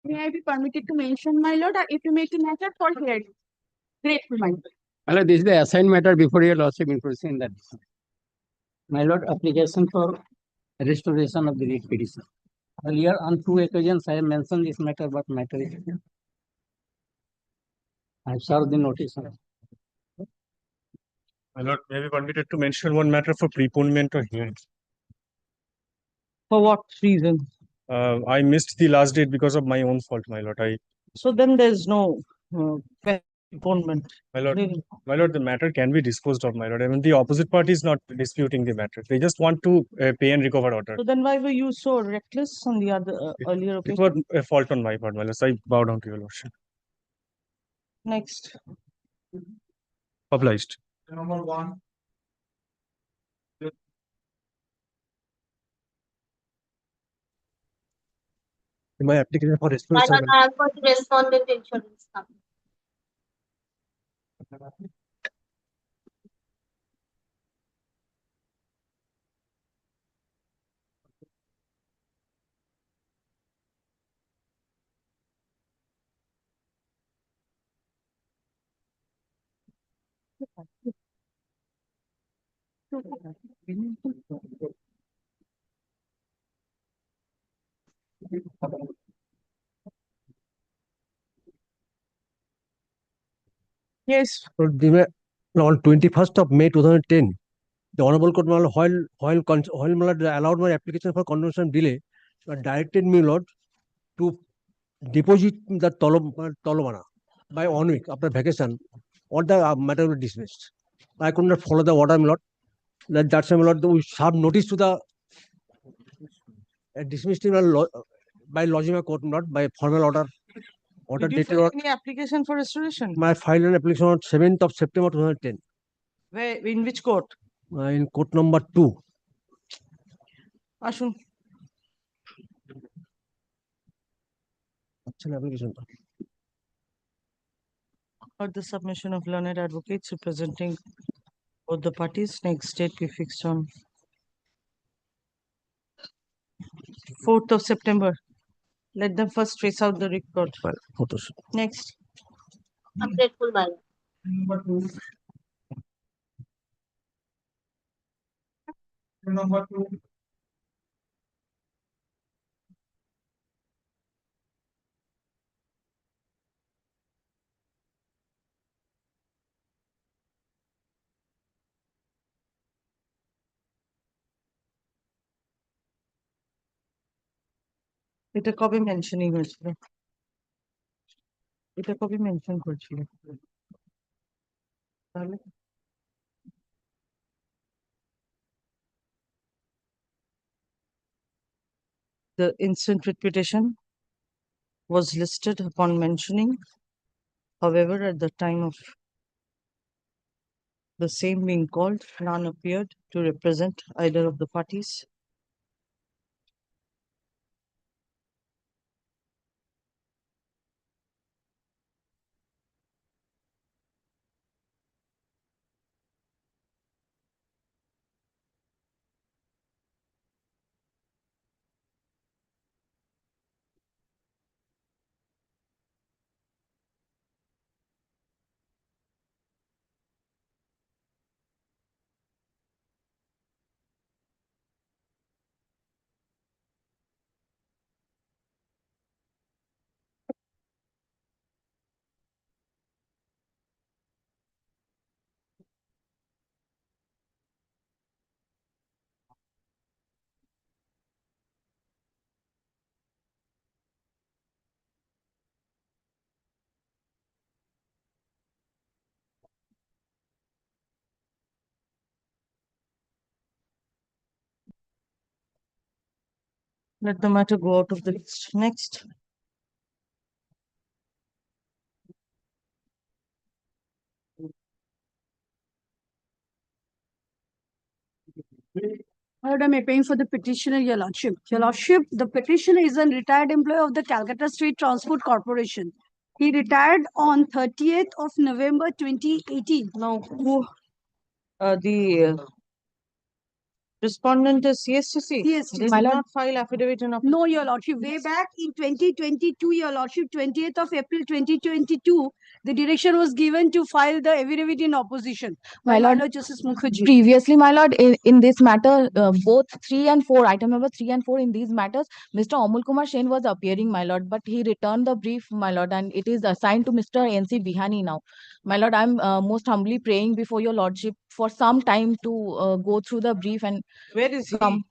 May I be permitted to mention, my lord, if you make a matter for hearing? Grateful, my lord. My lord, this is the assigned matter before your lordship in proceeding that. My lord, application for restoration of the writ petition. Earlier on 2 occasions I have mentioned this matter, but matter is I have served the notice. My lord, may I be permitted to mention one matter for preponement or hearing? For what reason? I missed the last date because of my own fault, my lord. So then there's no postponement. My lord, Really? my lord, the matter can be disposed of, my lord. I mean, the opposite party is not disputing the matter. They just want to pay and recover order. So then why were you so reckless on the other earlier It occasion? was a fault on my part, my lord. So I bow down to your lordship. Next. Obliged. Number 1. My application for My restoration. lord, I have got respondent insurance company. Yes. On 21st of May 2010, the Honorable Court, while my lord allowed my application for continuation delay, directed me, Lord, to deposit the Tolomana by 1 week after vacation, or the matter was dismissed. I could not follow the order, my lord. That's why, my lord, we served notice to the dismissed by lodging a court, not by formal order. Order Did you dated file on any application for restoration? my filed an application on 7th of September 2010 Where, in which court? in court number 2. Ashun. Application. Or the submission of learned advocates representing both the parties. Next date we fixed on 4th of September. Let them first trace out the record. Photos. Next. I'm grateful, my lord. Number 2. Number 2. এটা কবে মেনশনই হয়েছিল? এটা কবে mention করেছিল? তাহলে the instant writ petition was listed upon mentioning. However, at the time of the same being called, none appeared to represent either of the parties. Let the matter go out of the list. Next. Lord, I'm appealing for the petitioner, Your Lordship. Your Lordship, the petitioner is a retired employee of the Calcutta State Transport Corporation. He retired on 30th of November 2018. Now, who the Respondent is CSTC. CSTC. They My did lord. not file affidavit in No, your lordship, way back in 2022, your lordship, 20th of April 2022, the direction was given to file the affidavit in opposition by My my lord, lord Justice Mukherjee. previously, my lord, in this matter, both 3 and 4, item number 3 and 4 in these matters, Mr. Amol Kumar Sen was appearing, my lord, but he returned the brief, my lord, and it is assigned to Mr. N.C. Bihani now. My lord, I'm most humbly praying before your lordship for some time to go through the brief and Where is he? come.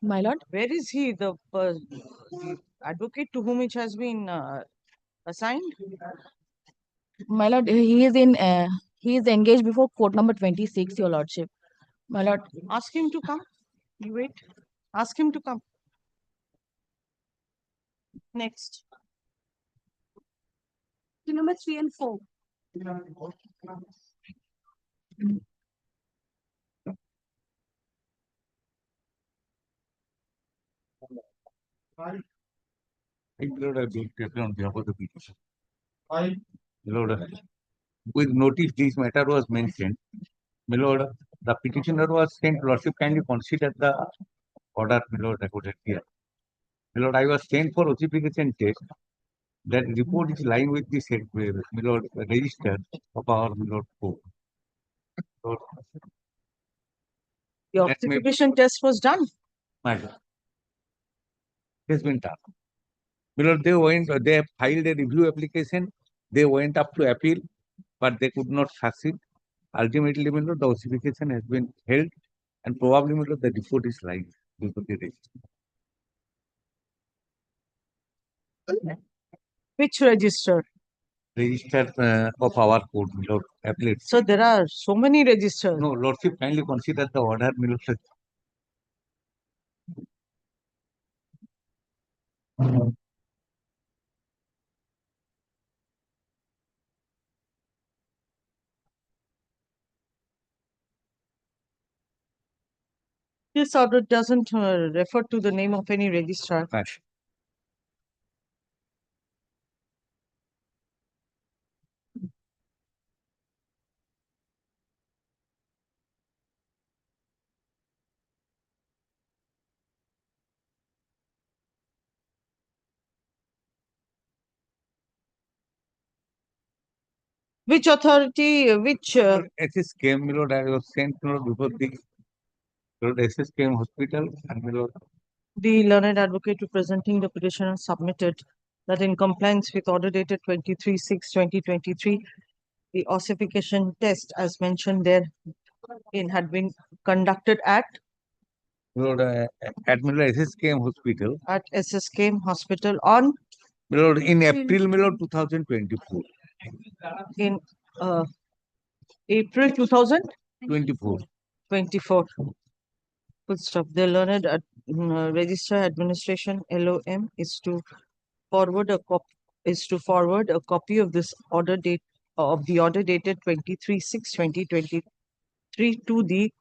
My lord, Where is he? The advocate to whom it has been assigned? my lord, he is engaged before court number 26, your lordship. My lord, Ask him to come. You wait. Ask him to come. Next. Number 3 and 4. Five. My lord, I beg to appear on behalf of the petition. Five. My lord, with notice this matter was mentioned. My lord, the petitioner was sent, lordship kindly consider the order, my lord, recorded here. My lord, I was sent for ossification test. That report is lying with the said, my lord, register of our, my lord, court. Lord, Your that may be- occupation test was done. my lord. It has been done. My lord, they have filed a review application. They went up to appeal, but they could not succeed. Ultimately, my lord, the ossification has been held, and probably, my lord, the report is lying before the register. Which register? Register of our court, my lord, appellate. So there are so many registers. No, lordship kindly consider the order, my lord. This order doesn't refer to the name of any registrar. Right. Which authority, SS came, my lord, I was sent, my lord, before the Lord SS came hospital, and my lord, the learned advocate representing the petitioner submitted that in compliance with order dated 23/6/2023, the ossification test as mentioned there had been conducted at my lord, at my lord, SS came hospital, SSK Hospital on my lord, in April, my lord, 2024. in April 24. 2024. Full stop. The learned register administration LOM is to forward a copy of this order date of the order dated 23/6/2023 to the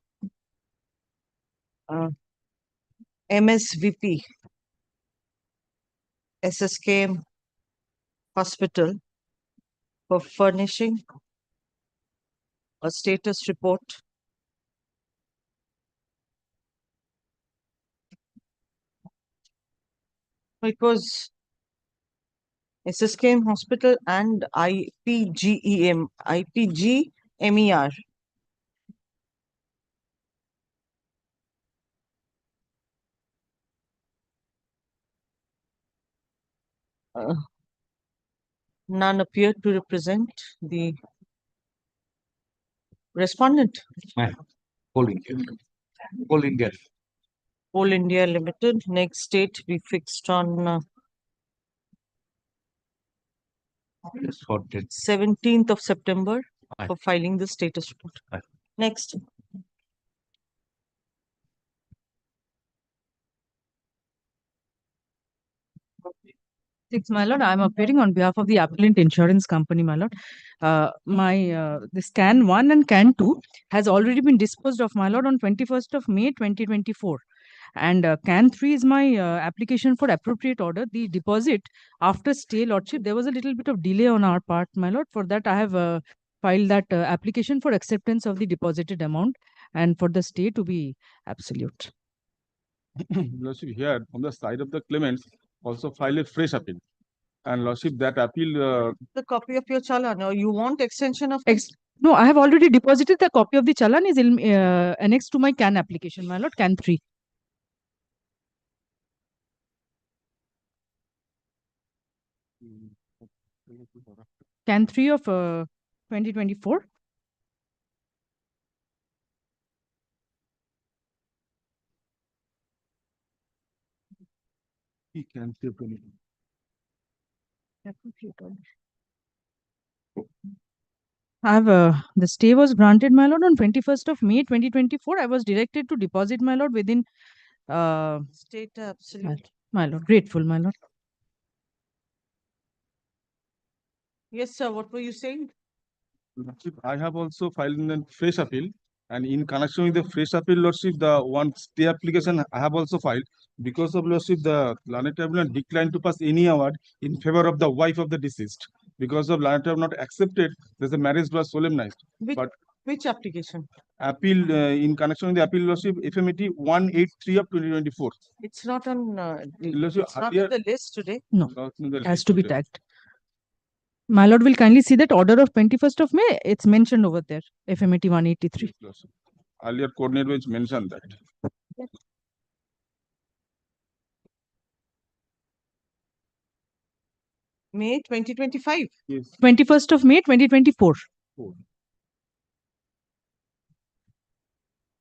MSVP SSKM Hospital for furnishing a status report because SSKM Hospital and IPGMER. None appeared to represent the respondent. Whole India. Whole India. Coal India Limited. Next date we fixed on Yes, for that. 17th of September Aye. for filing the status report. Aye. Next. Six, my lord, I'm appearing on behalf of the appellant insurance company, my lord. This CAN 1 and CAN 2 has already been disposed of, my lord, on 21st of May 2024. And CAN 3 is my application for appropriate order. The deposit after stay, lordship, there was a little bit of delay on our part, my lord. For that, I have filed that application for acceptance of the deposited amount and for the stay to be absolute. Lordship, here on the side of the claimants also file a fresh appeal. And Lordship, that appeal, The copy of your challan, or you want extension of? No, I have already deposited. The copy of the challan is annexed to my CAN application, my lord, CAN 3. CAN 3 of 2024. he can say to me. I have the stay was granted, my lord, on 21st of May 2024. I was directed to deposit, my lord, within State absolute. my lord, grateful, my lord. Yes, sir. What were you saying? Lordship, I have also filed a fresh appeal, and in connection with the fresh appeal, Lordship, the one stay application I have also filed. Because of Lordship, the learned tribunal declined to pass any award in favor of the wife of the deceased. Because of learned tribunal not accepted, there's a marriage was solemnized. Which application? Appeal in connection with the appeal, Lordship, FMET 183 of 2024. It's not on. Lordship, It's not on earlier- the list today. No, Not in the has to be list today. tagged. My lord will kindly see that order of 21st of May. It's mentioned over there, FMET 183. Yes, Lordship. Earlier coordinator which mentioned that. May 2025. Yes. 21st of May 2024.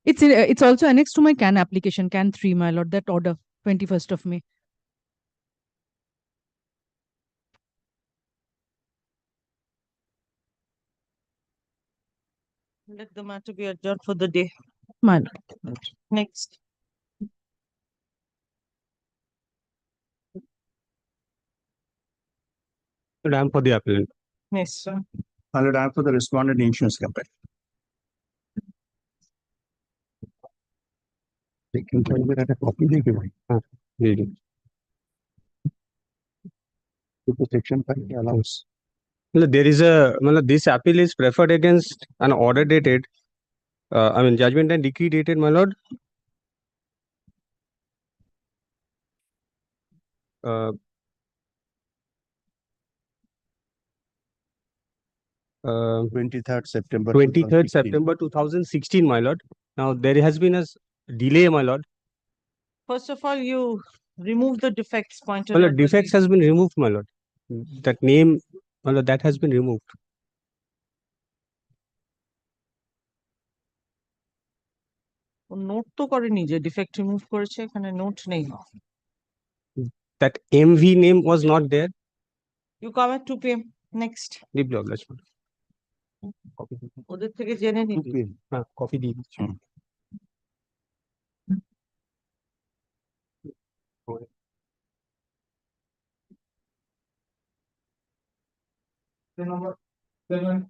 It's also annexed to my CAN application, CAN 3, my lord, that order, 21st of May. Let the matter be adjourned for the day. My lord. Next. I am for the appellant. Yes, sir. I am for the respondent insurance company. They can tell me that a copy they give me. Reading. The section 5 allows. There is a, this appeal is preferred against an order dated, judgment and decree dated, my lord. 23rd September. 23rd 2016. September 2016, my lord. Now, there has been a delay, my lord. First of all, you remove the defects pointed My out. lord, defects has been removed, my lord. That name, my lord, that has been removed. Note তো করেনি যে defect remove করেছে, এখানে note নেই। That MV name was not there. You come at 2 p.m. Next. Deeply obliged, my lord. ওদের থেকে জেনে নিবি। Copy the. Number 7.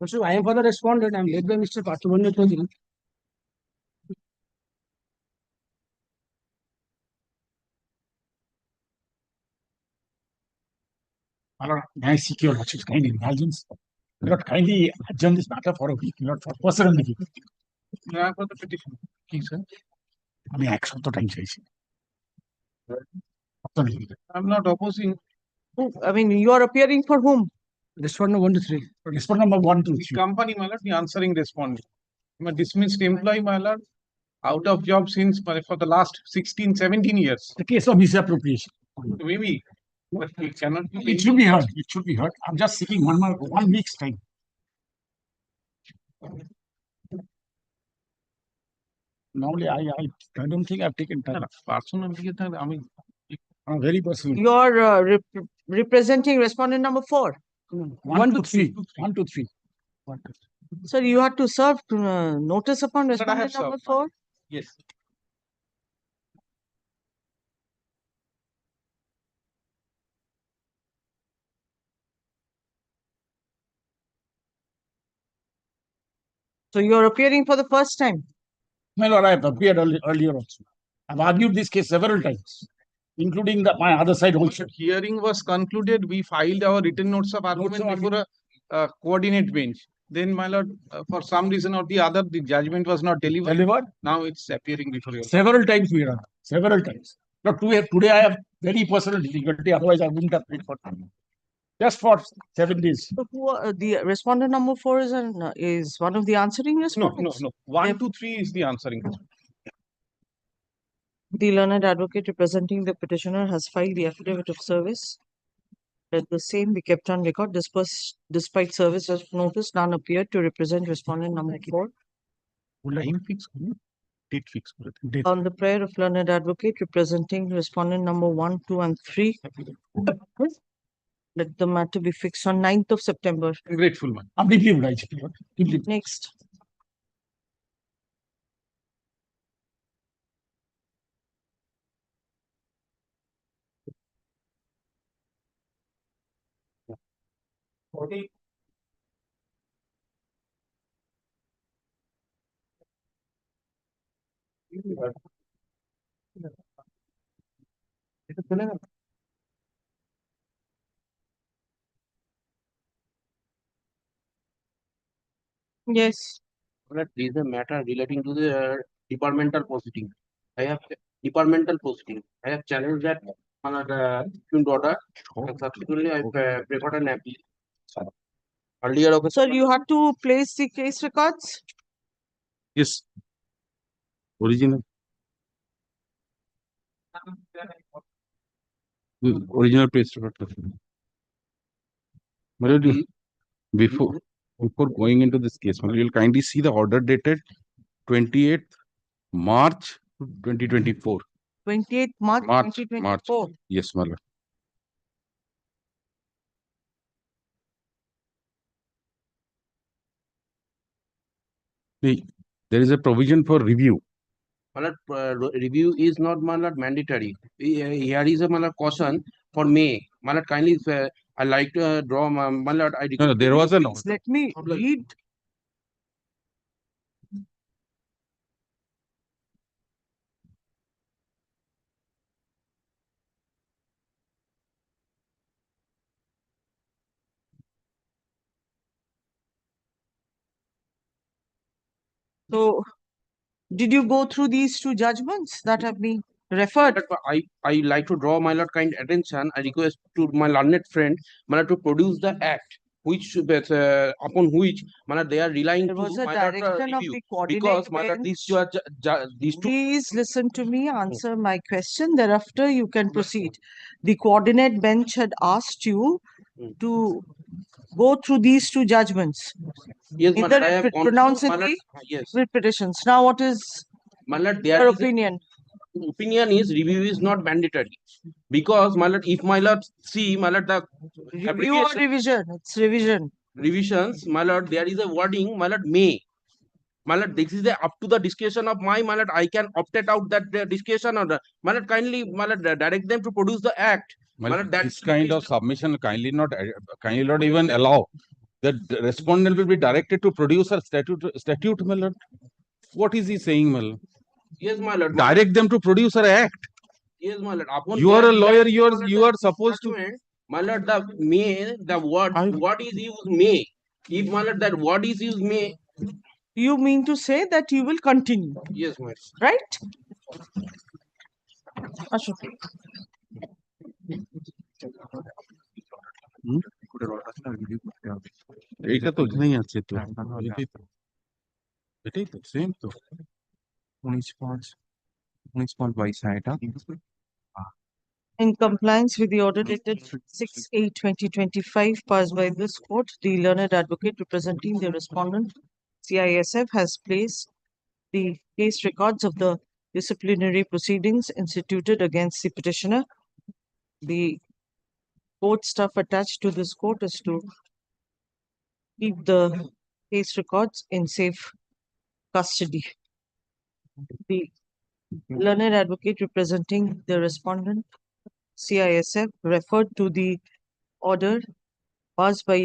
So I am for the respondent. I am led by Mr. Partubanya Chaudhary. May I seek your lordship's kind indulgence? Lord, kindly adjourn this matter for a week, Lord, for personal meeting. I am for the petition. Please, sir. আমি এক সপ্তাহ time চাইছি। I'm not opposing. I mean, you are appearing for whom? Respondent 1 to 3. Respond number 1 to The company, my lord, the answering respondent. I'm a dismissed employee, my lord, out of job since for the last 16, 17 years. the case of misappropriation. Maybe, but it cannot be. It should be heard. It should be heard. I'm just seeking 1 week's time. Normally, I don't think I've taken time. Personally, I'm very personal. You are representing respondent number 4. 1 to 3. 1 to 3. Sir, you had to serve notice upon I have respondent number served. 4. Yes. So you are appearing for the first time. My lord, I have appeared earlier also. I've argued this case several times, including my other side also. Hearing was concluded. We filed our written notes of argument of before a coordinate bench. Then, my lord, for some reason or the other, the judgment was not delivered. Delivered Now it's appearing before you. several times, Your Honor, several times. Now, today I have very personal difficulty, otherwise I wouldn't have paid for time. Just for 7 days. So who the respondent number 4 is one of the answering No, respondents? 1, 2, 3 is the answering. The learned advocate representing the petitioner has filed the affidavit of service. Let the same be kept on record. Despite service of notice, none appeared to represent respondent number 4. Time fix, date fix. On the prayer of learned advocate representing respondent number 1, 2, and 3, let the matter be fixed on 9th of September. I'm grateful, man. I'm deeply obliged. Deeply. Next. Yes. This is a matter relating to the departmental proceeding. I have departmental proceeding. I have challenged that on the order. Subsequently, I prepared an appeal. Earlier, okay. Sir, you had to place the case records? Yes. Original. The original place record. My lord, before going into this case, my lord, you'll kindly see the order dated 28th March 2024. 28th March March. 2024. Yes, my lord. There is a provision for review. Review is not mandatory. Here is a caution for May. Kindly, I like to draw I No, there was an order. Let me read. So, did you go through these two judgments that have been referred? I like to draw kind attention. I request to my learned friend to produce the act which upon which they are relying There was to a direction of review, the coordinate because bench. these two. Please listen to me, answer my question. Thereafter, you can proceed. The coordinate bench had asked you to go through these two judgments. Yes, In my the lord, I have gone pronounce through, in the yes. writ petitions. Now, what is My lord, your opinion? Opinion is review is not mandatory, because my lord, if my lord see my lord the Review or revision? It's revision. revisions, my lord, there is a wording, my lord, may. My lord, this is up to the discretion of my lord. I can opt it out that discretion or my lord, kindly my lord, direct them to produce the act. My lord, this kind of submission kindly not even allow. The respondent will be directed to produce a statute, my lord. What is he saying, my lord? Yes, my lord. Direct them to produce an act. Yes, my lord. You are a lawyer. You are supposed to. My lord, the may, the word, what is used may. If my lord, that word is used may. You mean to say that you will continue? Yes, my lord. Right? Ashok. এইটা তো এখানেই আছে তো এটাই তো same তো 19.22 এটা In compliance with the order dated 6/8/2025 passed by this court, the learned advocate representing the respondent, CISF, has placed the case records of the disciplinary proceedings instituted against the petitioner. The court staff attached to this court is to keep the case records in safe custody. The learned advocate representing the respondent, CISF, referred to the order passed by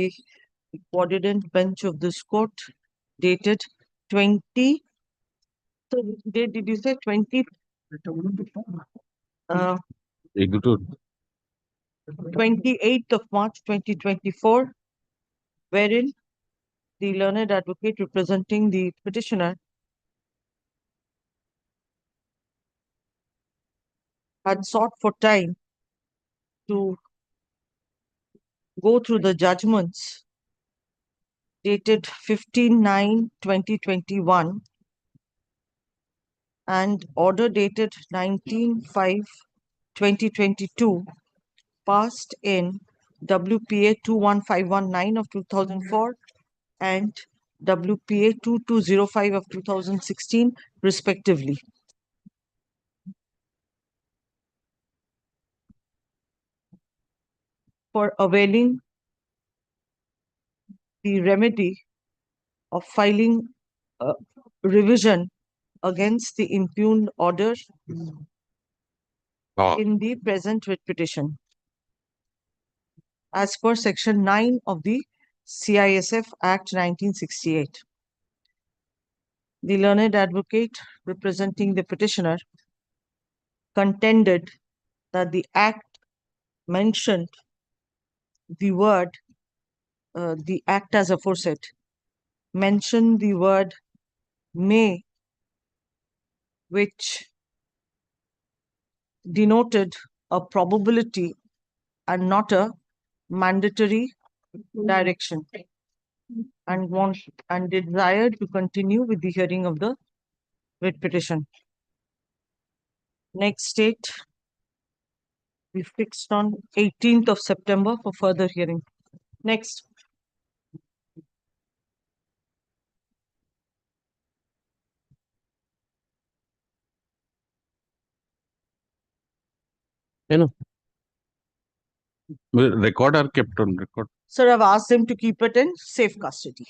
the coordinate bench of this court dated 20. So, did you say 20? 28th of March 2024, wherein the learned advocate representing the petitioner had sought for time to go through the judgments dated 15/9/2021 and order dated 19/5/2022 passed in WPA 21519 of 2004 and WPA 2205 of 2016 respectively. For availing the remedy of filing a revision against the impugned order in the present writ petition, as per Section 9 of the CISF Act 1968. The learned advocate representing the petitioner contended that the Act mentioned the Act as aforesaid mentioned the word may, which denoted a probability and not a mandatory direction, and desired to continue with the hearing of the writ petition. Next date we fixed on 18th of September for further hearing. Next. Record or kept on record? Sir, I've asked them to keep it in safe custody.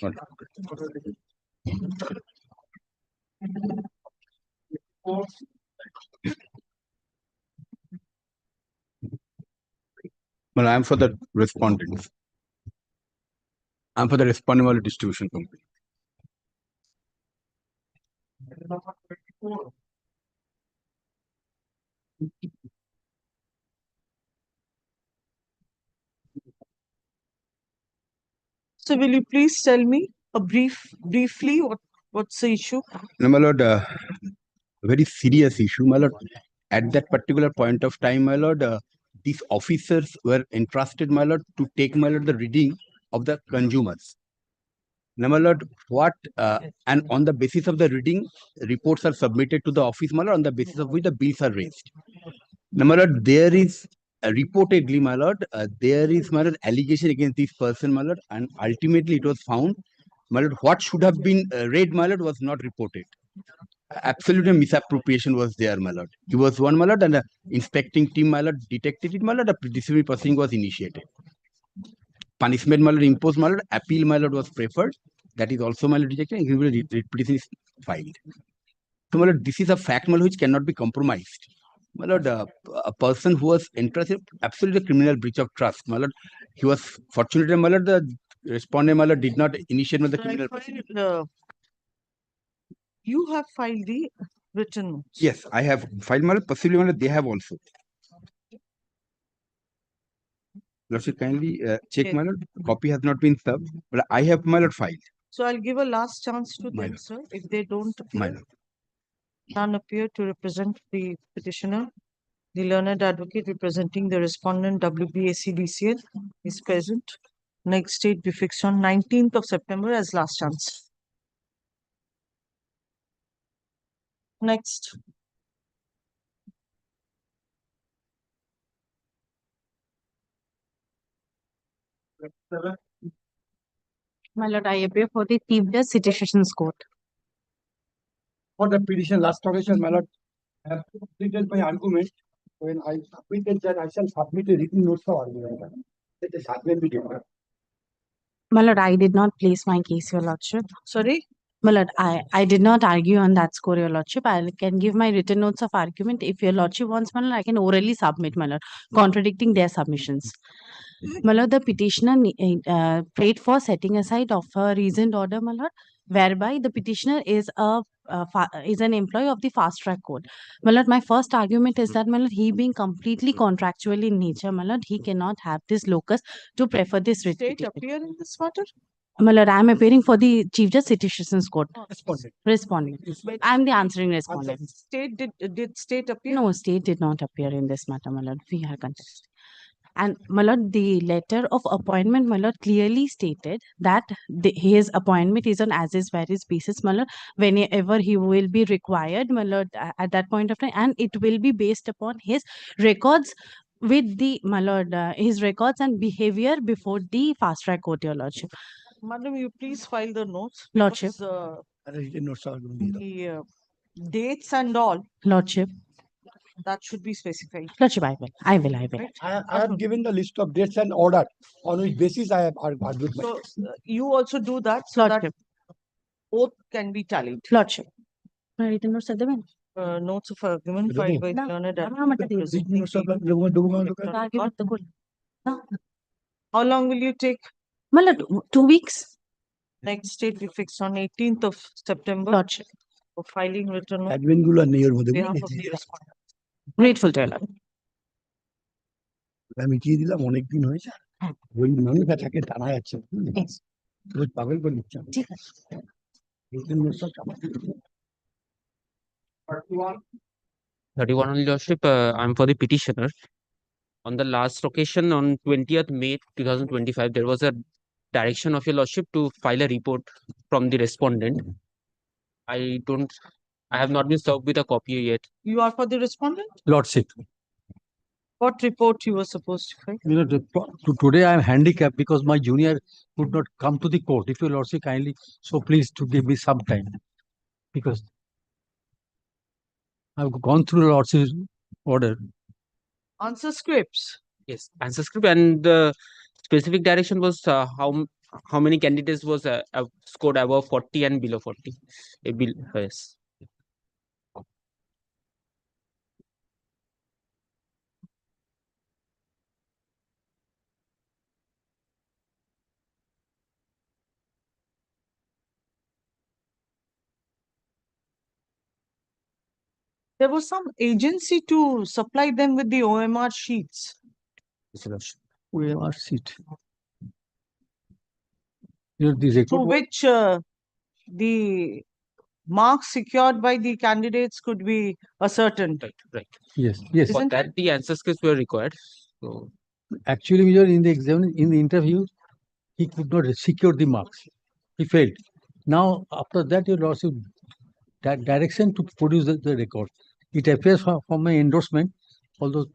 Well, I'm for the respondents. I'm for the respondent distribution company. So will you please tell me briefly what's the issue? No, my lord, very serious issue, my lord. At that particular point of time, my lord, these officers were entrusted, my lord, to take, my lord, the reading of the consumers. Now, my lord, and on the basis of the reading, reports are submitted to the office, my lord, on the basis of which the bills are raised. Now, my lord, there is reportedly, my lord, there is, my lord, allegation against this person, my lord, and ultimately it was found, my lord, what should have been read, my lord, was not reported. Absolute misappropriation was there, my lord. He was one, my lord, and the inspecting team, my lord, detected it, my lord. A disciplinary proceeding was initiated. Punishment, my lord, imposed, my lord. Appeal, my lord, was preferred. That is also, my lord, rejected. And writ petition is filed. So, my lord, this is a fact, my lord, which cannot be compromised. My lord, a person who was entrusted, absolutely criminal breach of trust, my lord. He was fortunate, my lord, the respondent, my lord, did not initiate the criminal proceeding. You have filed the written notes. Yes, I have filed, my lord. Possibly, my lord, they have also. Lordship, kindly check, my lord. Copy has not been served, but I have, my lord, filed. So I'll give a last chance to them, sir. If they don't appear, none appear to represent the petitioner. The learned advocate representing the respondent WBAC-DCL is present. Next date be fixed on 19th of September as last chance. Next. My lord, I appear for the Chief Judge City Sessions Court. For the petition, last occasion, my lord, I have completed my argument. When I submitted that, I shall submit a written note for argument. Let the judgment be given. My lord, I did not place my case, your lordship. Sorry? My lord, I did not argue on that score, your lordship. I can give my written notes of argument. If your lordship wants, my lord, I can orally submit, my lord, contradicting their submissions. My lord, the petitioner prayed for setting aside of a reasoned order, my lord, whereby the petitioner is an employee of the fast track court. My lord, my first argument is that, my lord, he being completely contractual in nature, my lord, he cannot have this locus to prefer this writ State petition. appear in this matter? My lord, I am appearing for the Chief Justice Citizens Court. Respondent. Respondent. I am the answering respondent. State did state appear? No, state did not appear in this matter, my lord. We are contesting. And my lord, the letter of appointment, my lord, clearly stated that his appointment is on as is where is basis, my lord, whenever he will be required, my lord, at that point of time, and it will be based upon his records with the, my lord, his records and behavior before the fast track court, your lordship. Madam, you please file the notes. Lordship. because, Notes are going to be there. The dates and all, Lordship. that should be specified. Lordship, I will. I will. Right? I have given the list of dates and order on which basis I have argued. So you also do that so that Lordship. both can be tallied. Lordship. Written notes at the end. Notes of argument filed by the learned advocate presenting Notes are the court. How long will you take? My lord, 2 weeks. Next date we fixed on 18th of September Lordship. for filing return of Admin গুলো নেই ওর মধ্যে behalf বুঝলি? of the respondent. Grateful to your lord. আমি কি দিলাম অনেকদিন হয়েছে ওই মানুষ থাকে টানা যাচ্ছে রোজ পাগল করে দিচ্ছে ঠিক আছে। এই notes সব জমা দিয়ে দিলাম। 31 on Lordship, I'm for the petitioner. On the last occasion, on 20th May 2025, there was a direction of your Lordship to file a report from the respondent. I have not been served with a copy yet. You are for the respondent? Lordship, What report you were supposed to file? you know, today I am handicapped because my junior could not come to the court. If your lordship kindly, so please to give me some time because I've gone through lordship's order. Answer scripts. Yes, answer script, and the specific direction was how many candidates was scored above 40 and below 40. Yes. There was some agency to supply them with the OMR sheets. Yes, Lordship. We are seat. You know, the record Through which the marks secured by the candidates could be ascertained. Right. yes, yes. For Isn't that, the answer scripts were required. So Actually, we are in the exam, in the interview, he could not secure the marks. He failed. Now, after that, your lordship, that direction to produce the record. It appears from my endorsement, although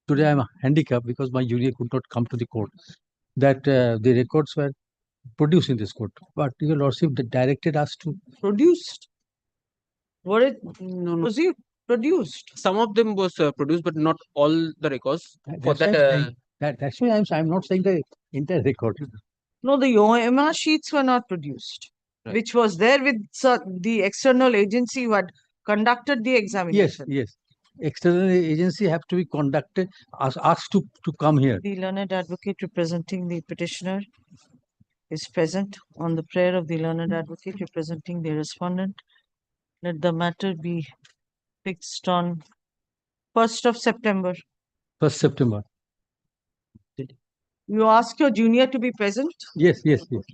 today I am handicapped because my junior could not come to the court, that the records were produced in this court. But your lordship directed us to produced. Were it no, was you produced? some of them was produced, but not all the records. For That's that, why that's why I'm not saying the entire record. No, the OMR sheets were not produced, Right. which was there with the external agency who had conducted the Yes, examination. yes. External agency have to be conducted, asked to come here. The learned advocate representing the petitioner is present on the prayer of the learned advocate representing the respondent. Let the matter be fixed on 1st of September. 1st September. You ask your junior to be present Yes, yes, yes.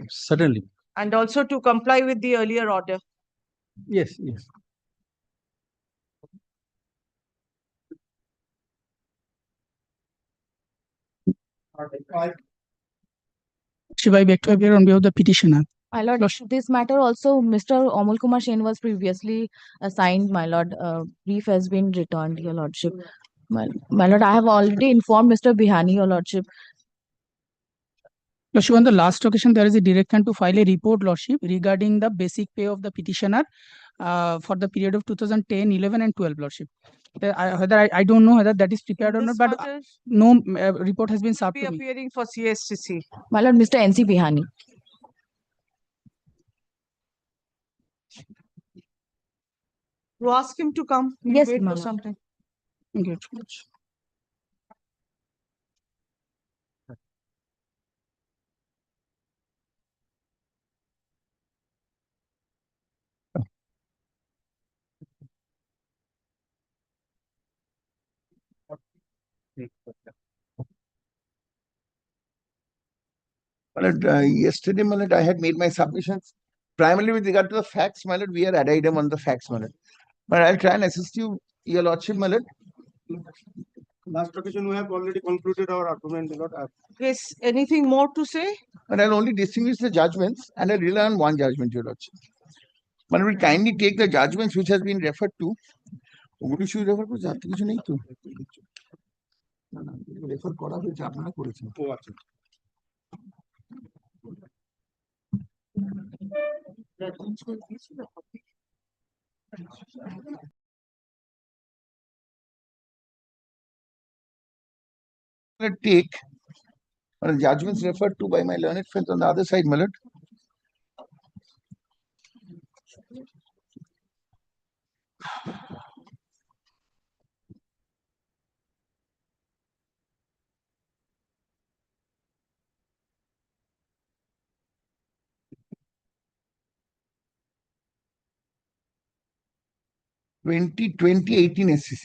Certainly. and also to comply with the earlier order. Yes, yes. Should I beg to appear on behalf of the petitioner? My lord, this matter also, Mr. Amol Kumar Sen was previously assigned, my lord. Brief has been returned, your lordship. My lord, I have already informed Mr. Bihani, your lordship. Lordship, on the last occasion, there is a direction to file a report, Lordship, regarding the basic pay of the petitioner for the period of 2010, 11 and 12, Lordship. I don't know whether that is prepared or not, but no report has been served Be to me. appearing for CSTC. My lord, Mr. N.C. Bihani. You ask him to come. We'll Yes, wait my for lord. some time. Thank you. But yesterday, my lord, I had made my submissions primarily with regard to the facts, my lord. We are ad idem on the facts, my lord. But I'll try and assist you, your lordship, my lord. Last occasion, we have already concluded our argument, my lord. Yes, anything more to say? But I'll only distinguish the judgments and I'll rely on one judgment, your lordship. But I will kindly take the judgments which has been referred to. ওগুলো শুধু refer করছে, আর তো কিছু নেই তো। না না, refer করা হয়েছে, আপনারা করেছেন। ও আচ্ছা। Take judgments referred to by my learned friends on the other side, my lord. (2018) SCC.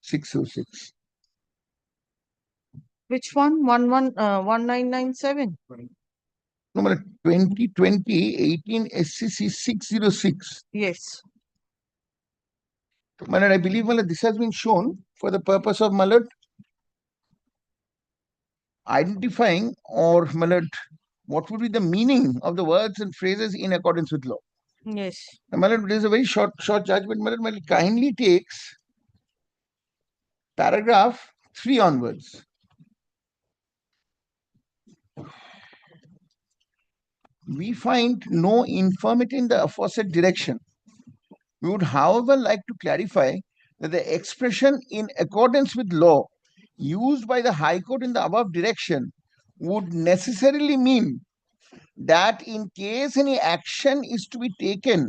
(606). Which one? 1997? Number 2018 SCC 606. Yes. My lord, I believe, my lord, this has been shown for the purpose of, my lord, identifying or, my lord, what would be the meaning of the words and phrases in accordance with law. Yes. My lord, it is a very short judgment. My lord, kindly takes paragraph 3 onwards. We find no infirmity in the aforesaid direction. We would, however, like to clarify that the expression in accordance with law used by the High Court in the above direction would necessarily mean that in case any action is to be taken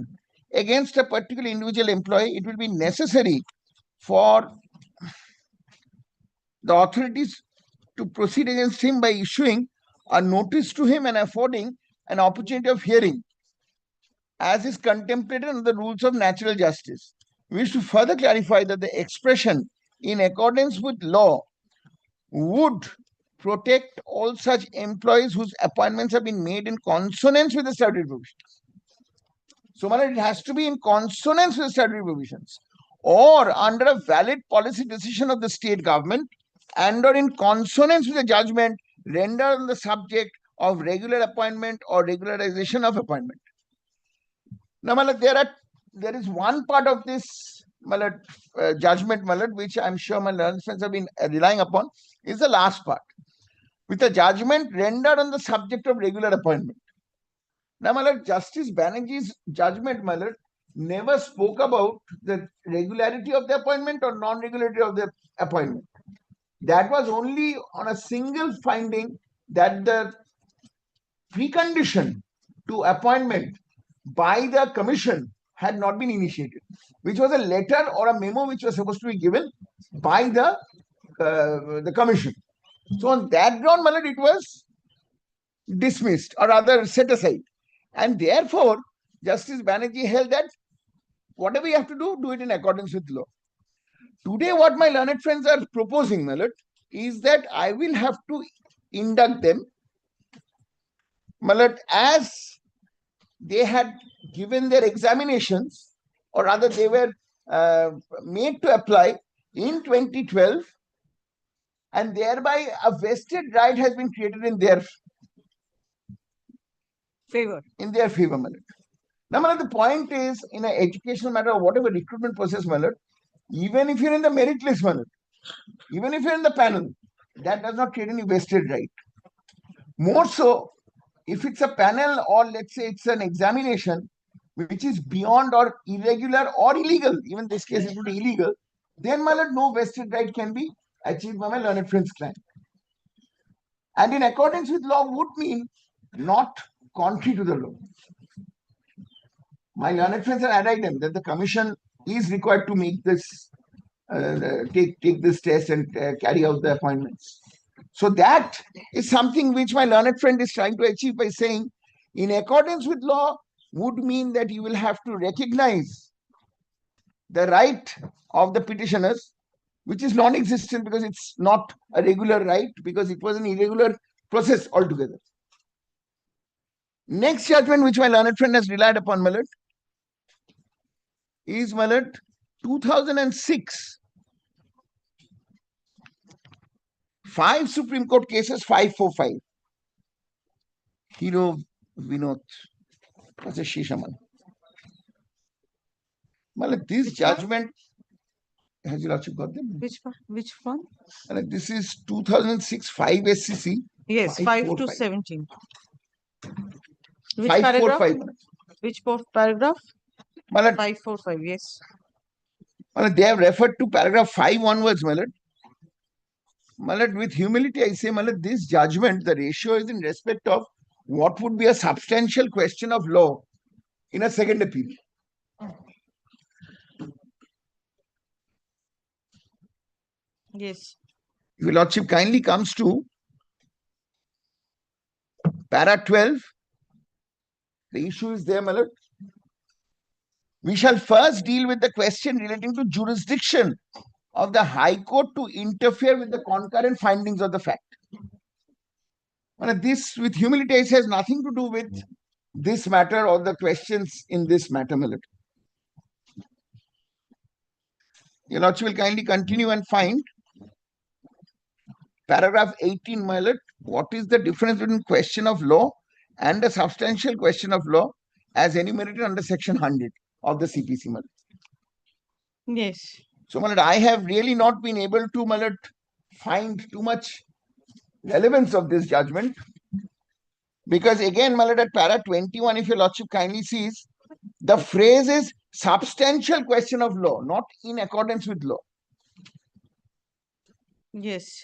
against a particular individual employee, it will be necessary for the authorities to proceed against him by issuing a notice to him and affording an opportunity of hearing, as is contemplated in the rules of natural justice. We wish to further clarify that the expression in accordance with law would protect all such employees whose appointments have been made in consonance with the statutory provisions. So, it has to be in consonance with the statutory provisions or under a valid policy decision of the state government and or in consonance with the judgment rendered on the subject of regular appointment or regularization of appointment. Now, there is one part of this judgment, which I'm sure my learned friends have been relying upon, is the last part, with a judgment rendered on the subject of regular appointment. Now, Justice Banerjee's judgment, never spoke about the regularity of the appointment or non-regularity of the appointment. That was only on a single finding that the precondition to appointment by the commission had not been initiated, which was a letter or a memo which was supposed to be given by the commission. So on that ground, it was dismissed or rather set aside. And therefore, Justice Banerjee held that whatever you have to do it in accordance with law. Today, what my learned friends are proposing, is that I will have to induct them, as they had given their examinations, or rather they were made to apply in 2012, and thereby a vested right has been created in their favor. Now, the point is, in an educational matter or whatever recruitment process, even if you're in the merit list, even if you're in the panel, that does not create any vested right. More so, if it's a panel or let's say it's an examination which is beyond or irregular or illegal, even this case it would be illegal, then no vested right can be achieved by my learned friend's client. And in accordance with law would mean not contrary to the law. My learned friends are ad idem that the commission is required to make this, take this test and carry out the appointments. So that is something which my learned friend is trying to achieve by saying, in accordance with law would mean that you will have to recognize the right of the petitioners, which is non-existent because it's not a regular right, because it was an irregular process altogether. Next judgment which my learned friend has relied upon, my lord, is, my lord, 2006. 5 Supreme Court cases, 545. Hero Vinod. That's a Shishaman. This judgment, has your lordship got them? Which one? This is 2006 5 SCC. Yes, 5 to 17. Which 545. paragraph? Which paragraph? 545, yes. They have referred to paragraph 5 onwards, my lord. My lord, with humility, I say, my lord, this judgment, the ratio is in respect of what would be a substantial question of law in a second appeal. Yes. If your lordship kindly comes to para 12, the issue is there, my lord. We shall first deal with the question relating to jurisdiction of the High Court to interfere with the concurrent findings of the fact. This, with humility, it has nothing to do with this matter or the questions in this matter, my lord. Your lordship will kindly continue and find paragraph 18, my lord. What is the difference between question of law and a substantial question of law as enumerated under section 100 of the CPC, my lord? Yes. So, my lord, I have really not been able to, my lord, find too much relevance of this judgment, because again, my lord, at para 21, if your lordship kindly sees, the phrase is substantial question of law, not in accordance with law. Yes.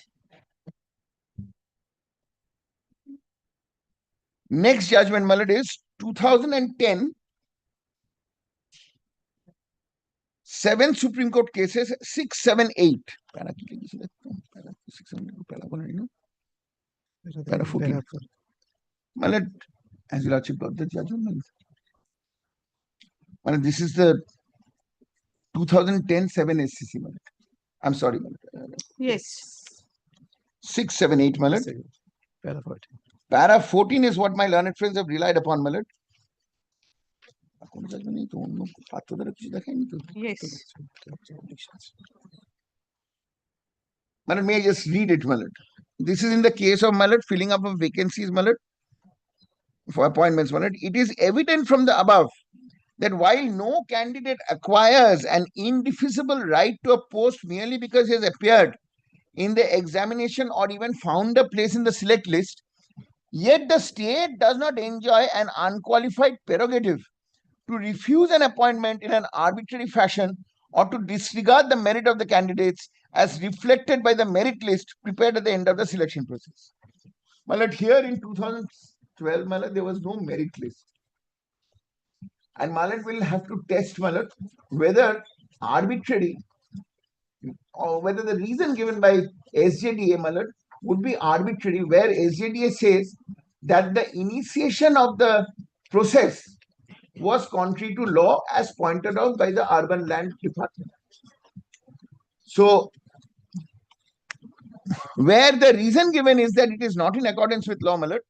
Next judgment, my lord, is 2010, 7 Supreme Court cases, 6, 7, 8. Para 14. My lord, has your lordship got the judgment? My lord, this is the 2010 7 SCC, my lord. I'm sorry, my lord. Yes. 6, 7, 8, my lord. Para 14. Para 14 is what my learned friends have relied upon, my lord. Yes. My lord, may I just read it, my lord? This is in the case of, my lord, filling up of vacancies, my lord, for appointments, my lord. It is evident from the above that while no candidate acquires an indefeasible right to a post merely because he has appeared in the examination or even found a place in the select list, yet the state does not enjoy an unqualified prerogative to refuse an appointment in an arbitrary fashion or to disregard the merit of the candidates as reflected by the merit list prepared at the end of the selection process. My lord, here in 2012, my lord, there was no merit list. And my lord will have to test, my lord, whether arbitrary or whether the reason given by SJDA, my lord, would be arbitrary, where SJDA says that the initiation of the process was contrary to law as pointed out by the Urban Land Department. So, where the reason given is that it is not in accordance with law, my lord,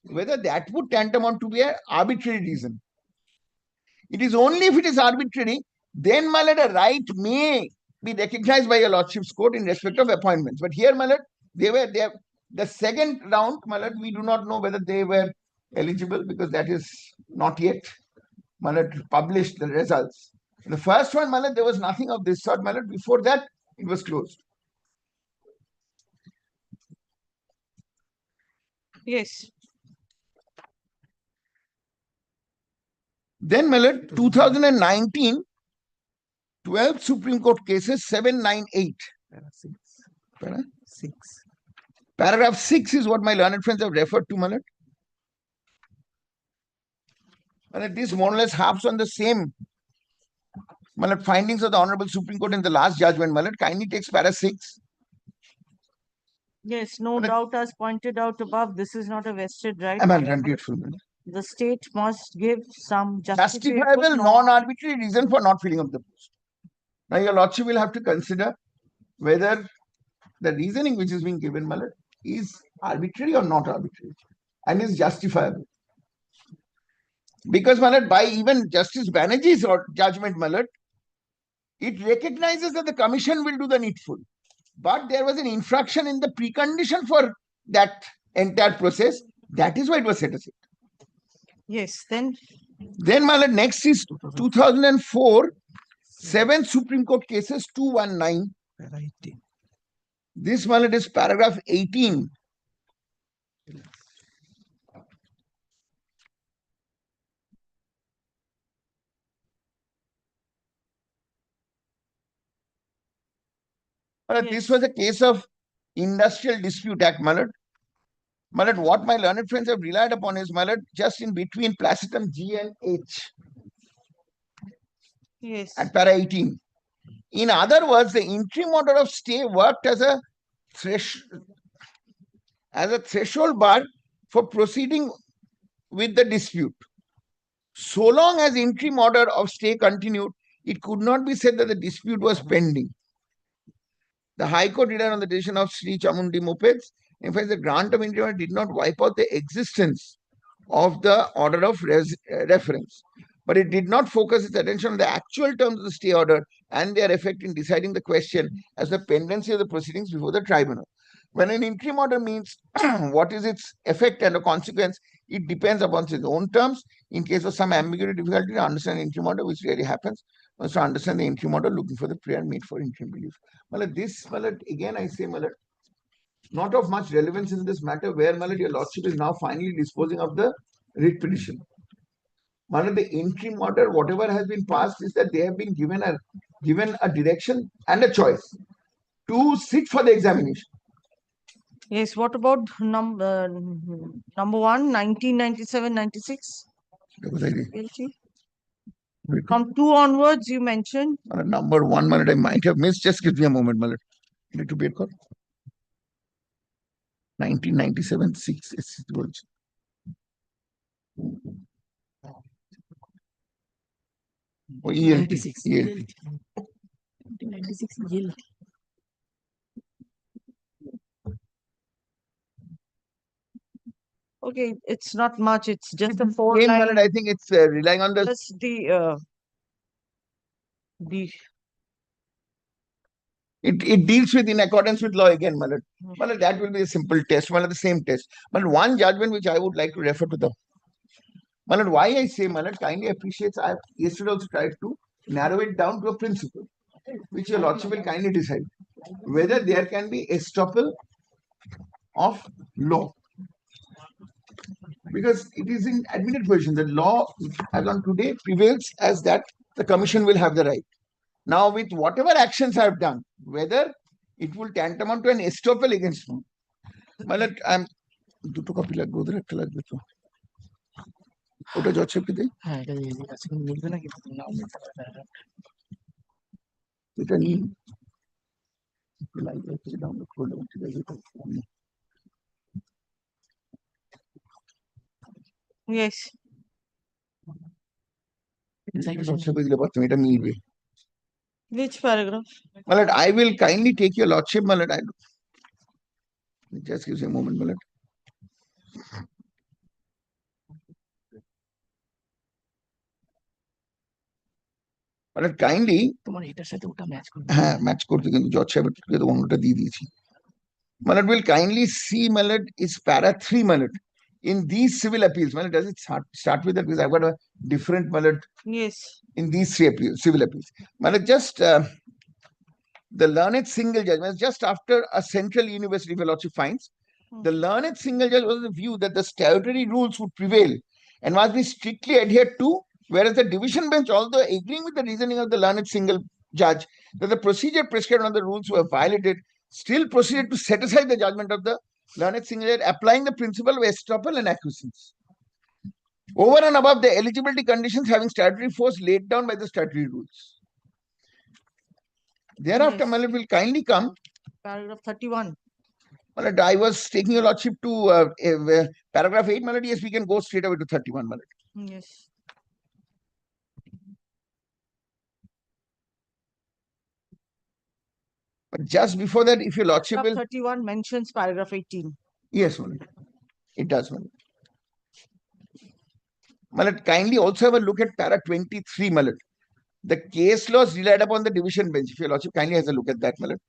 whether that would tantamount to be an arbitrary reason. It is only if it is arbitrary, then, my lord, a right may be recognized by your lordship's court in respect of appointments. But here, my lord, the second round, my lord, we do not know whether they were eligible because that is not yet, my lord, published the results. In the first one, my lord, there was nothing of this sort, my lord. Before that, it was closed. Yes. Then, my lord, 2019, 12 Supreme Court cases, 798. Para 6. Paragraph 6 is what my learned friends have referred to, my lord. And this more or less harps on the same, my lord, findings of the Honorable Supreme Court in the last judgment, my lord. Kindly takes para 6. Yes, no doubt, as pointed out above, this is not a vested right. I'm ungrateful, my lord. The state must give some Justifiable non-arbitrary reason for not filling up the post. Now, your lordship will have to consider whether the reasoning which is being given, my lord, is arbitrary or not arbitrary and is justifiable. Because, my lord, by even Justice Banerjee's judgment, my lord, it recognizes that the commission will do the needful. But there was an infraction in the precondition for that entire process. That is why it was set aside. Yes, then. Then, my lord, next is 2004, 7 Supreme Court cases 219. This, my lord, is paragraph 18. This was a case of Industrial Dispute Act, my lord. My lord, what my learned friends have relied upon is, my lord, just in between placetum G and H. Yes. At para 18. In other words, the interim order of stay worked as a threshold bar for proceeding with the dispute. So long as interim order of stay continued, it could not be said that the dispute was pending. The High Court relied on the decision of Sri Chamundi Mopeds. In fact, the grant of interim order did not wipe out the existence of the order of reference, but it did not focus its attention on the actual terms of the stay order and their effect in deciding the question as the pendency of the proceedings before the tribunal. When an interim order means what is its effect and a consequence, it depends upon its own terms. In case of some ambiguity, difficulty to understand interim order, which really happens, one to understand the interim order, looking for the prayer made for interim relief. This, again, I say, not of much relevance in this matter, where your lordship is now finally disposing of the writ petition. The interim order, whatever has been passed, is that they have been given a direction and a choice to sit for the examination. Yes, what about number 1, 1997-96? From 2 onwards, you mentioned. Number 1, I might have missed. Just give me a moment, Malad. Need to be a call. 1997, 6 is words. Oh, ELT. 1996 ELT. Okay, it's not much. It's just a 4-line. I think it's relying on the. Just It deals with in accordance with law again, Malad. Malad, that will be a simple test. Malad, the same test. But one judgment which I would like to refer to the. Malad, why I say Malad kindly appreciates. I have yesterday also tried to narrow it down to a principle, which your lordship will kindly decide whether there can be estoppel of law. Because it is in admitted position that law as on today prevails as that the commission will have the right. Now, with whatever actions I have done, whether it will tantamount to an estoppel against me. Malad, I'm দুটো copy লাগবে ওদের একটা লাগবে তো ওটা জজসাহেবকে দেই এটা নিয়ে লাইব্রেরি থেকে ডাউনলোড করে দেবো ঠিক আছে Yes. জজসাহেবকে দিলে পারতাম এটা মিলবে Which paragraph? Malad, I will kindly take your lordship, Malad. Just give me a moment, Malad. Malad, kindly. Match করতে কিন্তু জজ সাহেবের অন্যটা দিয়ে দিয়েছি Malad will kindly see Malad is para 3 Malad in these civil appeals. Malad, does it start with that? Because I've got a different Malad. Yes. In these 3 appeals, civil appeals. Malad, just the learned single judgment, just after a central university lordship finds, the learned single judge was the view that the statutory rules would prevail and must be strictly adhered to, whereas the division bench, although agreeing with the reasoning of the learned single judge that the procedure prescribed under the rules were violated, still proceeded to set aside the judgment of the learned single judge, applying the principle of estoppel and acquiescence over and above the eligibility conditions having statutory force laid down by the statutory rules. Thereafter, yes. Malad will kindly come. Paragraph 31. Malad, I was taking your lordship to paragraph 8, Malad. Yes, we can go straight away to 31, Malad. Yes. But just before that, if your lordship Paragraph will, 31 mentions paragraph 18. yes, my lord. It does, my lord. My lord, kindly also have a look at para 23, my lord. The case laws relied upon the division bench. If your lordship kindly has a look at that, my lord.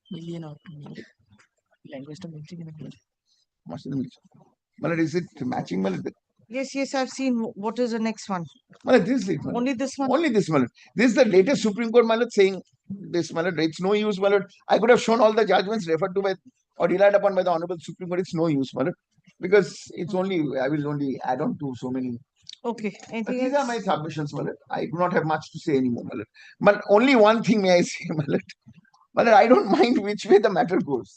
My lord, is it matching, my lord? Yes, yes, I've seen. What is the next one? My lord, this is it, my lord. Only this one? Only this, my lord. This is the latest Supreme Court, my lord, saying this, my lord. It's no use, my lord. I could have shown all the judgments referred to by or relied upon by the Honorable Supreme Court. It's no use, my lord. Because it's only, I will only add on to so many. Okay. But Anything these are else? my submissions, my lord. I do not have much to say anymore, my lord. But only one thing may I say, my lord. My lord, I don't mind which way the matter goes.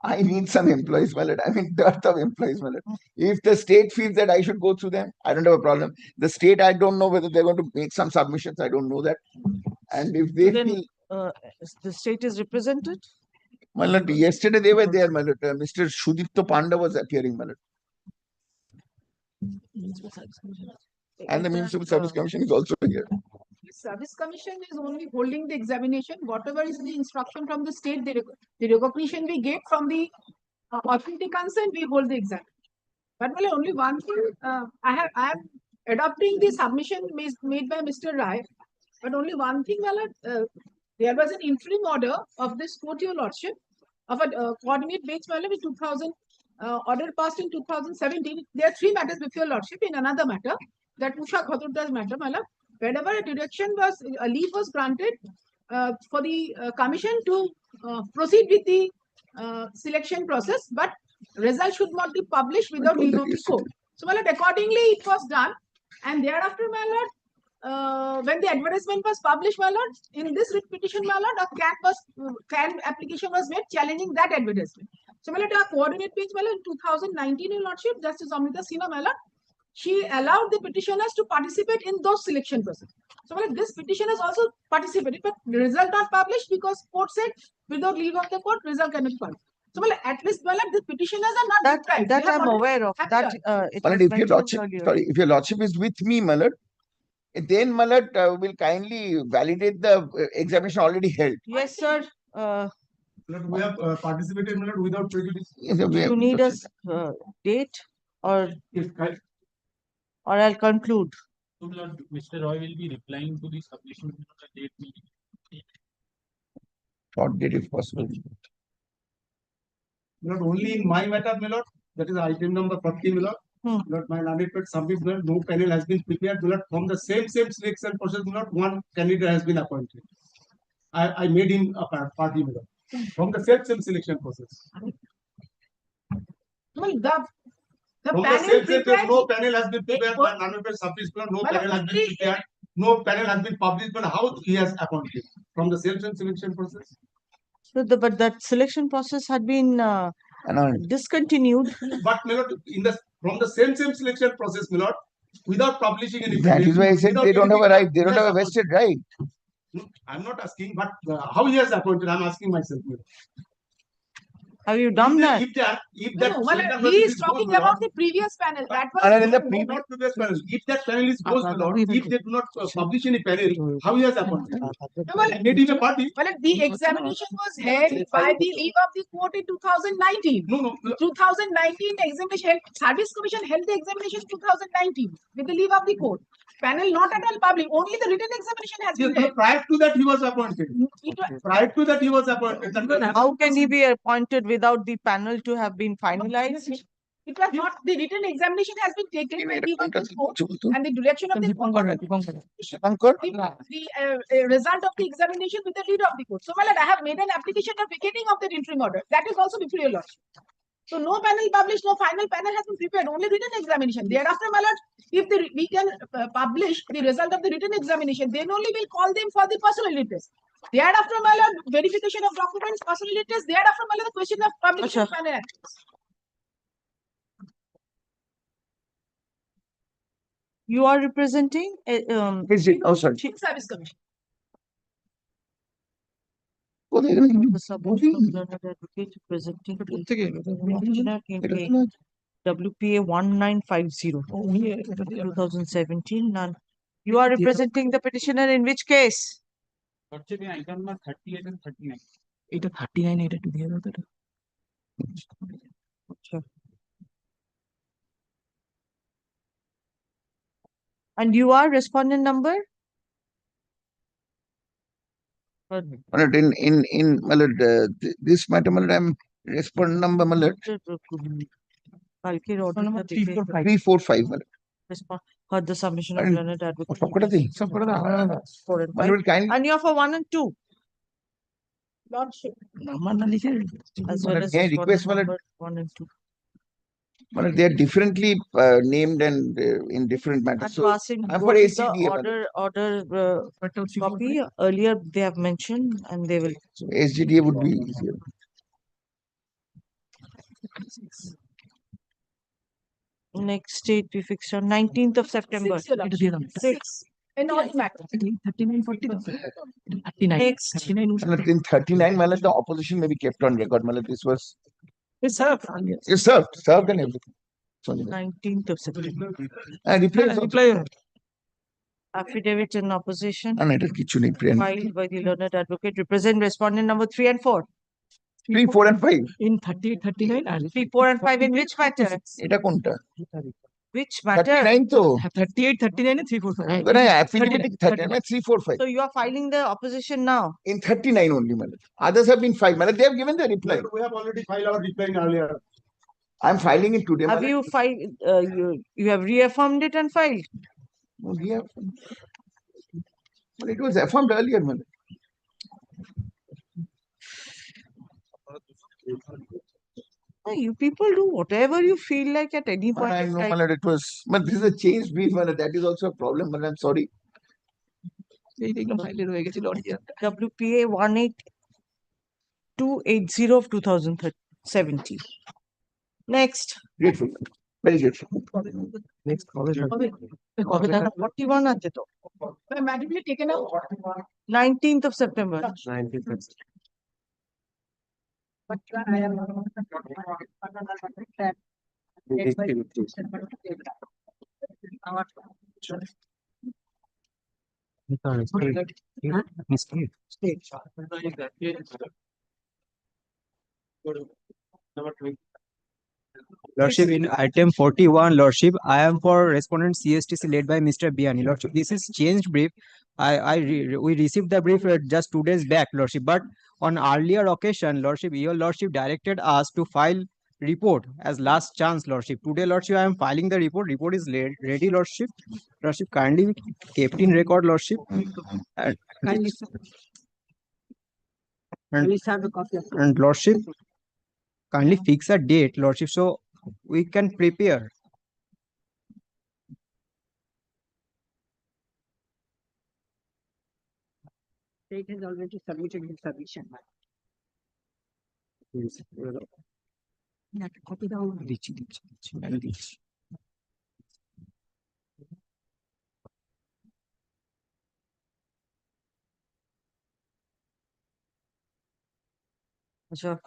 I need some employees, my lord. I mean, dearth of employees, my lord. If the state feels that I should go through them, I don't have a problem. The state, I don't know whether they're going to make some submissions. I don't know that. And if they So then, feel, the state is represented? my lord, yesterday they were there, my lord. Mr. Shudipto Panda was appearing, my lord. And the Municipal Service Commission is also here. Service Commission is only holding the examination. Whatever is the instruction from the state, the recognition we get from the authority concerned, we hold the exam. But well, only one thing, I am adopting the submission made by Mr. Rai. But only one thing, well, there was an interim order of this court, your lordship, of a coordinate bench, well, in 2000, order passed in 2017. There are three matters before your lordship. In another matter, that Usha Khaturda's matter, my lord, whenever a direction was, a leave was granted for the commission to proceed with the selection process, but result should not be published without leave of the court. So, my lord, accordingly, it was done. And thereafter, my lord, when the advertisement was published, my lord, in this writ petition, my lord, a CAN application was made challenging that advertisement. So, my lord, a coordinate page, my lord, in 2019, your lordship, Justice Amrita Sinha, my lord, she allowed the petitioners to participate in those selection process. So, well, this petitioners also participated, but the result not published because court said without leave of the court, result cannot be published. So, well, at least, well, the petitioners are not deprived. That They have I'm already aware of. had That the- it My was lord, if your mentioned lordship, earlier. sorry, if your lordship is with me, my lord, then my lord will kindly validate the examination already held. Yes, sir. We have participated in it without prejudice. Yes, Do we have- you need a date or I'll conclude? So, Lord, Mr. Roy will be replying to the submission on the date meeting. Short date if possible. Not only in my matter, my lord, that is item number 40, my lord. Lord, my landed submit, my lord, no panel has been prepared, my lord, from the same selection process, my lord, one candidate has been appointed. I made him a party, my lord, from the same selection process. Well, the From the panel same prepared. no panel has been prepared, my landed submit, no Well, panel has been prepared, no panel has been published, but how he has appointed from the same selection process? So but that selection process had been discontinued. But my lord, from the same selection process, my lord, without publishing any That is why I said they don't have a right. They don't have a vested right. No, I'm not asking, but how he has appointed, I'm asking myself. Have you done that? If that No, well, selection he is process talking goes, my about lord, the previous panel. That was And in the not previous panel. If that panel is goes, my lord, if they do not publish any panel, how he has appointed? well, Made him a party. well, the examination was held by the leave of the court in 2019. No. 2019 examination held, Service Commission held the examination in 2019 with the leave of the court. Panel not at all public. Only the written examination has been held. Prior to that, he was appointed. Prior to that, he was appointed. How can he be appointed without the panel to have been finalized? It was not, the written examination has been taken by leave of the court and the direction of the court. The result of the examination with the lead of the court. So, my lord, I have made an application of vacating of the interim order. That is also before your lordship. So, no panel published, no final panel has been prepared, only written examination. Thereafter, my lord, if we can publish the result of the written examination, then only we'll call them for the personality test. Thereafter, my lord, verification of documents, personality test. Thereafter, my lord, the question of publication of panel actions. You are representing sorry. Service Commission. The submission of learned advocate presenting petitioner in a WPA 1950 2017. None. You are representing the petitioner in which case? Item number 38 and 39. এটা 39 এটা একটু দিয়ে দাও তো এটা। And you are respondent number? Malad, Malad, this matter, Malad, I'm respondent number, Malad, কালকের order টা 345 345, Malad. respond heard the submission of And- learned advocate. সবকটা দাও। 4 and 5. Malad, kindly, And you are for 1 and 2 Lordship. Number না লিখে as well as May I request, respondent Malad? number 1 and 2. Malad, they are differently named and in different matters. And So passing I'm go for to SCDA, the Malad. order copy earlier they have mentioned and they will. So SGDA would be easier. Next date we fixed on 19th of September. Six, Your এটা দিয়ে দাও। 6 in all matters. 39 40 দাও। 39 Next. 39 Malad, in 39, Malad, the opposition may be kept on record, Malad. This was, Yes, sir. it's served and everything. So, 19th of September. and reply is also, Reply. Affidavit in opposition and it is kichu nahi, Priyan. filed by the learned advocate represent respondent number 3 and 4. 3, 4 and 5. In 38 39 R 3, 4 and 5 in which matter? এটা কোনটা? Which matter? 39 তো। 38 39 and 345 When I affidavit 39, 3, 4, 5. So you are filing the opposition now. In 39 only, Malad. Others have been filed, Malad. They have given the reply. We have already filed our reply earlier. I'm filing it today, Have Malad. you filed, you have reaffirmed it and filed? No, we have. But it was affirmed earlier, Malad. You people do whatever you feel like at any point I in know, time. Malad, it was. But this is a changed brief, Malad. That is also a problem, Malad. I'm sorry. এই দেখলাম ফাইলের হয়ে গেছিল original WPA 18280 of 2017. Next. Grateful. Very grateful. Next কবে কবে দেখা 41 আছে তো। Manually taken out. 19th of September. 19th. But I am. Lordship, in item 41, Lordship, I am for respondent CSTC led by Mr. Biani. Lordship, this is changed brief. We received the brief just 2 days back, Lordship, but on earlier occasion, Lordship, your Lordship directed us to file report as last chance, Lordship. Today, Lordship, I am filing the report. Report is ready, Lordship. Lordship, kindly kept in record, Lordship. And, Kindly, sir. Please have a copy of it. and Lordship, kindly fix a date, Lordship, so we can prepare. State has already submitted his submission. একটা copy দাও। দিচ্ছি আমি দিচ্ছি Ashok.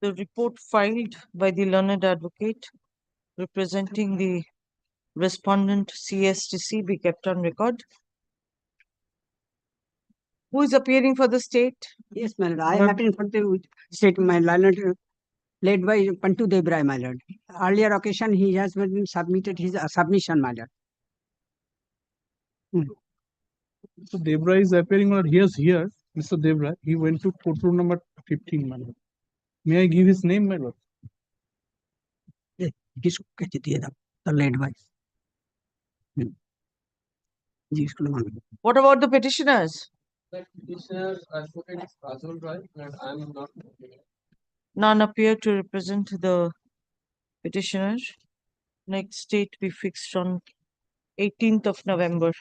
The report filed by the learned advocate representing the respondent CSTC be kept on record. Who is appearing for the state? Yes, my lord. I am appearing for the state, my lord, led by Pantu Debrai, my lord. Earlier occasion, he has been submitted his submission, my lord. So Debra is appearing, or he is here, Mr. Debra. He went to courtroom number 15, my lord. May I give his name, my lord? किसको कहते दिए था the led by जी इसको मालूम What about the petitioners? Petitioner advocate is Azul Rai and I am not. None appear to represent the petitioner. Next date we fixed on 18th of November.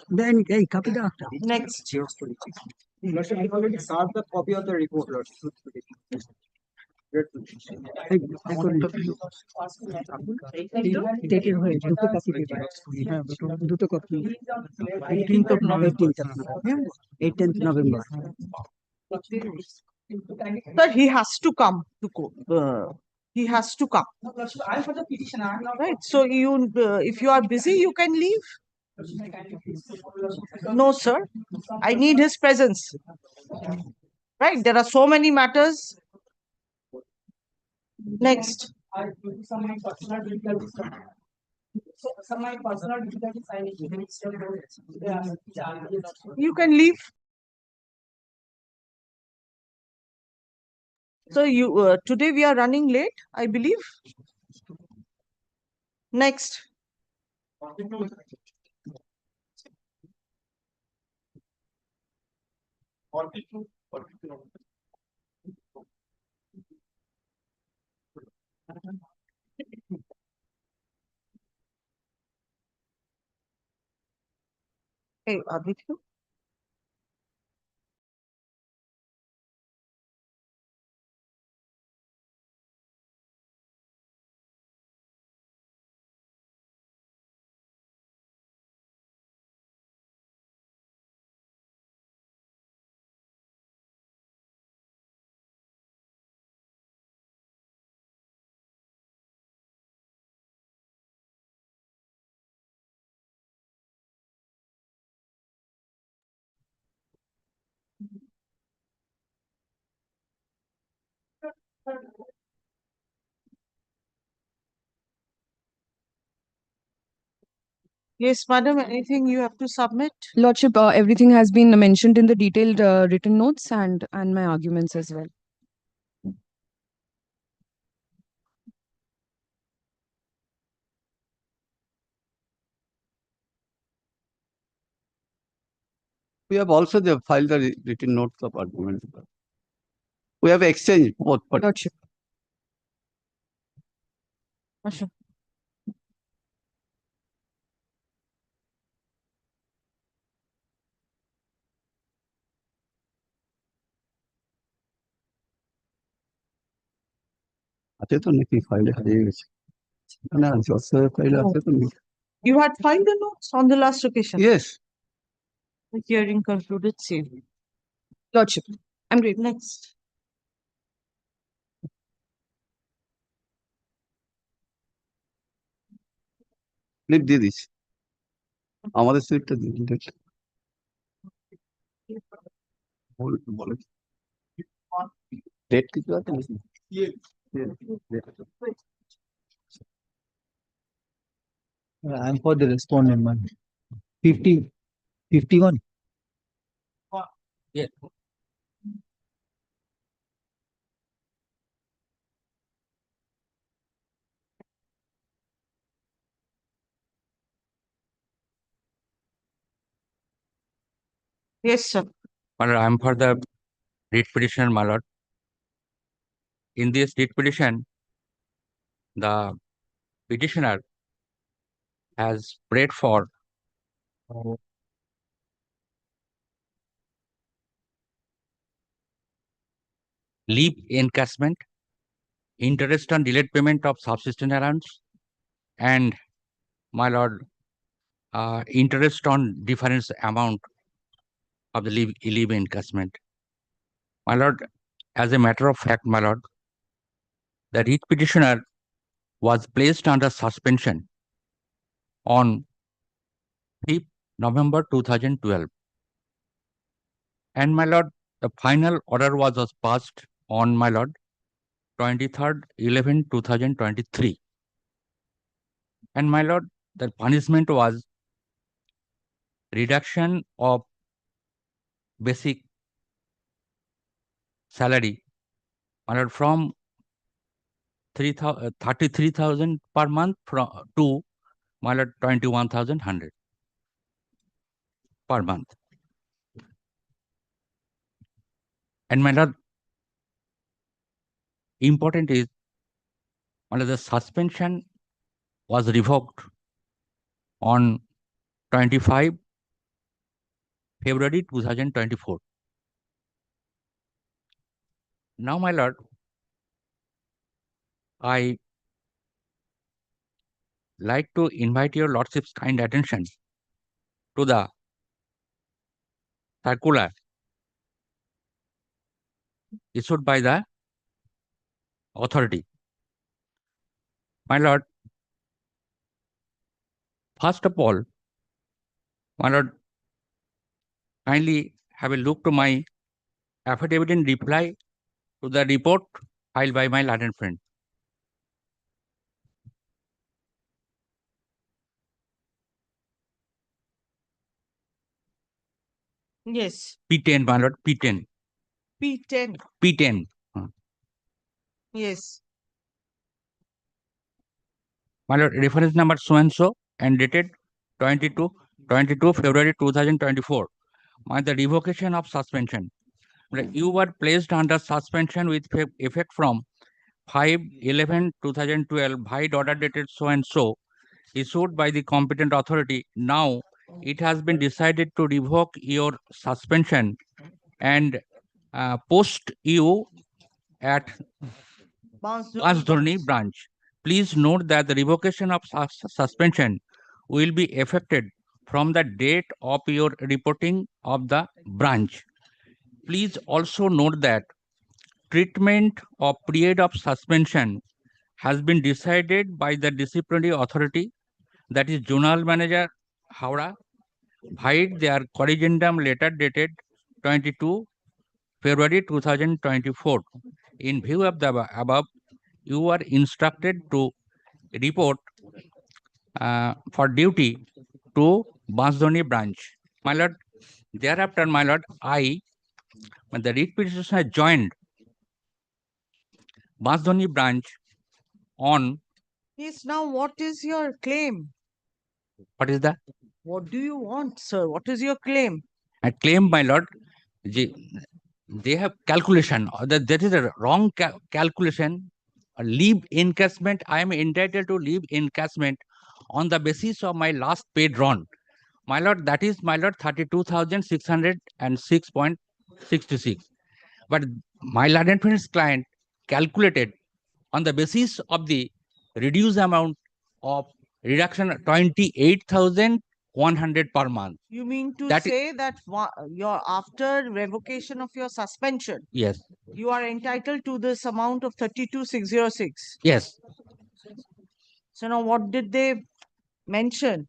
then hey copy the Next. Lordship, I already served the copy of the report, Lordship. dated হয়ে দুটো copy দেবে হ্যাঁ দুটো copy 18th of November 18th November Sir, he has to come to court. he has to come. No, Lordship, I for the petitioner, I'm not. Right. So you, if you are busy, you can leave. No, sir. I need his presence. Right. There are so many matters. Next. Some my personal difficulties. So some my personal difficulties I need. You can leave. So you today we are running late, I believe. Next. Hey, Aditya. Yes, madam, anything you have to submit? Lordship, everything has been mentioned in the detailed written notes and my arguments as well. We have also filed the written notes of argument. We have exchanged both. But Lordship. Asha. আছে তো নাকি ফাইলে হারিয়ে গেছে না জসের ফাইলে আছে তো নাকি You had filed the notes on the last occasion? Yes. The hearing concluded same. Lordship, I'm great. Next. Slip দিয়ে দিস আমাদের স্লিপটা দিয়ে দিন বলে ডেট কিছু আছে নাকি I'm for the respondent, man. 51. Yeah. Yes, sir. My lord, I am for the writ petition, my lord. In this writ petition, the petitioner has prayed for leave encashment, interest on delayed payment of subsistence allowance, and my lord, interest on difference amount of the leave encashment. My lord, as a matter of fact, my lord, the writ petitioner was placed under suspension on 5th November 2012. And my lord, the final order was passed on, my lord, 23rd 11/2023. And my lord, the punishment was reduction of basic salary, my lord, from 33,000 per month to, my lord, 21,100 per month. And my lord, important is, my lord, the suspension was revoked on 25 February 2024. Now, my lord, I like to invite your lordship's kind attention to the circular issued by the authority My lord, first of all, my lord, kindly have a look to my affidavit in reply to the report filed by my learned friend. Yes, P10, my lord, P10. P10. P10. Yes. My lord, reference number so and so and dated 22 February 2024. My the revocation of suspension. You were placed under suspension with effect from 5/11/2012 by order dated so and so, issued by the competent authority. Now it has been decided to revoke your suspension and post you at Basdurni branch. Please note that the revocation of suspension will be effected from the date of your reporting of the branch. Please also note that treatment of period of suspension has been decided by the disciplinary authority, that is Zonal Manager Howrah, via their corrigendum letter dated 22 February 2024. In view of the above, you are instructed to report for duty to Basdoni branch. My lord, thereafter, my lord, the writ petitioner joined Basdoni branch on. Yes, now what is your claim? What is that? What do you want, sir? What is your claim? I claim, my lord, they have calculation. That is a wrong calculation. A leave encashment. I am entitled to leave encashment on the basis of my last pay drawn. My lord, that is, my lord, 32,606.66. But my learned friend's client calculated on the basis of the reduced amount of reduction 28,100 per month. You mean to That say that your after revocation of your suspension, yes, you are entitled to this amount of 32,606? yes. So now what did they mention?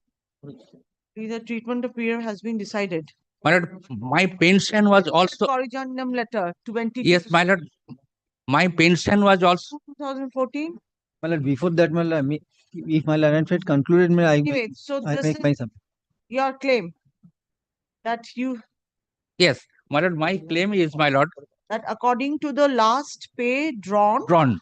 The treatment of period has been decided. My lord, my pension was also. Corrigendum letter 22. Yes, my lord, my pension was also. 2014. My lord, before that, my lord, if my learned friend concluded, Anyway, so I this make is my submission. your claim that you Yes, my lord, my claim is, my lord, that according to the last pay drawn,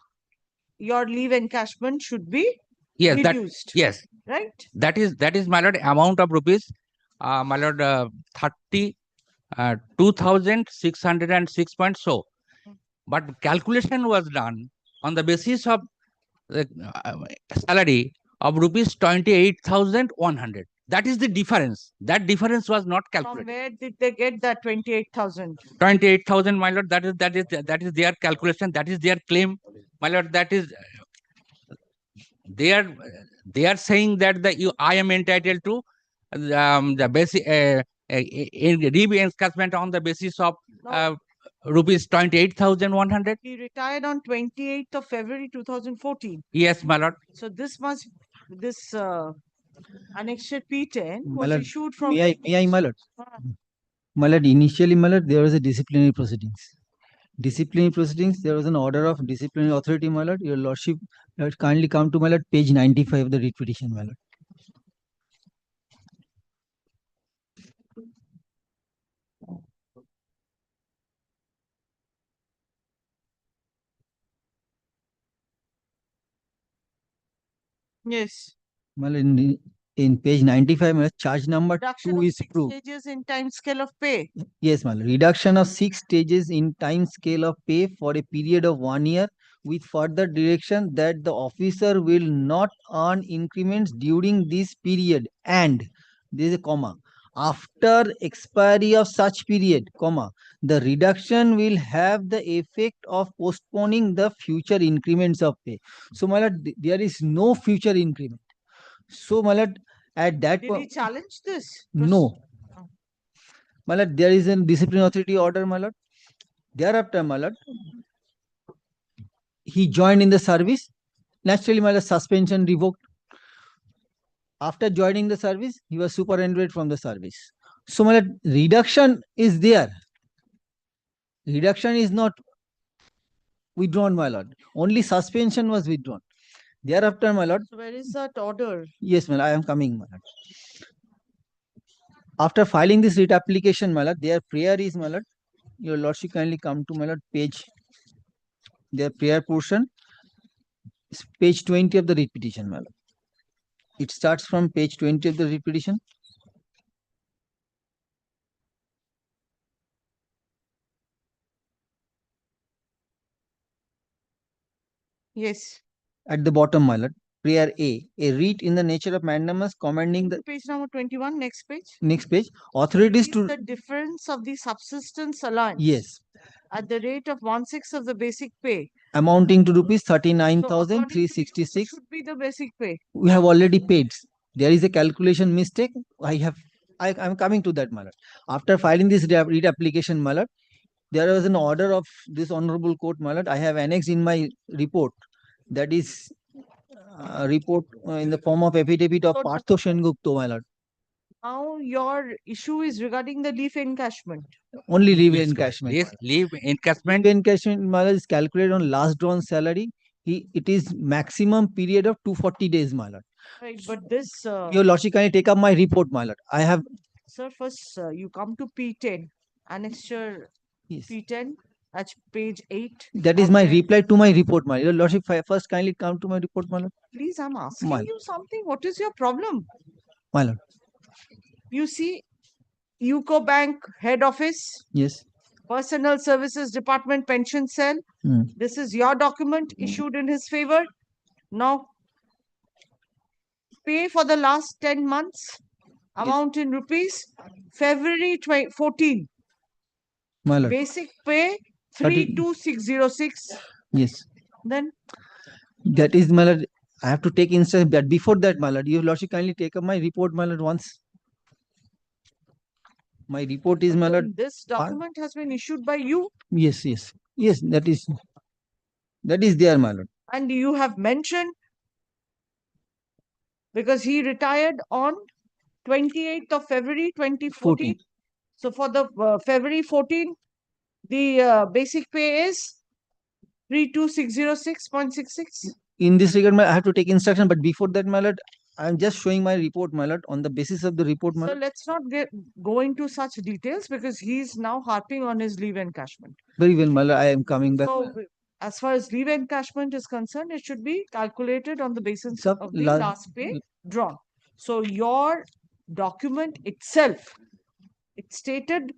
your leave encashment should be yes, reduced. yes, right? that is my lord amount of rupees, my lord, 2,606 point so. But calculation was done on the basis of the salary of rupees 28,100. That is the difference. That difference was not From calculated. where did they get that 28,000? 28,000, my lord. That is their calculation. That is their claim, my lord. That is they are saying that I am entitled to the basic leave encashment on the basis of rupees 28,100. He retired on 28th of February 2014. Yes, my lord. So this annexure P10 My was lord, issued from. may I, my lord? My lord, initially, my lord, there was a disciplinary proceedings. Disciplinary proceedings, there was an order of disciplinary authority, my lord. Your lordship, kindly come to, my lord, page 95 of the writ petition, my lord. Yes. My lord, in page 95, my lord, charge number Reduction 2 of is 6 proved. stages in time scale of pay. Yes, my lord. Reduction of 6 stages in time scale of pay for a period of 1 year with further direction that the officer will not earn increments during this period, and there is a comma. After expiry of such period, comma, the reduction will have the effect of postponing the future increments of pay. So, my lord, there is no future increment. So, my lord, at that Did he challenge this? no. My lord, there is a disciplinary authority order, my lord. Thereafter, my lord, he joined in the service. Naturally, my lord, suspension revoked. After joining the service, he was superannuated from the service. So my lord, reduction is there. Reduction is not withdrawn, my lord. Only suspension was withdrawn. Thereafter, my lord. So where is that order? Yes, my lord, I am coming, my lord. After filing this writ application, my lord, their prayer is, my lord, your lordship kindly come to, my lord, page, their prayer portion is page 20 of the writ petition, my lord. It starts from page 20 of the writ petition. Yes. At the bottom, my lord, prayer A writ in the nature of mandamus commending the Page number 21, next page. next page. Authorities to The difference of the subsistence allowance. Yes, At the rate of 1/6 of the basic pay. amounting to rupees So according to you, 39,366. should be the basic pay. We have already paid. There is a calculation mistake. I am coming to that, my lord. After filing this writ application, my lord, there was an order of this honorable court, my lord. I have annexed in my report. That is report in the form of affidavit of Partho Sengupta, my lord. Now your issue is regarding the leave encashment. Only leave encashment. This leave encashment. Leave encashment, my lord, is calculated on last drawn salary. It is maximum period of 240 days, my lord. Right, but this. Your lordship, can you take up my report, my lord? I have. Sir, first you come to P10, annexure P10 at page 8. That is my reply to my report, my lord. Your lordship, first kindly come to my report, my lord. Please, I'm asking My you something. What is your problem? My lord. You see, UCO Bank head office, Yes. Personal Services Department pension cell. This is your document issued in his favor. Now, pay for the last 10 months, amount in rupees, February 14. My lord. Basic pay 32606. Yes. Then that is, my lord. I have to take instance that before that, my lord, your lordship kindly take up my report, my lord, once. My report is, my lord. This document has been issued by you. Yes, yes, yes. That is there, my lord. And you have mentioned because he retired on 28th of February 2014. So for the February 14, the basic pay is 32606.66. In this regard, I have to take instruction, but before that, my lord, I am just showing my report, my lord, on the basis of the report, my So lord. let's not go into such details because he's now harping on his leave encashment. Very well, my lord, I am coming back. So as far as leave encashment is concerned, it should be calculated on the basis of the last pay drawn. So your document itself, it stated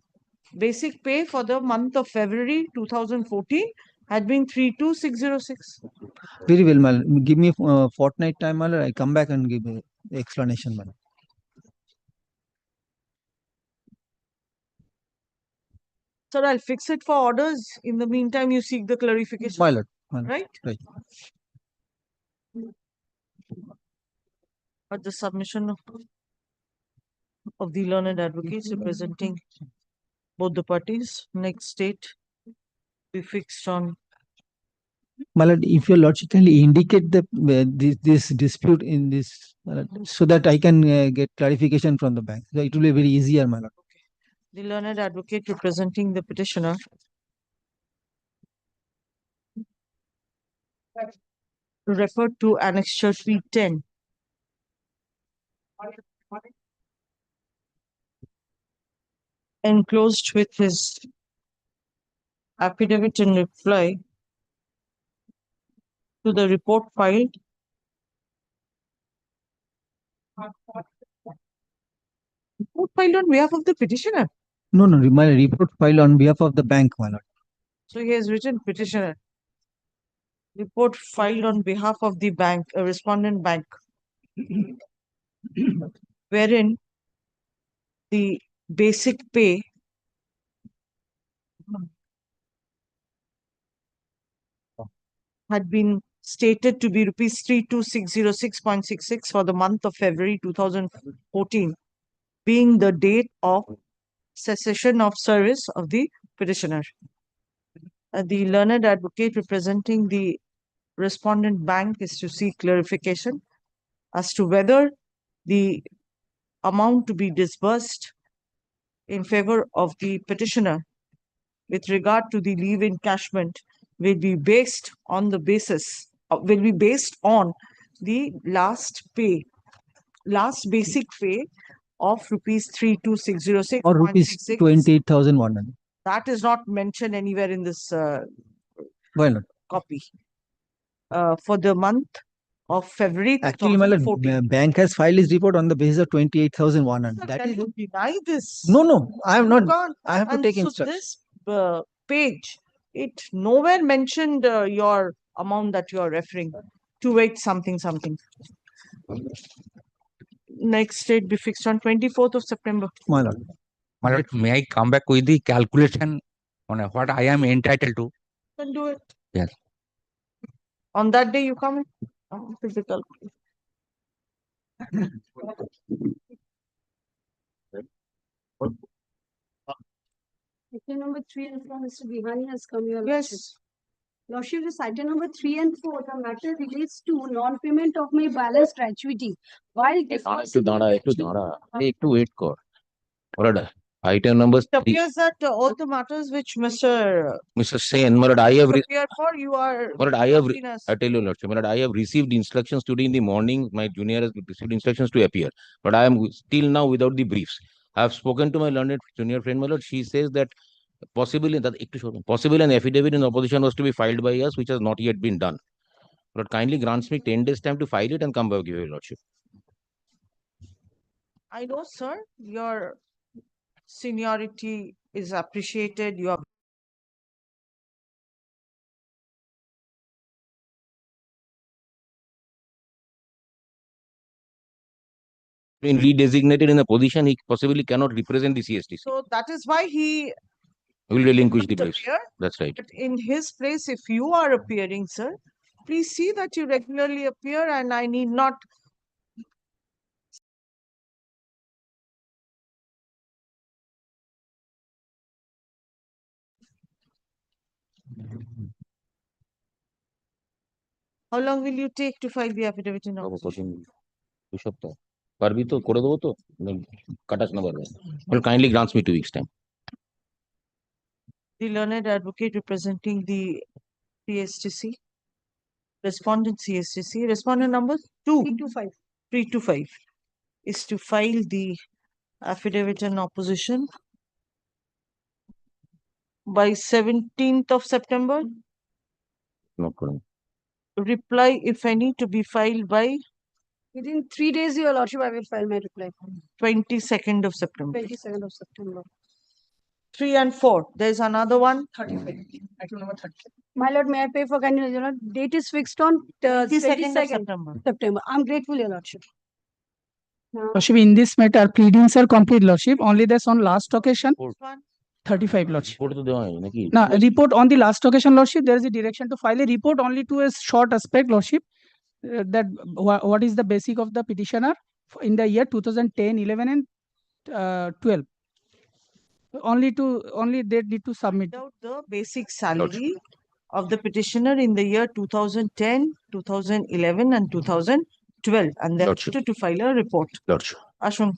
basic pay for the month of February 2014 had been 32606. Very well, my lord. Give me a fortnight time, my lord. I come back and give the explanation, my lord. Sir, I'll fix it for orders. In the meantime, you seek the clarification. My lord. Right? Right. At the submission of the learned advocates representing both the parties, next date be fixed on. My lord, if your lordship kindly indicate the this dispute in this, so that I can get clarification from the bank. So it will be very easier, my lord. The learned advocate representing the petitioner referred to annexure P10. Enclosed with his affidavit in reply to the report filed on behalf of the petitioner. No, my report filed on behalf of the bank, my lord. So he has written petitioner. Report filed on behalf of the bank, a respondent bank, wherein the basic pay had been stated to be rupees 32606.66 for the month of February 2014, being the date of cessation of service of the petitioner. The learned advocate representing the respondent bank is to seek clarification as to whether the amount to be disbursed in favor of the petitioner with regard to the leave encashment will be based on the last basic pay of rupees 32,606. Or rupees 28,100. That is not mentioned anywhere in this Why not? copy. For the month of February Actually, my 2014. bank has filed his report on the basis of 28,100. Sir, That can is you deny this? no. I am You not. can't. I have to And take so instruction. this page, it nowhere mentioned your amount that you are referring to. Wait, something. Next date be fixed on 24th of September. My lord. My lord, may I come back with the calculation on what I am entitled to? Then do it. Yes. On that day you come in. Physical. Item number 3 and 4, Mr. Bihani has come here. Yes. Lordship, this item number 3 and 4, the matter relates to non-payment of my balance gratuity. While একটু দাঁড়া একটু wait কর Lord, item number It appears that all the matters which Mr. Sen, my lord, I have appeared for, you are my lord, I have seen as- I tell you lordship, my lord, I have received instructions today in the morning. My junior has received instructions to appear, but I am still now without the briefs. I have spoken to my learned junior friend, my lord. She says that possibly an affidavit in opposition was to be filed by us, which has not yet been done. Lord, kindly grants me 10 days time to file it and come back to your lordship. I know, sir, your seniority is appreciated. You are Been redesignated in a position he possibly cannot represent the CSTC. so that is why he We will relinquish the can't briefs. appear. That's right. But in his place, if you are appearing, sir, please see that you regularly appear, and I need not. How long will you take to file the affidavit in opposition? 2 সপ্তাহ পারবি তো করে দেবো তো কাটাস না পারবে well kindly grants me 2 weeks time. The learned advocate representing the CSTC, respondent CSTC, respondent number 325. 325 is to file the affidavit in opposition by 17th of September. No problem. Reply, if any, to be filed by within 3 days, your lordship, I will file my reply. 22nd of September. 22nd of September. 3 and 4. There's another one. 35. Item number 35. My lord, may I pay for kindness? Your lord, date is fixed on 22nd of 22nd September. September. I'm grateful, your lordship. Lordship, in this matter, pleadings are complete, Lordship. Only this on last occasion, This one. 35, Lordship. report তো দেওয়া হয়নি নাকি Now, report on the last occasion, Lordship, there is a direction to file a report only to a short aspect, Lordship, that what is the basic of the petitioner in the year 2010, 11 and 12. Only they need to submit. Out the basic salary of the petitioner in the year 2010, 2011 and 2012, and then Lordship. to file a report. Lordship. Ashwin.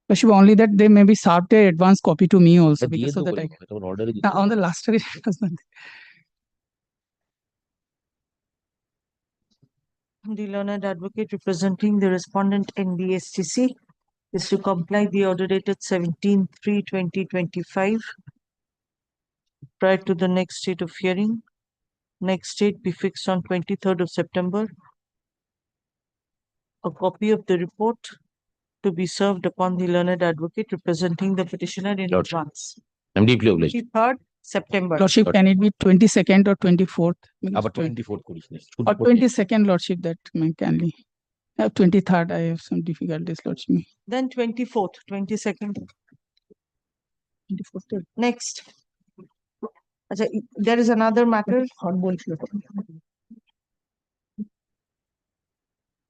Lordship, only that they may be served a advance copy to me also দিয়ে because of দেবো that. তখন অর্ডারে Now, on the last occasion, it was not there. The learned advocate representing the respondent in the STC is to comply the order dated 17/3/2025 prior to the next date of hearing. Next date be fixed on 23rd of September. A copy of the report to be served upon the learned advocate representing the petitioner in Lordship. advance. I'm deeply obliged. 23rd September. Lordship, can it be 22nd or 24th? Because আবার 24th করিস না or 22nd, Lordship, that can be. 23rd, I have some difficulties, Lordship. Then 24th, 22nd. 24th. Next. Acha, there is another matter.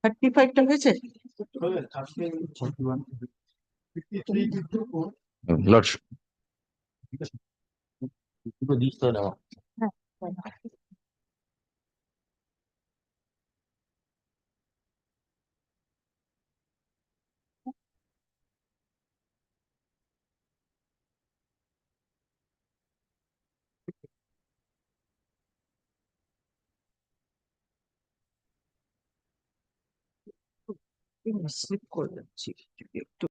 35 টা হয়েছে? Lordship. দুটো this তো নেওয়া slip করে যাচ্ছি একটু।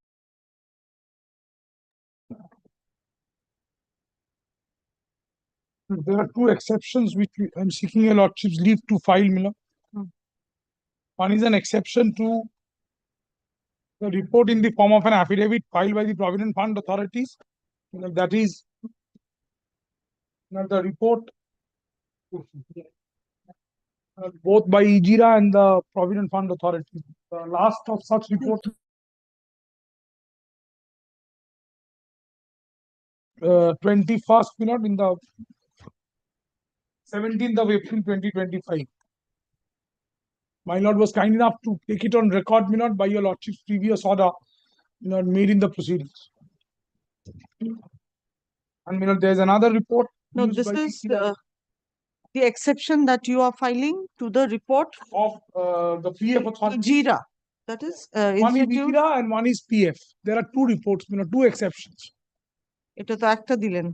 There are two exceptions which I'm seeking your lordship's leave to file, Miller. One is an exception to the report in the form of an affidavit filed by the Provident Fund authorities. That is the report both by IJIRA and the Provident Fund authority. The last of such report 21st minute in the 17th of April 2025. My lord was kind enough to take it on record, minute by your lordship's previous order, made in the proceedings. And there's another report. No, used this by is IJIRA the exception that you are filing to the report of the PF authority. IJIRA. That is One is Institute. IJIRA and one is PF. There are two reports, two exceptions. এটা তো একটা দিলেন।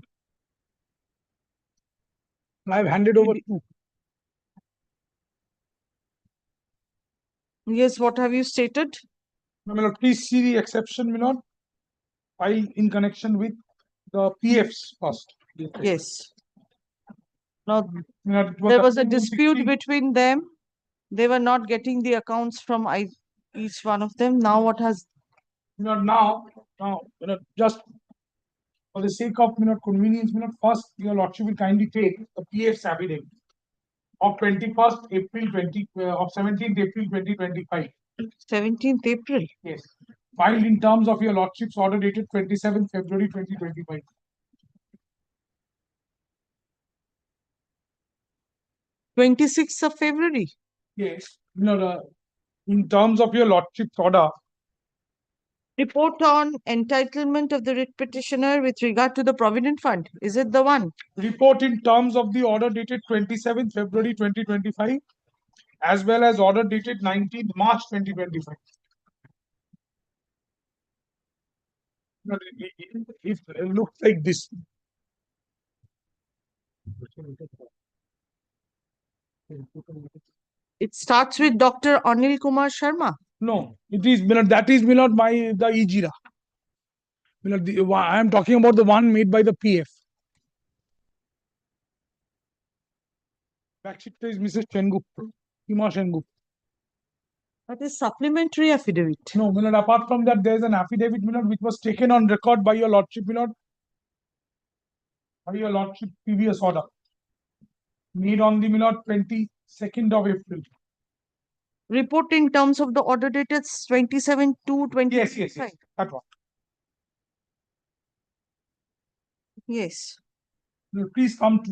I've handed over two. Yes, what have you stated? Please see the exception, filed in connection with the PFs first. Yes. Now, It was there was a approved on dispute 16th. between them. They were not getting the accounts from each one of them. Now what has? Now, just for the sake of convenience, first your lordship will kindly take the PF's affidavit of 21st April 17th April 2025. 17th April. Yes. Filed in terms of your lordship's order dated 27th February 2025. Twenty-sixth of February. Yes. In terms of your lordship's order. Report on entitlement of the writ petitioner with regard to the Provident Fund. Is it the one? Report in terms of the order dated 27th February 2025, as well as order dated 19th March 2025. If it looks like this. It starts with Dr. Anil Kumar Sharma. No, it is that is the IJIRA. I am talking about the one made by the PF. Backsheet is Mrs. Chengupta, Hima Chengupta. That is supplementary affidavit. No, apart from that, there is an affidavit, which was taken on record by your lordship, by your lordship previous order, made on the 22nd of April. Report in terms of the order dated 27/2/2025. Yes, that one. Yes. Please come to.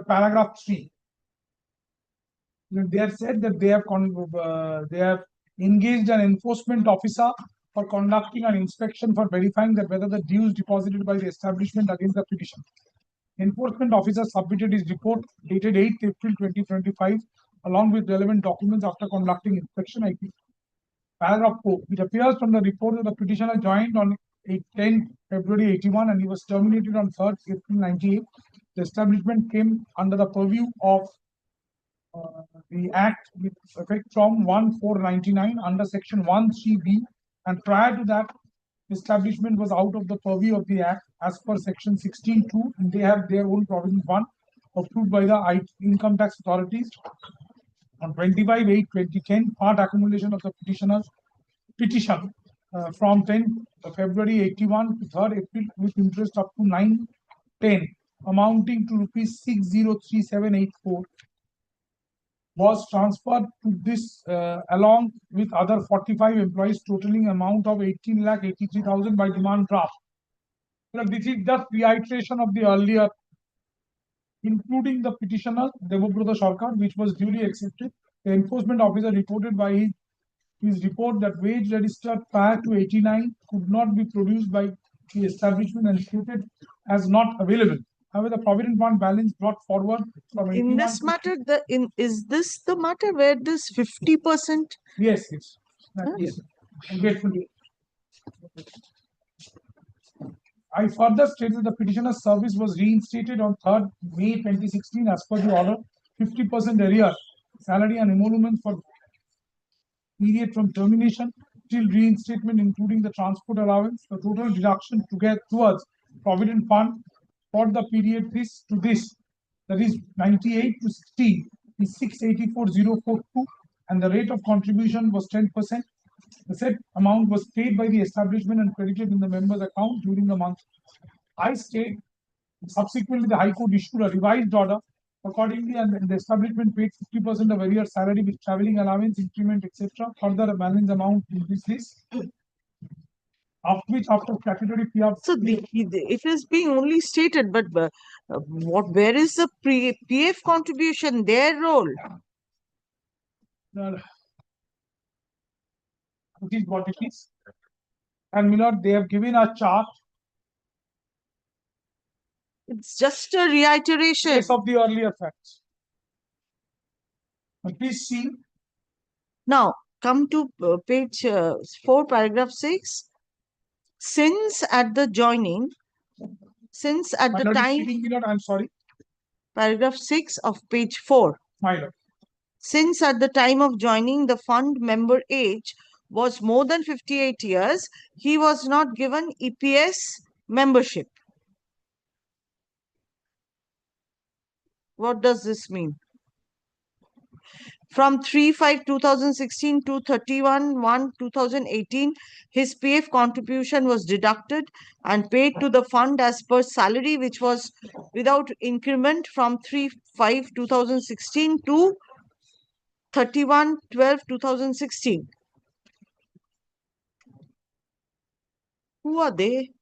Paragraph 3. They have said that they have engaged an enforcement officer for conducting an inspection for verifying that whether the dues deposited by the establishment against the petition. Enforcement officer submitted his report dated 8th April 2025 along with relevant documents after conducting inspection. IP. Paragraph 4. It appears from the report that the petitioner joined on 10th February 81 and he was terminated on 3rd April 98. The establishment came under the purview of the Act with effect from 1/4/99 under Section 1(3)(b), and prior to that, establishment was out of the purview of the Act as per Section 16(2), and they have their own provident fund approved by the income tax authorities. On 25/8/2010, part accumulation of the petition from 10th February 81 to 3rd April with interest up to 9/10 amounting to rupees 603784 was transferred to this along with other 45 employees totaling amount of 18,83,000 by demand draft. This is just reiteration of the earlier, including the petitioner Debabrata Sarkar, which was duly accepted. The enforcement officer reported by his report that wage registered prior to 89 could not be produced by the establishment and stated as not available. However, the Provident Fund balance brought forward from 81 in this matter, is this the matter where this 50%? Yes. Yes. I'm grateful. I further state that the petitioner's service was reinstated on 3rd May 2016 as per the order. 50% arrear, salary and emolument for period from termination till reinstatement, including the transport allowance. The total deduction to get towards provident fund for the period this to this, that is 98 to 60, is 684,042, and the rate of contribution was 10%. The said amount was paid by the establishment and credited in the member's account during the month. I state subsequently the High Court issued a revised order. Accordingly, and the establishment paid 50% of arrear salary with traveling allowance, increment, etc. Further, a balance amount in this list. After which, after statutory PR. So it is being only stated, but where is the PF contribution, their role? It is what it is. And Milord, they have given a chart. It's just a reiteration of the earlier facts. Please see. Now, come to page 4, paragraph 6. Since at the joining, since at the time, I'm sorry. Paragraph 6 of page 4. My lord. Since at the time of joining the fund member age was more than 58 years, he was not given EPS membership. What does this mean? From 3/5/2016 to 31/1/2018, his PF contribution was deducted and paid to the fund as per salary, which was without increment from 3/5/2016 to 31/12/2016. Who are they?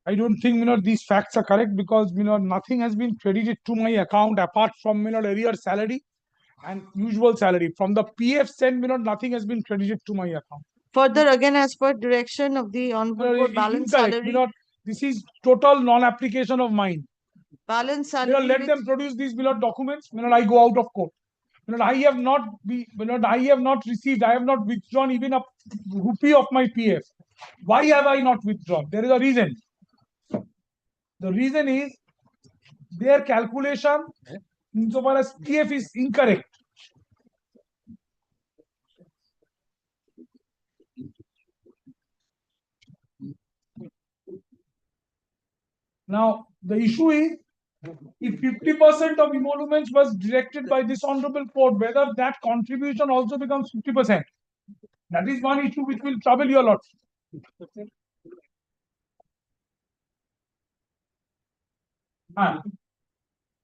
I don't think these facts are correct because nothing has been credited to my account apart from arrear salary and usual salary. From the PF sent, nothing has been credited to my account. Further, again, as per direction of the Honorable Court, balance salary. This is total non-application of mine. Balance salary. Let them produce these documents. I go out of court. I have not received, I have not withdrawn even a rupee of my PF. Why have I not withdrawn? There is a reason. The reason is their calculation insofar as PF is incorrect. Now, the issue is, if 50% of emoluments was directed by this honorable court, whether that contribution also becomes 50%. That is one issue which will trouble you a lot.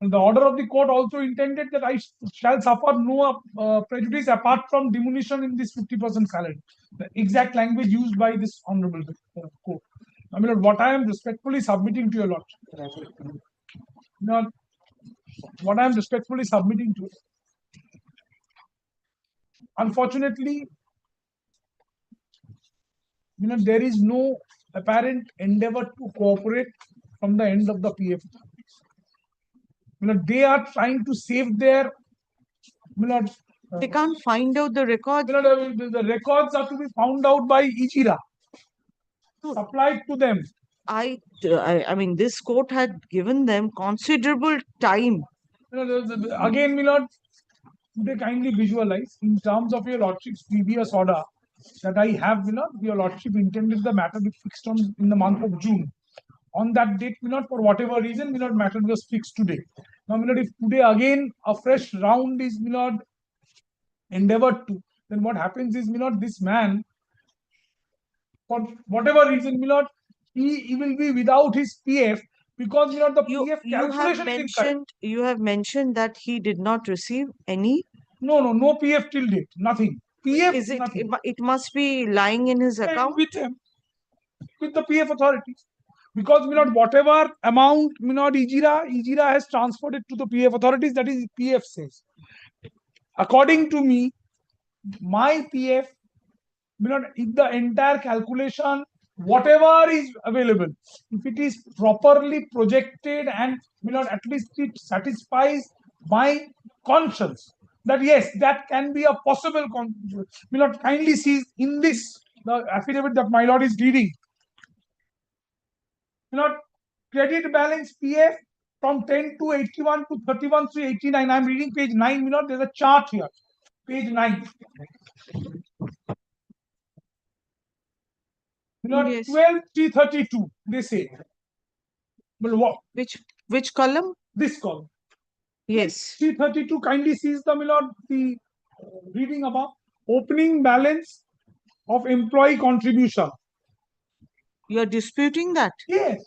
And the order of the court also intended that I shall suffer no prejudice apart from diminution in this 50% salary. The exact language used by this honorable court. I mean, what I am respectfully submitting to your lordship. Now, what I am respectfully submitting to. Unfortunately, there is no apparent endeavor to cooperate from the end of the PF. They are trying to save their. They can't find out the records. The records are to be found out by Ichira. Supplied to them. I mean, this court had given them considerable time. Again, Milord, they kindly visualize in terms of your lordship's previous order that I have, your lordship intended the matter be fixed on in the month of June. On that date, for whatever reason, matter was fixed today. Now, if today again a fresh round is endeavored to, then what happens is, this man, for whatever reason, he will be without his PF because the PF calculation you have mentioned that he did not receive any. No PF till date, nothing. PF is it? Nothing. It must be lying in his account with him, with the PF authorities. Because whatever amount Ijira has transferred it to the PF authorities, that is PF says. According to me, my PF, if the entire calculation, whatever is available, if it is properly projected and at least it satisfies my conscience that yes, that can be a possible contribution. Kindly see in this the affidavit that my lord is reading. Milord, credit balance PF from 10 to 81 to 31 to 89. I'm reading page 9, Milord. There's a chart here. Page 9. Milord, Yes. 12,332, they say. But what? Which column? This column. Yes. 332 kindly sees the, Milord, the reading above. Opening balance of employee contribution. You're disputing that? Yes.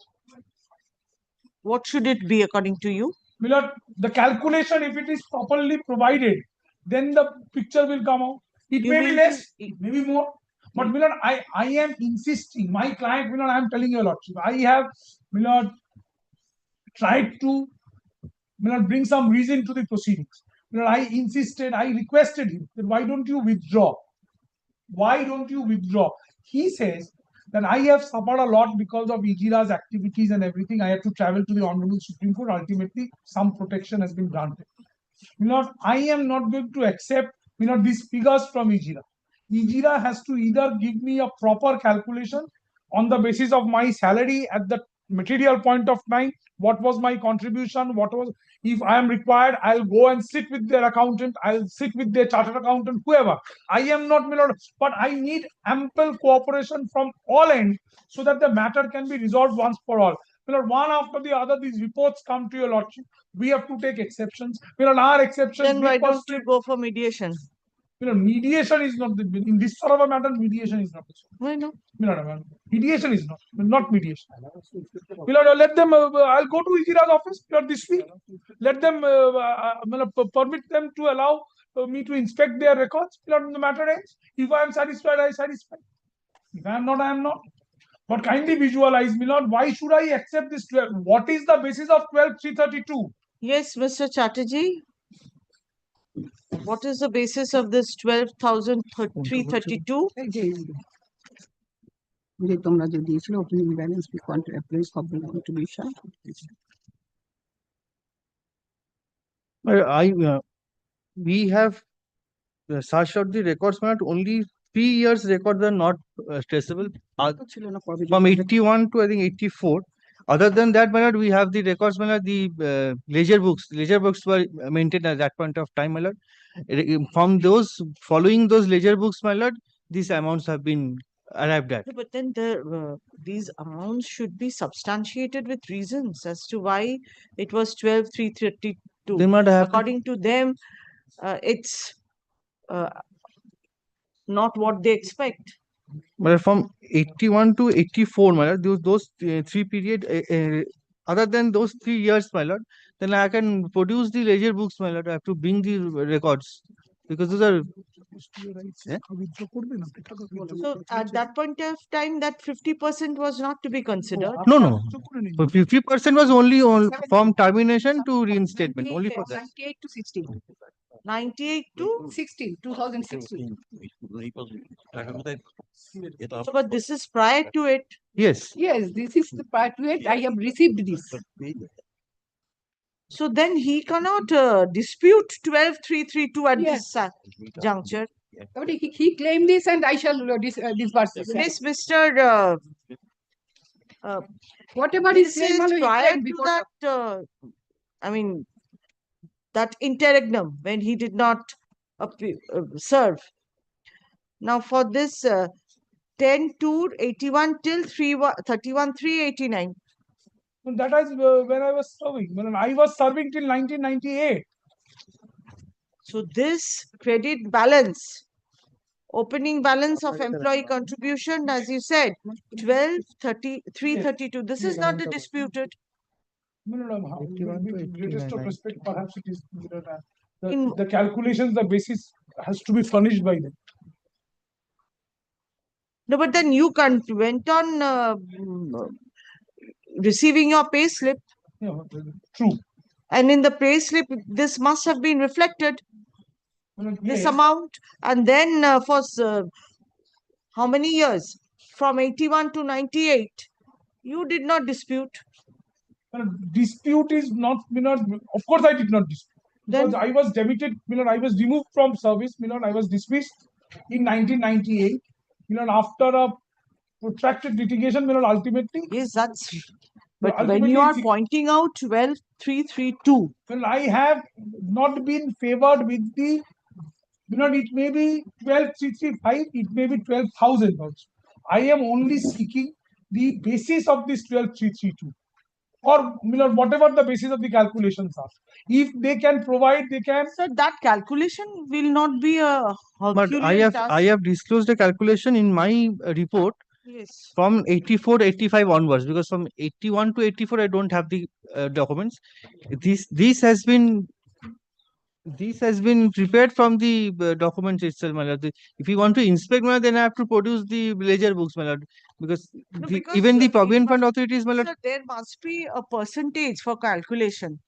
What should it be according to you? Milord, the calculation, if it is properly provided, then the picture will come out. It You may be mean less, to- it may be more. But Milord, I am insisting, my client, Milord, I am telling you a lot. I have, Milord, tried to, Milord, bring some reason to the proceedings. Milord, I insisted, I requested him that why don't you withdraw? Why don't you withdraw? He says that I have suffered a lot because of Ijira's activities and everything. I have to travel to the Honorable Supreme Court. Ultimately, some protection has been granted. Milord, I am not going to accept, Milord, these figures from Ijira. Ijira has to either give me a proper calculation on the basis of my salary at the material point of time, what was my contribution, what was, if I am required, I'll go and sit with their accountant, I'll sit with their chartered accountant, whoever. I am not, Milord, but I need ample cooperation from all ends so that the matter can be resolved once for all. Milord, one after the other, these reports come to your lordship. We have to take exceptions. Milord, our exceptions. Then why don't you go for mediation? Mediation is not the, in this sort of a matter, mediation is not. Why not? Mediation is not mediation. Let them, I'll go to Ijira's office this week. Let them, permit them to allow me to inspect their records. The matter ends. If I am satisfied, I am satisfied. If I am not, I am not. But kindly visualize, Milord, why should I accept this 12? What is the basis of 12,332? Yes, Mr. Chatterjee. What is the basis of this 12,332? যে তোমরা যে দিয়েছিলে opening balance place of the contribution We have searched out the records, but only 3 years records are not traceable. From 81 to I think 84. Other than that, my lord, we have the records, my lord, the ledger books. Ledger books were maintained at that point of time, my lord. From those, following those ledger books, my lord, these amounts have been arrived at. No, but then these amounts should be substantiated with reasons as to why it was 12,332. They might have. According to them, it's not what they expect. But from 81 to 84, my lord, those 3 period, other than those 3 years, my lord, then I can produce the ledger books, my lord. I have to bring the records because those are. So at that point of time, that 50% was not to be considered. No. 50% was only from termination to reinstatement, only for that. 98 to 60. 98 to 16, 2016. So, but this is prior to it. Yes. Yes, this is the part to it. I have received this. So then he cannot dispute 12,332 at this juncture. But he claimed this and I shall disburse this. Yes, Mr. Whatever this is claimed, is he prior claimed to before that, I mean, that interregnum when he did not serve. Now for this 10 to 81 till 31,389. That is when I was serving. When I was serving till 1998. So this credit balance, opening balance of employee contribution, as you said, 12,332. This is not disputed. Greatest of respect, perhaps it is the calculations, the basis has to be furnished by them. No, but then you went on receiving your pay slip. Yeah, true. And in the pay slip, this must have been reflected, this amount. And then for how many years? From 81 to 98, you did not dispute. Dispute is not, of course I did not dispute. Because I was debited, I was removed from service, I was dismissed in 1998. After a protracted litigation, ultimately. Yes, But when ultimately you are it's- pointing out 12,332, Well, I have not been favored with the, it may be 12,335, it may be 12,000 also. I am only seeking the basis of this 12,332. Or whatever the basis of the calculations are. If they can provide, they can. so that calculation will not be a But Herculean task. I have disclosed a calculation in my report Yes. from 84 to 85 onwards, because from 81 to 84 I don't have the documents. This has been prepared from the documents itself, my lord. If you want to inspect, my lord, then I have to produce the ledger books, my lord, because, even the Provident Fund authorities, my lord. Sir, there must be a percentage for calculation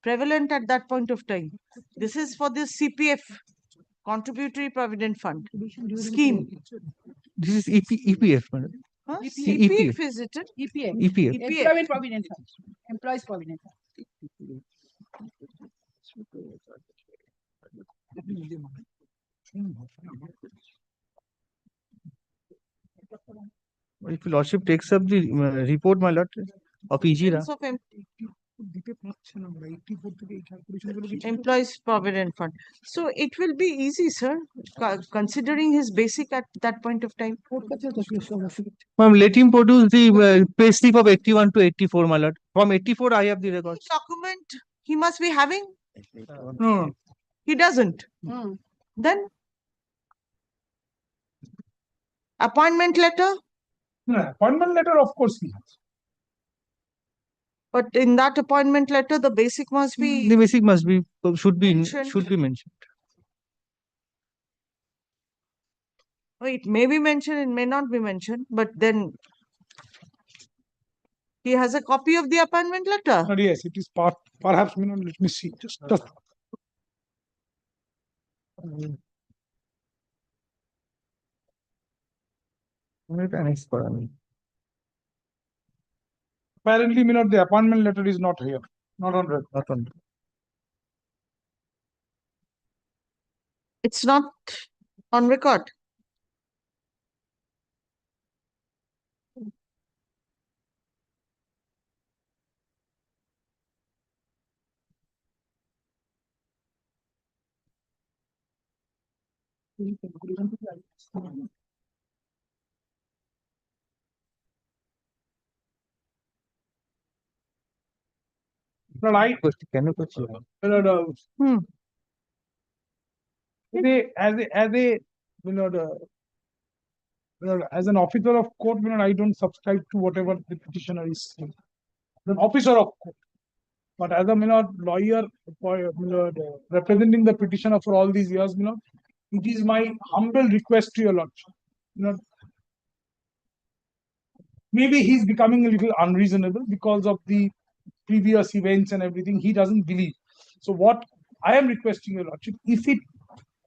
prevalent at that point of time. This is for the CPF, Contributory Provident Fund scheme. This is EPF, my lord. Huh? EPF. CPF is it? EPF. EPF. Employment Provident Fund. Employees Provident Fund. If your lordship takes up the report, my lord, of EGRA. Of Employees Provident Fund. So it will be easy, sir, considering his basic at that point of time. Ma'am, let him produce the pay slip of 81 to 84, my lord. From 84, I have the records. Document he must be having? No. He doesn't. Then appointment letter? No, appointment letter, of course, he has. But in that appointment letter, the basic must be. The basic must be should be mentioned. mentioned. Oh, it may be mentioned, it may not be mentioned, but then he has a copy of the appointment letter. But yes, it is perhaps, let me see. Just apparently, the appointment letter is not here. Not on record. Not on. It's not on record. No, I. Can you put As an officer of court, I don't subscribe to whatever the petitioner is saying. As an officer of court. But as a lawyer, representing the petitioner for all these years, it is my humble request to your lordship. Maybe he's becoming a little unreasonable because of the previous events and everything. He doesn't believe. So what I am requesting your lordship, if it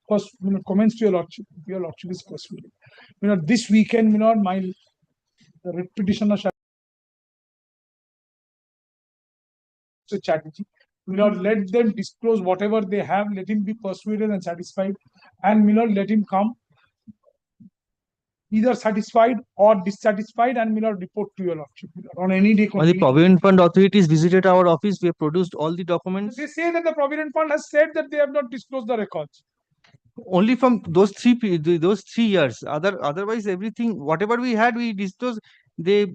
was comments to your lordship is persuaded. This weekend, the petitioner shall Chatterjee. Let them disclose whatever they have, let him be persuaded and satisfied, and let him come either satisfied or dissatisfied and report to your lordship on any day. When the Provident Fund authorities visited our office, we have produced all the documents. They say that the Provident Fund has said that they have not disclosed the records. Only from those 3 years. Otherwise, everything, whatever we had, we disclosed. They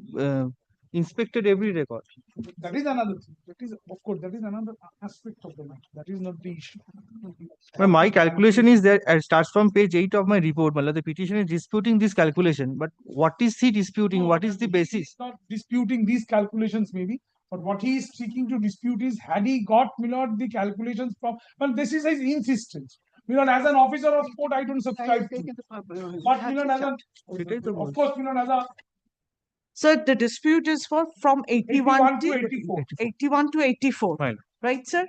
inspected every record. That is another thing. That is, of course, that is another aspect of the matter. That is not the issue. But my calculation is that it starts from page 8 of my report. The petition is disputing this calculation. But what is he disputing? What is the basis? He's not disputing these calculations, maybe. But what he is seeking to dispute is, had he got the calculations from, well, this is his insistence. As an officer of court, I don't subscribe to. But of course, as a. So the dispute is from 81 to 84. 81 to 84. Right, sir?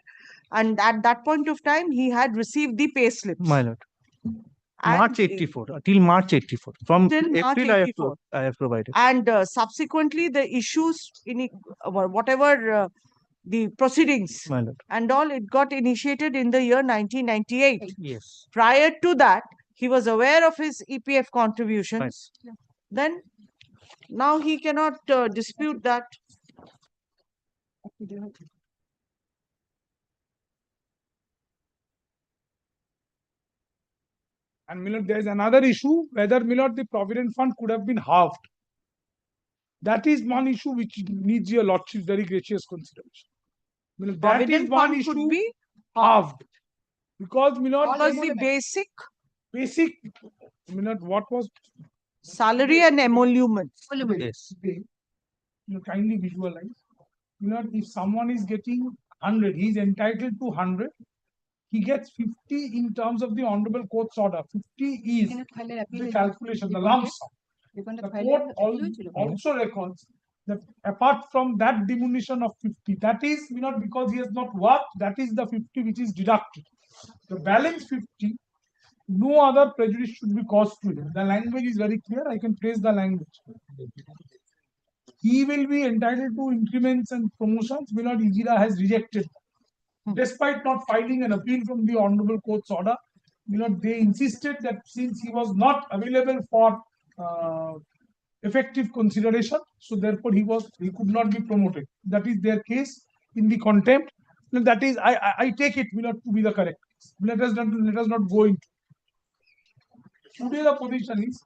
And at that point of time, he had received the pay slips. My lord. March 84, till March 84. From April, I have provided. And subsequently, the issues in whatever the proceedings and all, it got initiated in the year 1998. Yes. Prior to that, he was aware of his EPF contributions. Then, now he cannot dispute that. And Milord, there is another issue whether Milord the provident fund could have been halved. That is one issue which needs your lordship's very gracious consideration. Milord, that is Provident one fund could issue be halved because Milord, What was the basic Milord, what was salary and emoluments? Yes. You kindly visualize. Milord, if someone is getting 100, he is entitled to 100. He gets 50 in terms of the Honorable Court's order. 50 is the calculation, the lump sum. The court also reckons that apart from that diminution of 50, that is not because he has not worked, that is the 50 which is deducted. The balance 50, no other prejudice should be caused to him. The language is very clear. I can trace the language. He will be entitled to increments and promotions. Milord, Ijira has rejected them. Despite not filing an appeal from the Honorable Court's order, they insisted that since he was not available for effective consideration, so therefore he could not be promoted. That is their case in the contempt. That is, I take it to be the correct case. Let us not go into. Today the position is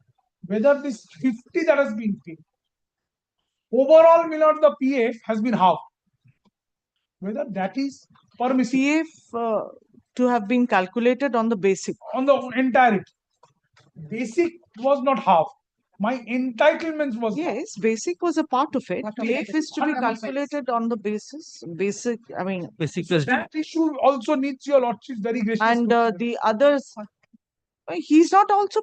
whether this 50 that has been paid, overall the PF has been halved. Whether that is permissible. PF to have been calculated on the basic. On the entirety. Basic was not half. My entitlements was Yes, basic was a part of it. PF is to be calculated on the basis. Basic, I mean. Basic plus that issue also needs your lordship's very gracious. And the others, he's not also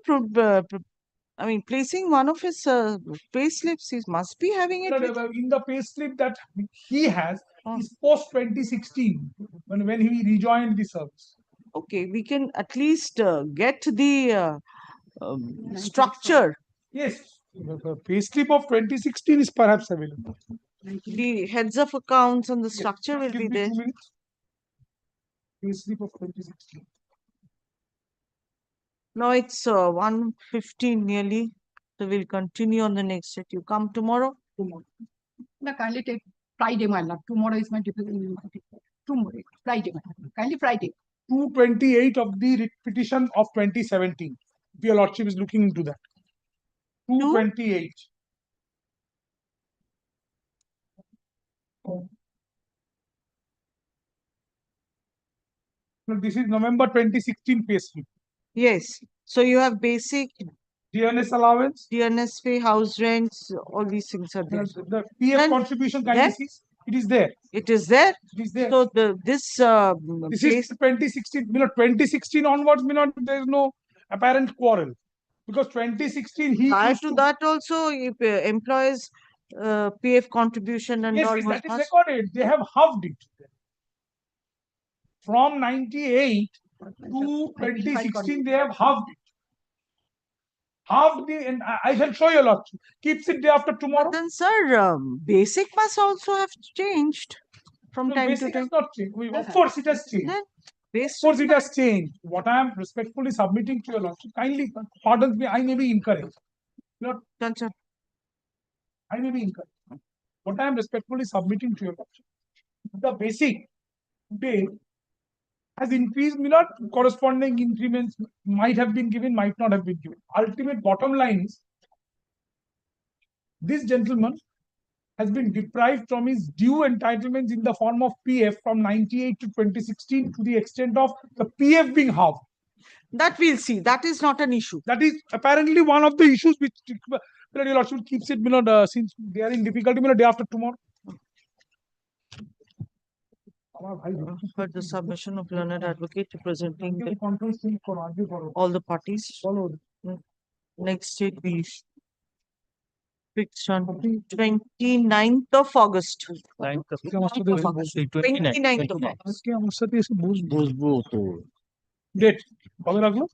placing one of his pay slips. He must be having it. In the pay slip that he has is post 2016 when he rejoined the service. Okay, we can at least get the structure. Yes, the pay slip of 2016 is perhaps available. The heads of accounts and the structure will be there. Pay slip of 2016. Now it's 1:15 nearly. So we'll continue on the next set. You come tomorrow? Tomorrow. No, kindly take Friday, my lord. Tomorrow is my difficult. Tomorrow, Friday, my lord. Kindly Friday. 228 of the writ petition of 2017. Your lordship is looking into that. 228. No, this is November 2016 pay slip. Yes. So you have basic DNS allowance, DNS pay, house rents, all these things are there. The PF contribution kindness, it is there. It is there. It is there. So this is 2016. 2016 onwards, there is no apparent quarrel because 2016 he prior used to that also employees PF contribution and all yes, was that is recorded. They have halved it from 98 to 2016. They have halved it. Half the, and I shall show you a lot. Keeps it day after tomorrow. But then, sir, basic must also have changed from time to basic time. has not changed. Of course, it has changed. Of course, it has changed. What I am respectfully submitting to your lordship, kindly pardon me, I may be incorrect. I may be incorrect. What I am respectfully submitting to your lordship, the basic today has increased, corresponding increments might have been given, might not have been given. Ultimate bottom line is, this gentleman has been deprived from his due entitlements in the form of PF from 98 to 2016 to the extent of the PF being halved. That we'll see. That is not an issue. That is apparently one of the issues which your lordship keeps it, since they are in difficulty, day after tomorrow. For the submission of learned advocate representing all the parties. Next date we fixed on 29th of August. 29th of August. Date. কবে রাখলো?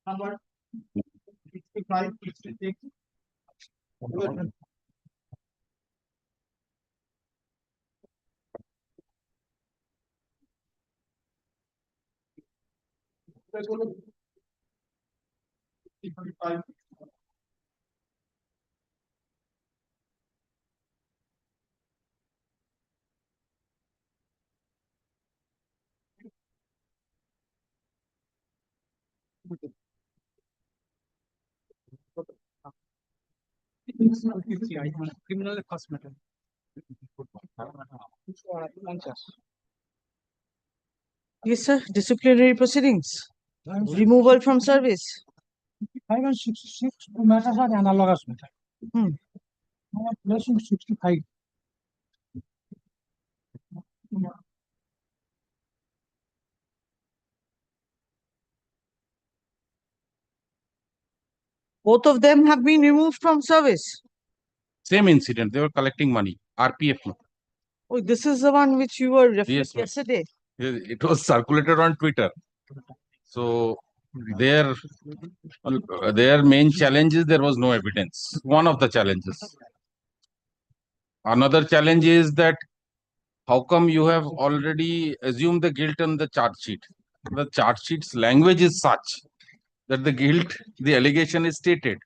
Number 65, 66. Criminal first matter. Yes, sir. Disciplinary proceedings. Removal from service. 5 and 66 two matters are analogous matter. I am placing 65. Both of them have been removed from service. Same incident, they were collecting money, RPF. Oh, this is the one which you were referring Yes, ma'am. yesterday. It was circulated on Twitter. So their main challenge is there was no evidence. One of the challenges. Another challenge is that how come you have already assumed the guilt on the charge sheet? The charge sheet's language is such that the allegation is stated.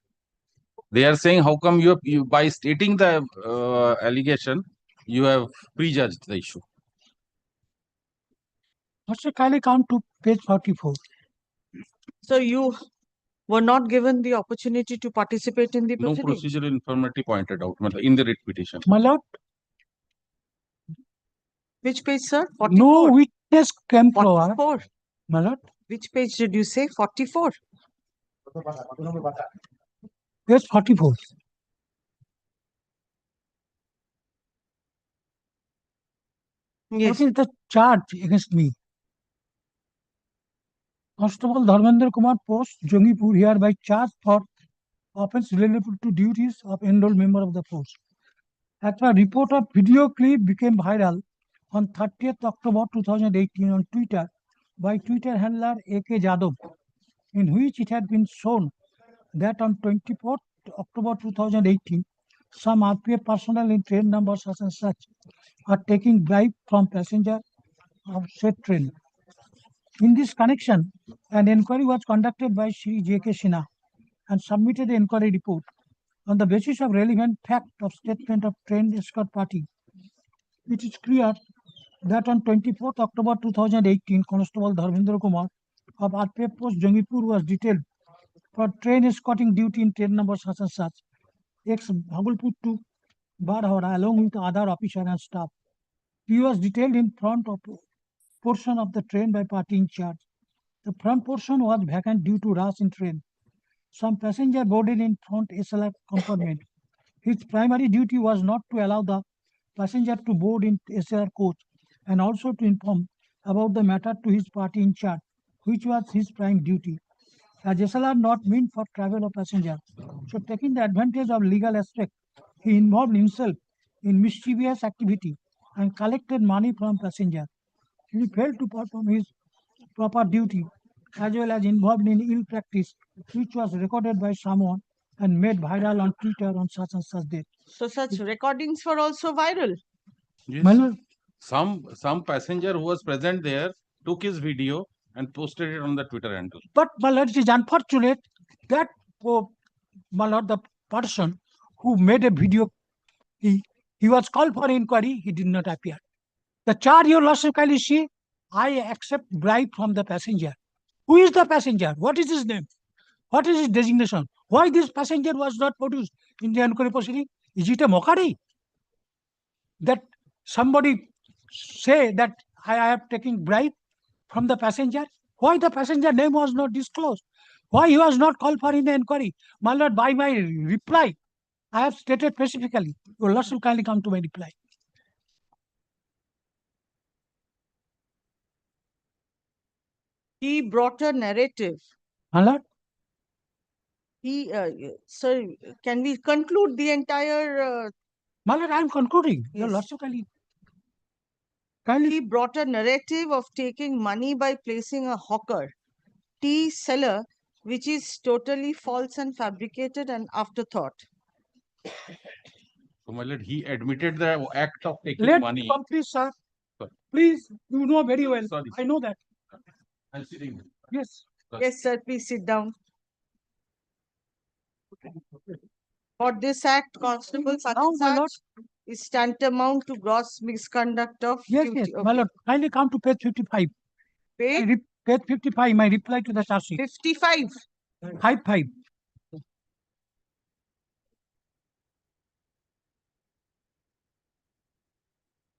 They are saying how come you by stating the allegation, you have prejudged the issue. Mr. kindly come to page 44. So you were not given the opportunity to participate in the No proceedings. procedural infirmity pointed out in the writ petition. My lord, Which page, sir? 44. no witness came forward. 44. My lord, Which page did you say? 44. page 44. Yes. What is the charge against me? Constable Dharmendra Kumar Post, Jongipur, hereby charged for offence related to duties of enrolled member of the force. After a report of video clip became viral on 30th October 2018 on Twitter by Twitter handler AK Jadov, in which it had been shown that on 24th October 2018, some RPF personnel in train number such and such are taking bribe from passenger of said train. In this connection, an inquiry was conducted by Shri J.K. Sinha and submitted the inquiry report on the basis of relevant fact of statement of train escort party. It is clear that on 24th October 2018, Constable Dharmendra Kumar of RPF Post Jongipur was detailed for train escorting duty in train number such and such, ex-Bhagalpur to Barhara along with other officer and staff. He was detailed in front of portion of the train by party in charge. The front portion was vacant due to rush in train. Some passenger boarded in front SLR compartment. His primary duty was not to allow the passenger to board in SLR coach and also to inform about the matter to his party in charge, which was his prime duty. As SLR not meant for travel of passenger, so taking the advantage of legal aspect, he involved himself in mischievous activity and collected money from passenger. He failed to perform his proper duty as well as involved in ill practice, which was recorded by someone and made viral on Twitter on such and such date. So such recordings were also viral. Yes. My lord, Some passenger who was present there took his video and posted it on the Twitter handle. but my lord, it is unfortunate that my lord, the person who made a video, he was called for inquiry, he did not appear. The charge your lordship kindly see, I accept bribe from the passenger. Who is the passenger? What is his name? What is his designation? Why this passenger was not produced in the inquiry proceeding? Is it a mockery? That somebody say that I have taken bribe from the passenger? Why the passenger name was not disclosed? Why he was not called for in the inquiry? My lord, by my reply, I have stated specifically. Your lordship kindly come to my reply. He brought a narrative. My lord, He, sir, can we conclude the entire? my lord, I am concluding. Your Yes. lordship kindly. He brought a narrative of taking money by placing a hawker, tea seller, which is totally false and fabricated and afterthought. So, my lord, he admitted the act of taking Let money. me complete, sir. Sorry. Please, you know very well. Sorry. I know that. I'm sitting. Yes. Yes, sir, please sit down. For this act, Constable such Now, and my lord. such is tantamount to gross misconduct of Yes, duty. yes, my lord. Kindly come to page 55. Page Page 55, my reply to the charge sheet. 55. 55.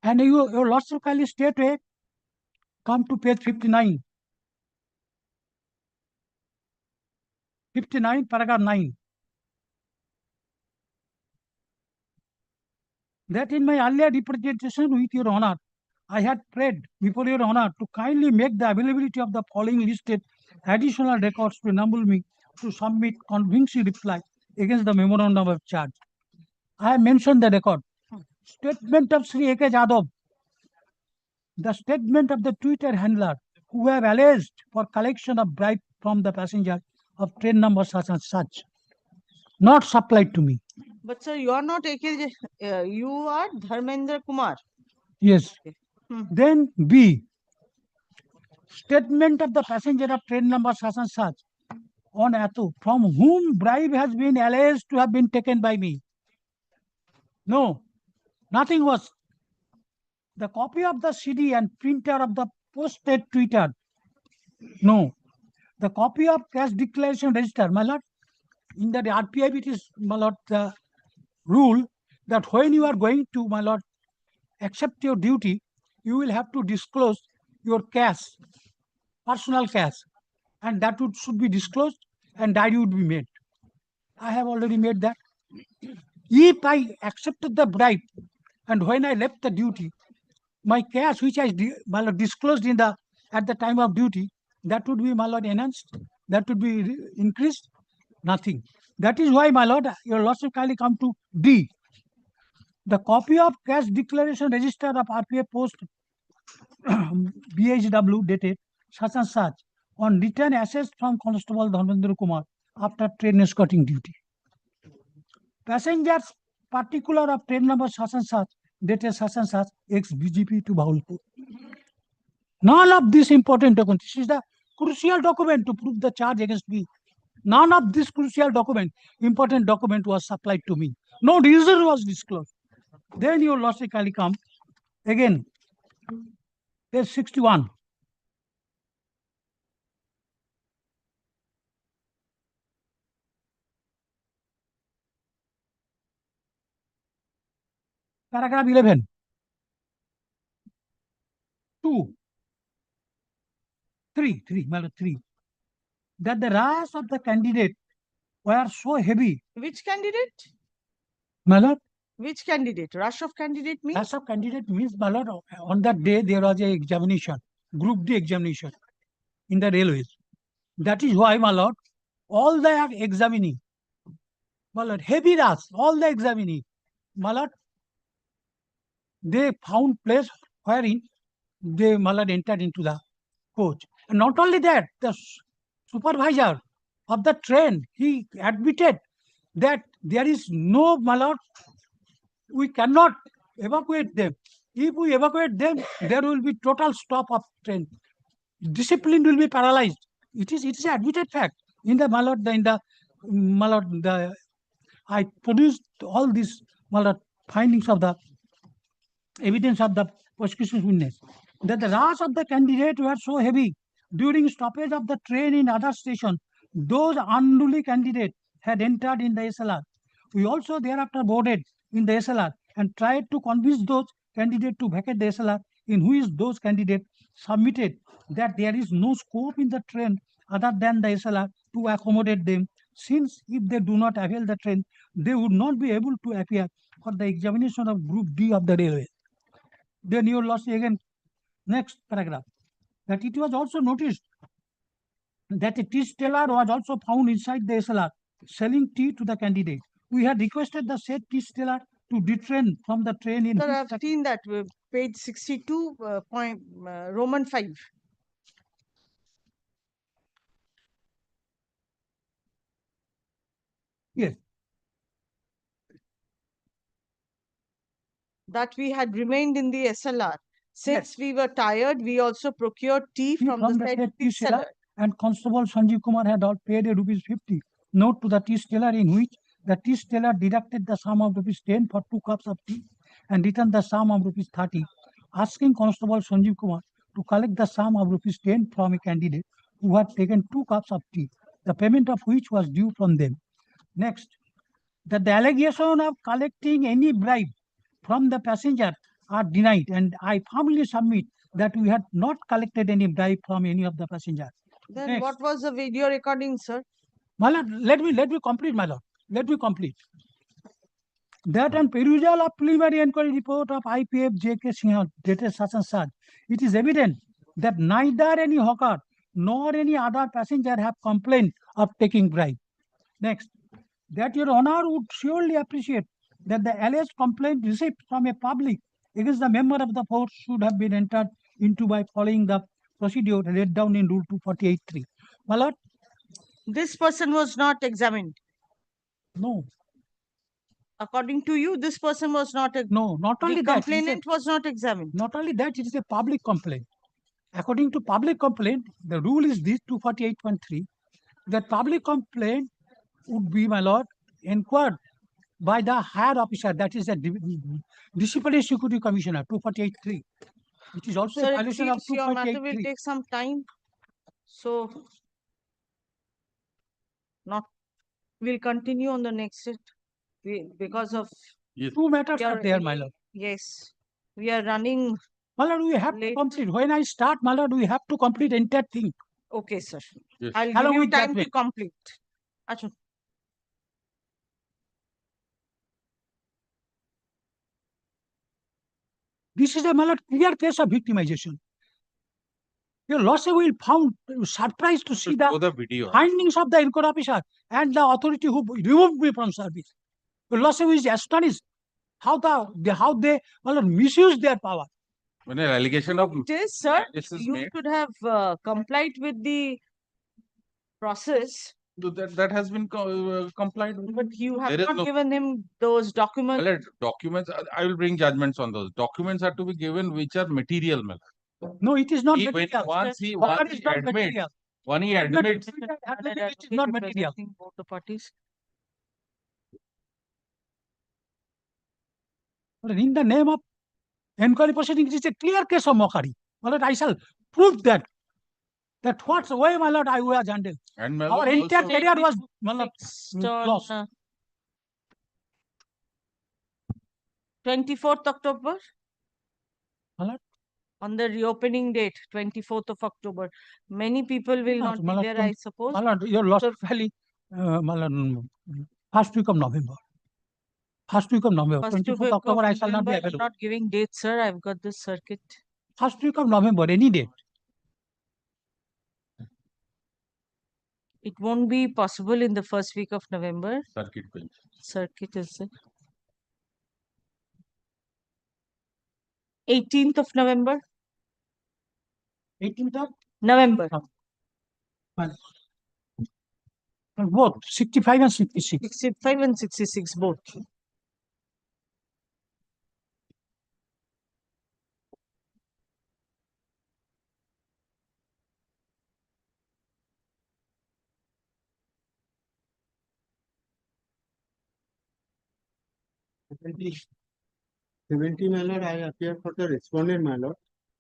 And your lordship kindly state it. Come to page 59. 59, paragraph 9. That in my earlier representation with your honor, I had prayed before your honor to kindly make the availability of the following listed additional records to enable me to submit convincing reply against the memorandum of charge. I have mentioned the record. Statement of Sri A.K. Jadhav, the statement of the Twitter handler who have alleged for collection of bribe from the passenger of train number such and such, not supplied to me. But sir, you are not AK, you are Dharmendra Kumar. Yes. Hmm. Then B, statement of the passenger of train number such and such on Atu, from whom bribe has been alleged to have been taken by me. No, nothing was. The copy of the CD and printer of the posted Twitter. No. The copy of cash declaration register, my lord. In the RPI, it is, my lord, the rule that when you are going to, my lord, accept your duty, you will have to disclose your cash, personal cash, and that should be disclosed and diary would be made. I have already made that. If I accepted the bribe and when I left the duty, my cash which I my lord, disclosed in the at the time of duty, that would be, my lord, enhanced, that would be increased, nothing. That is why, my lord, your lordship kindly come to D. The copy of cash declaration register of RPA post BHW dated such and such on return assets from Constable Dharmendra Kumar after train escorting duty. Passengers particular of train number such and such dated such and such ex BGP to Bahulpur. None of this important document. This is the crucial document to prove the charge against me. None of this crucial document, important document was supplied to me. No reason was disclosed. Then your lordship kindly come again. Page 61. Paragraph 11. 2. 3. Madam, 3. That the wrath of the candidate were so heavy. Which candidate? My lord, Which candidate? Rush of candidate means? rush of candidate means, my lord, on that day there was a examination, Group D examination in the railways. That is why, my lord, all the examining, my lord, heavy rush, all the examining, my lord, they found place wherein they, my lord, entered into the coach. And not only that, the supervisor of the train, he admitted that there is no, my lord, we cannot evacuate them. If we evacuate them, there will be total stop of train. Discipline will be paralyzed. It is an admitted fact. In the, my lord, I produced all these, my lord, findings of the evidence of the prosecution's witness that the wrath of the candidate were so heavy during stoppage of the train in other station. Those unruly candidates had entered in the SLR. We also thereafter boarded in the SLR and tried to convince those candidates to vacate the SLR, in which those candidates submitted that there is no scope in the train other than the SLR to accommodate them, since if they do not avail the train, they would not be able to appear for the examination of Group D of the railway. Then your lordship again, next paragraph, that it was also noticed that a tea seller was also found inside the SLR selling tea to the candidate. We had requested the said tea seller to detrain from the train in. Sir, I've seen that page 62, Roman 5. Yes. That we had remained in the SLR. Since we were tired, we also procured tea from the said said tea seller. and Constable Sanjeev Kumar had all paid a rupees 50 note to the tea seller, in which the tea seller deducted the sum of rupees 10 for 2 cups of tea and returned the sum of rupees 30, asking Constable Sanjeev Kumar to collect the sum of rupees 10 from a candidate who had taken 2 cups of tea, the payment of which was due from them. Next, that the allegation of collecting any bribe from the passenger are denied, and I firmly submit that we had not collected any bribe from any of the passengers. Then Next. what was the video recording, sir? My lord, let me complete, my lord. Let me complete. That on perusal of preliminary inquiry report of IPF J.K. Sinha dated such and such, it is evident that neither any hawker nor any other passenger have complained of taking bribe. Next, that your honor would surely appreciate that the alleged complaint received from a public against the member of the force should have been entered into by following the procedure laid down in Rule 248.3. My lord, this person was not examined. No. According to you, this person was not. No, not only the that. complainant was not examined. Not only that, it is a public complaint. According to public complaint, the rule is this 248.3, that public complaint would be, my lord, inquired by the higher officer, that is the Disciplinary Security Commissioner, 248.3. It is also Sir, a it violation of seems your matter will 248.3. take some time. So, we'll continue on the next set. Because of. Yes. Two matters are there, my lord. Yes, we are running. My lord, we have to complete. When I start, my lord, we have to complete entire thing. Okay, sir. Yes. I'll Along give you with time to judgment. complete. Achha. This is a, my lord, clear case of victimization. Your lordship will found surprised to see the video. findings of the inquiry officer and the authority who removed me from service. Your lordship is astonished how they my lord, misuse their power. When an allegation of It is, sir. this is You made, should have complied with the process. that has been complied with. But you have There is not no- given him those documents. Well, documents, I will bring judgments on those. Documents are to be given which are material. No, it is not He, when material. once he, Hawker once is he not admits, material. when he Admit- admits, admit it is not material. Representing both the parties. In the name of inquiry proceeding, it is a clear case of mockery. My lord, I shall prove that what's way, my lord, I was handled. and my Our lord entire also- career was, my lord, lost. 24th October. My lord? On the reopening date, 24th of October. Many people will not my be lord, there, I suppose. My lord, your lost valley, my lord, first week of November. First week of November, First 24th week of October, I shall not be November, I'm available. not giving dates, sir. I've got this circuit. First week of November, any date. It won't be possible in the first week of November. Circuit bench. Circuit is it? 18th of November. 18th of November. Both 65 and 66. 65 and 66 both. My lord, I appear for the respondent, my lord.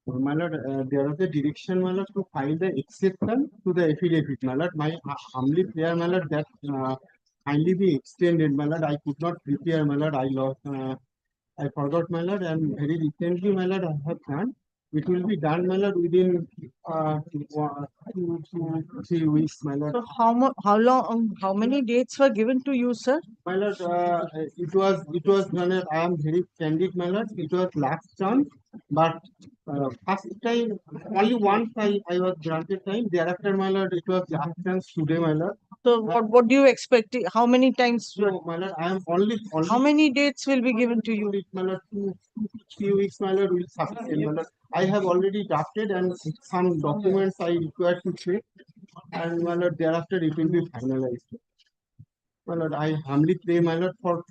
My lord, there was a direction, my lord, to file the exception to the affidavit, my lord. My humbly prayer, my lord, that kindly be extended, my lord. I could not prepare, my lord. I lost, I forgot, my lord, and very recently, my lord, I have done. It will be done, my lord, within 2 to 3 weeks, my lord. So how many dates were given to you, sir? My lord, it was done. I am very candid, my lord. It was last chance, but first time only once I was granted time. Thereafter, my lord, it was last chance today, my lord. So what do you expect? How many times? No, my lord, I am only. How many dates will be given to you? My lord, 2 to 3 weeks, my lord, will sufficient, my lord. I have already drafted and some documents I require to check, and my lord, thereafter it will be finalized. My lord, I humbly pray, my lord, for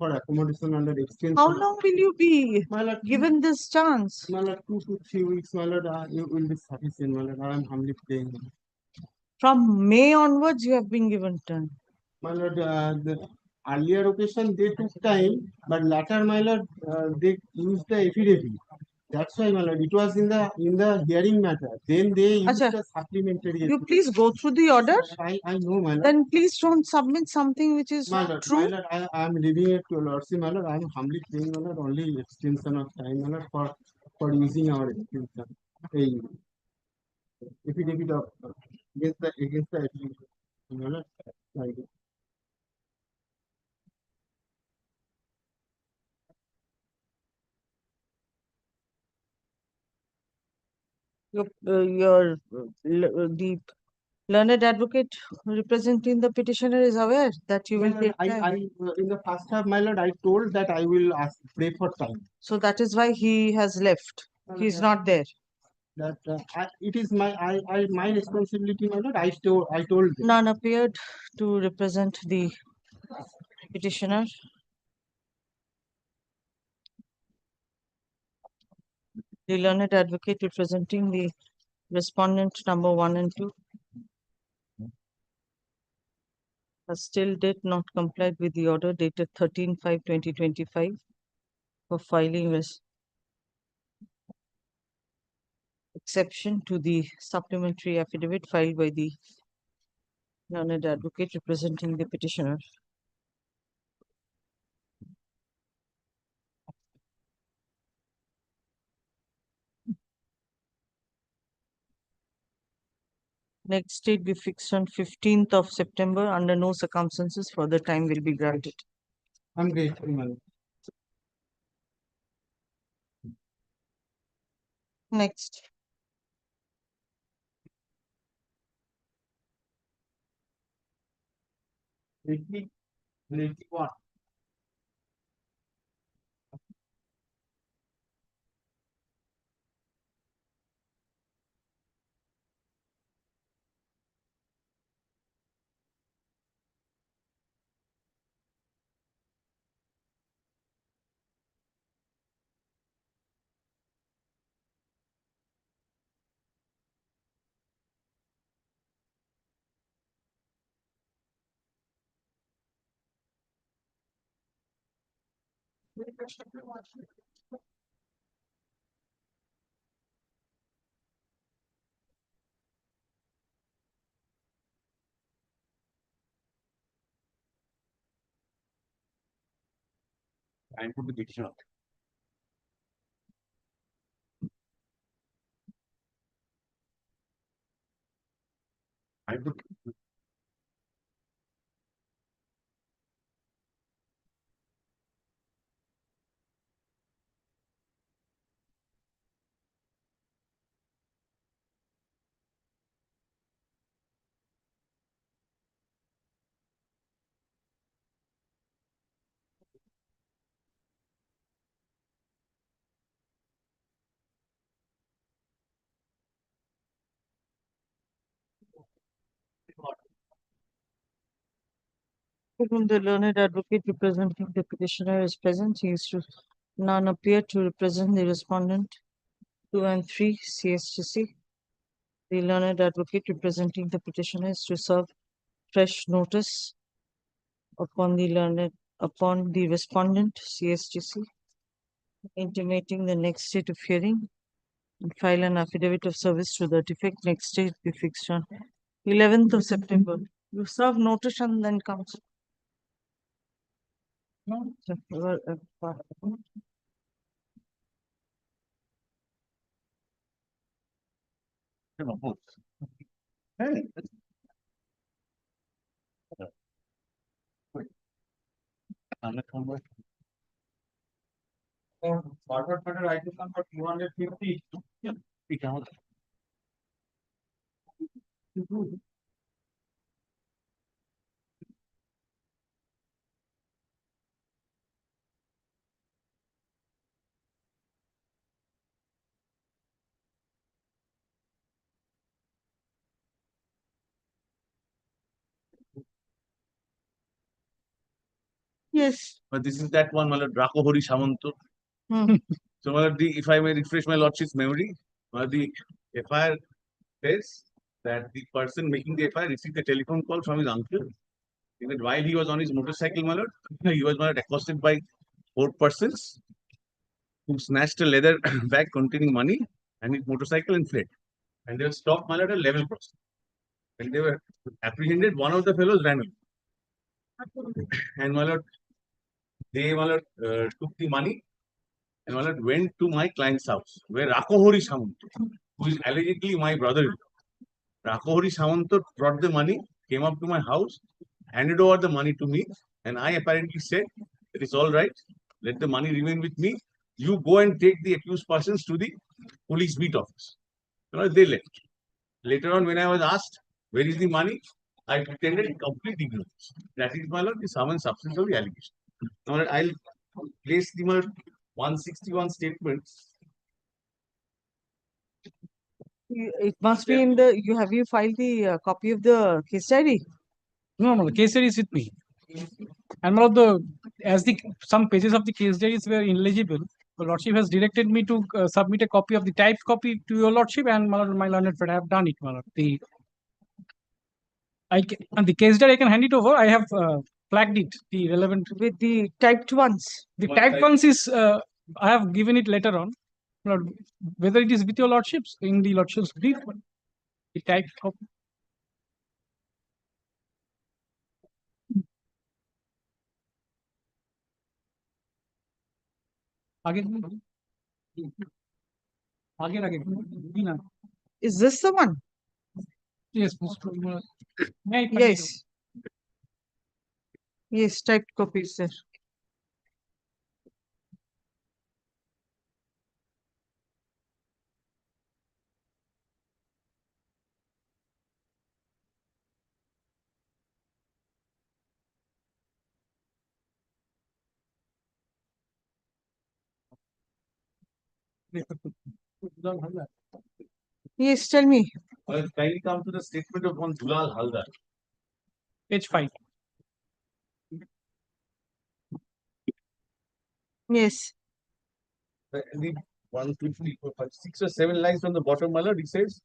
accommodation under extension. How long will you be My lord, given this chance? my lord, 2 to 3 weeks, my lord, you will be sufficient, my lord. I am humbly praying. From May onwards, you have been given time. My lord, the earlier occasion they took time, but later, my lord, they used the affidavit. That's why, my lord, it was in the hearing matter. Then they used Acha, the supplementary. you please go through the order. I know, my lord. Then please don't submit something which is My not lord, true. I am leaving it to your lordship, my lord. I am humbly praying, my lord, only extension of time, my lord, for using our extension. A affidavit of against the affidavit, my lord. Like, The learned advocate representing the petitioner is aware that you will take time. in the first half, my lord, I told that I will pray for time. So that is why he has left. He is not there. That it is my responsibility, my lord. I told them. None appeared to represent the petitioner. The learned advocate representing the respondent number 1 and 2 has still did not comply with the order dated 13/5/2025 for filing exception to the supplementary affidavit filed by the learned advocate representing the petitioner. Next date be fixed on 15th of September. Under no circumstances further time will be granted. I'm grateful, my lord. Next. What? I put the petition out. I put Whom the learned advocate representing the petitioner is present, he is to none appear to represent the respondent 2 and 3 CSTC. The learned advocate representing the petitioner is to serve fresh notice upon the respondent CSTC, intimating the next date of hearing and file an affidavit of service to that effect. Next date be fixed on 11th of September. You serve notice and then comes. No, Hey. Forward matter item number 250. Yes. But this is that one, my lord, Rakohori Samanto. Hmm. So, my lord, if I may refresh my lordship's memory, my lord, the FIR says that the person making the FIR received a telephone call from his uncle. That while he was on his motorcycle, my lord, he was, my lord, accosted by 4 persons who snatched a leather bag containing money and his motorcycle and fled. And they were stopped, my lord, at level crossing. When they were apprehended, one of the fellows ran away. And my lord, they, my lord, took the money and my lord went to my client's house, where Rakohori Samanto, who is allegedly my brother-in-law. Rakohori Samanto brought the money, came up to my house, handed over the money to me, and I apparently said, "It is all right. Let the money remain with me. You go and take the accused persons to the police beat office." You know, they left. Later on, when I was asked, "Where is the money?" I pretended complete ignorance. That is, my lord, the sum and substance of the allegation. Now, I'll place the 161 statements. It must be in the, have you filed the copy of the case diary? No, the case diary is with me. And one of some pages of the case diaries were illegible, the lordship has directed me to submit a copy of the typed copy to your lordship, and my learned friend, I have done it, my lord. And the case diary I can hand it over. I have flagged it, the relevant with the typed ones. The typed ones is I have given it later on. Lord, whether it is with your lordships in the lordship's brief, the typed copy. Again. Is this the one? Yes, yes. Yes, typed copies, sir. Yes, tell me. Kindly come to the statement of one Dulal Haldar. Page 5. Yes. The 1, 2, 3, 4, 5, 6 or 7 lines from the bottom, my lord, he says,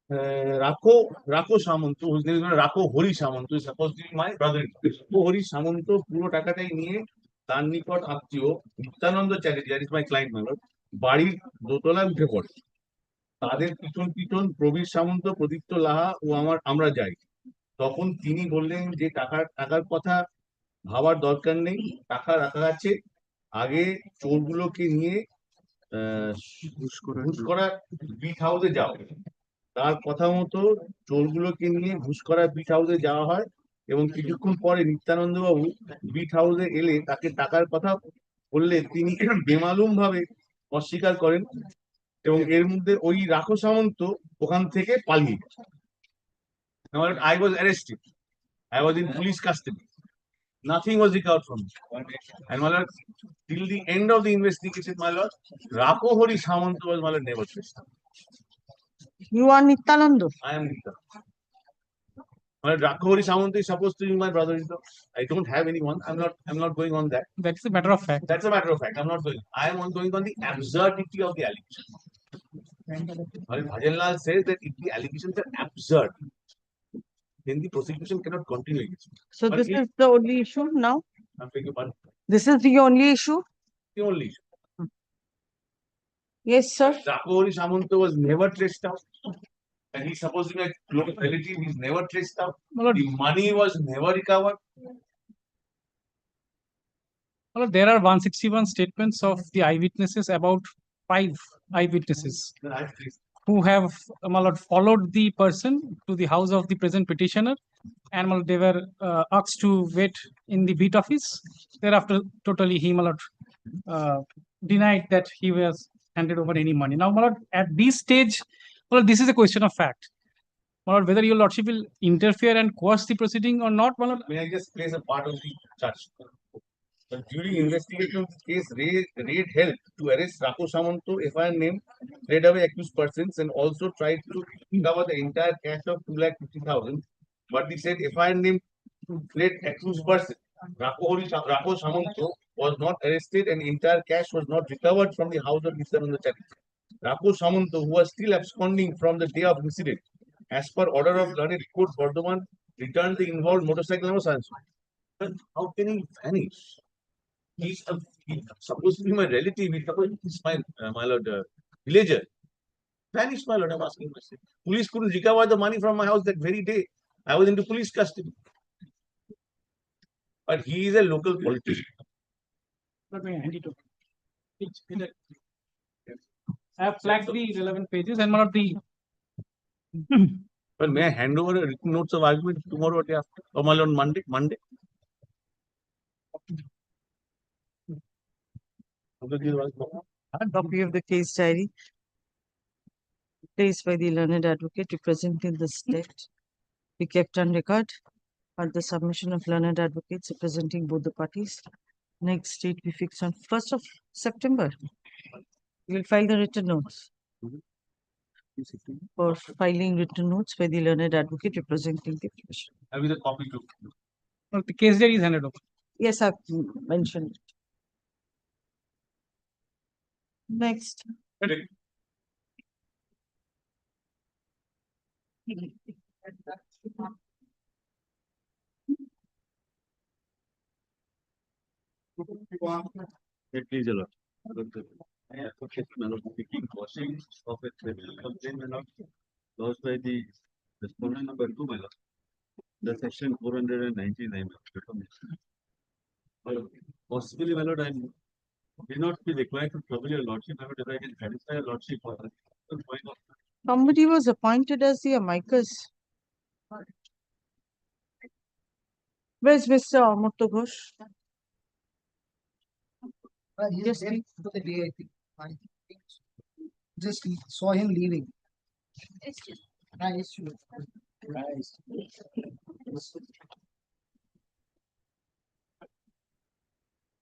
Rako Samanto, whose name is Rako Hori Samanto, is supposed to be my brother. Rako Hori Samanto, পুরো টাকাটাই নিয়ে তার নিকট আত্মীয় Nityananda Chatterjee, that is my client, my lord, বাড়ির দোতলায় উঠে পড়ে। তাদের পিছন পিছন প্রবীর সামন্ত, প্রদীপ্ত লাহা ও আমরা যাই। তখন তিনি বললেন যে টাকার কথা ভাবার দরকার নেই, টাকা রাখা আছে, আগে চোরগুলোকে নিয়ে ঘুষ করা বিট হাউসে যাও। তার কথা মতো চোরগুলোকে নিয়ে ঘুষ করা বিট হাউসে যাওয়া হয় এবং কিছুক্ষণ পরে নিত্যানন্দ বাবু বিট হাউসে এলে তাকে টাকার কথা বললে তিনি বেমালুম ভাবে অস্বীকার করেন এবং এর মধ্যে ওই রাখো সামন্ত ওখান থেকে পালিয়ে গেছে। I was arrested. I was in police custody. Nothing was recovered from me. And my lord, till the end of the investigation, my lord, Rako Hori Samanto was, my lord, never traced. You are Nityananda. I am Nityananda. My lord, Rako Hori Samanto is supposed to be my brother-in-law. I don't have anyone. I'm not going on that. That's a matter of fact. That's a matter of fact. I'm not going. I am going on the absurdity of the allegation. Bhajan Lal says that if the allegations are absurd, then the prosecution cannot continue. So this is the only issue now? I'm begging your pardon. This is the only issue? The only issue. Yes, sir. Rako Hori Samanto was never traced out. And he's supposed to be a close relative. He's never traced out. The money was never recovered. Well, there are 161 statements of the eyewitnesses, about 5 eyewitnesses who have followed the person to the house of the present petitioner, and they were asked to wait in the beat office. Thereafter, totally he denied that he was handed over any money. Now, at this stage, this is a question of fact. Whether your lordship will interfere and coerce the proceeding or not. May I just place a part of the charge? But during investigation of the case, raid helped to arrest Rako Samanto, FIR name, raid away accused persons, and also tried to recover the entire cash of 2,50,000. But they said FIR name raid accused person Rako Samanto was not arrested and entire cash was not recovered from the house of Mr. Nandachari. Rako Samanto, who was still absconding from the day of incident, as per order of Learned Court Bardhaman, returned the involved motorcycle and science. How can he vanish? He's supposed to be my relative. He's supposed to be my lord, villager. Vanished, my lord. I'm asking myself. Police couldn't recover the money from my house that very day. I was into police custody. But he is a local politician. Let me hand it over. I have flagged the relevant pages and one of the. But may I hand over a written notes of argument tomorrow or day after? Or my lord, Monday? A copy of the case diary placed by the learned advocate representing the state be kept on record at the submission of learned advocates representing both the parties. Next date we fix on 1st of September. We will file the written notes. For filing written notes by the learned advocate representing the petition. Have you the copy too? No, the case diary is handed over. Yes, I've mentioned it. Next. Please, Lord. I advocate seeking quashing of a criminal complaint lodged by the respondent number 2, my lord. The section 499. Possibly, my lord, I will not be required to trouble your lordship, my lord, if I can satisfy your lordship for the point of. Somebody was appointed as the amicus. Where's Mr. Amurta Ghosh? Yes, for the day, I think. I just saw him leaving. Nice.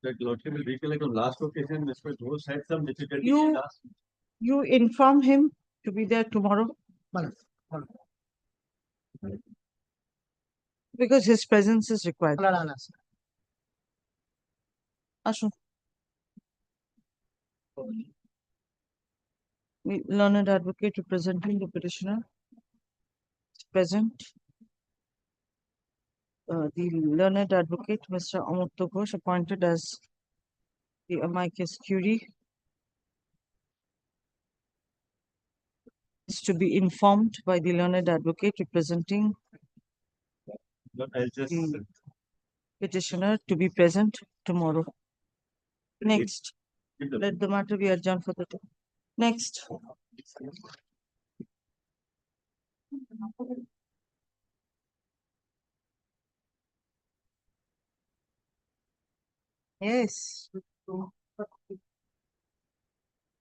That lordship will recollect on last occasion, Mr. Ghosh had some difficulty. You inform him to be there tomorrow? Because his presence is required. Ashu. Learned advocate representing the petitioner is present. The learned advocate, Mr. Amurta Ghosh, appointed as the amicus curiae, is to be informed by the learned advocate representing the petitioner to be present tomorrow. Next. Let the matter be adjourned for the day. Next. Yes.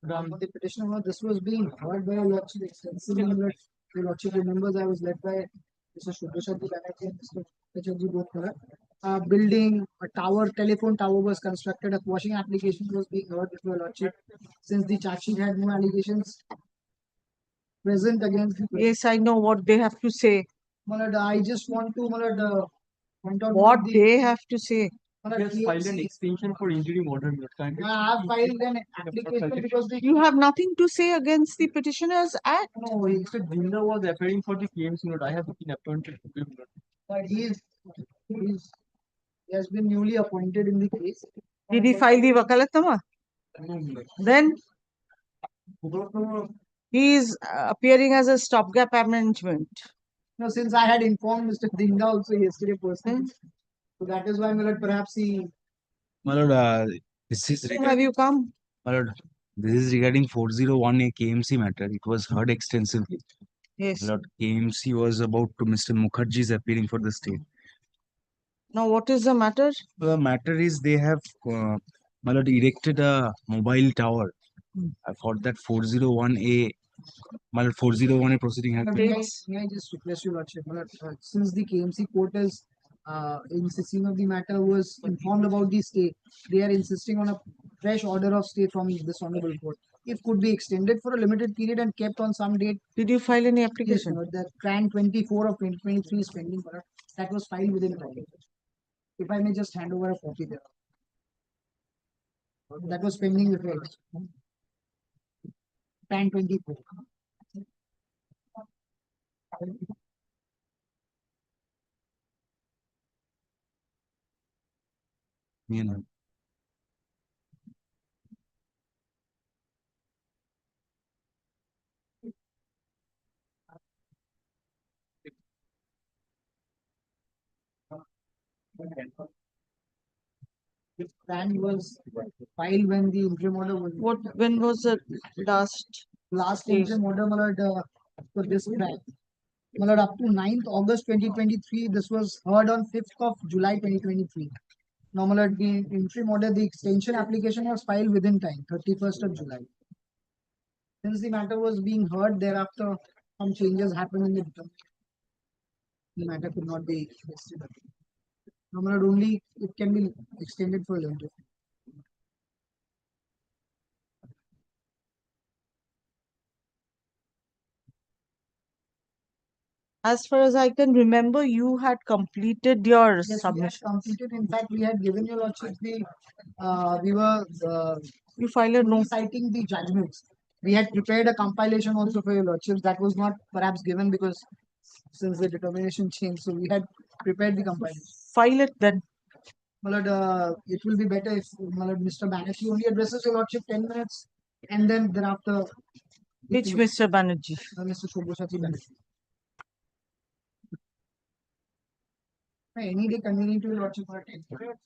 The petitioner, this was being heard by a lordship extensively. The lordship remembers I was led by Mr. Shubhashati Banerjee and Mr. Pachadji both. Building a tower, telephone tower was constructed. A quashing application was being heard before lordship. Since the charge sheet had no allegations present against the. Yes, I know what they have to say. I just want to point out what they have to say. Yes, filed an extension for injury model. I have filed an application because You have nothing to say against the petitioner's act. No, Mr. Jinda was appearing for the KMC note. I have been appointed to him. but he has been newly appointed in the case. Did he file the wakalatnama? Then he is appearing as a stopgap arrangement. No, since I had informed Mr. Dinda also yesterday personally, so that is why, my lord, perhaps he. My lord, this is So have you come? my lord, this is regarding 401A KMC matter. It was heard extensively. Yes. My lord, KMC was about to Mr. Mukherjee is appealing for the state. Now, what is the matter? The matter is they have, my lord, erected a mobile tower. I thought that 401A, my lord, 401A proceeding has been. May I just request you, lordship, my lord, since the KMC court is insisting of the matter was informed about the stay, they are insisting on a fresh order of stay from this honorable court. It could be extended for a limited period and kept on some date. Did you file any application? Yes, the Tran 24 of 2023 is pending, but that was filed within a package. If I may just hand over a copy there. That was pending with it. 1024. This plan was filed when the interim order was. When was the last case? interim order, for this plan. Up to 9th August 2023, this was heard on 5th of July 2023. Now, the interim order, the extension application was filed within time, 31st of July. Since the matter was being heard, thereafter some changes happened in the determination. The matter could not be extended. Now, only it can be extended for a little. As far as I can remember, you had completed your Yes, we had submission. completed. In fact, we had given your lordship we were You filed a note citing the judgments. We had prepared a compilation also for your lordships. That was not perhaps given because since the determination changed, so we had prepared the compilation. File it then. It will be better if Mr. Banerjee only addresses your lordship 10 minutes and then thereafter. Which Mr. Banerjee? Mr. Shobhashati Banerjee. Any day convenient to your lordship for 10 minutes.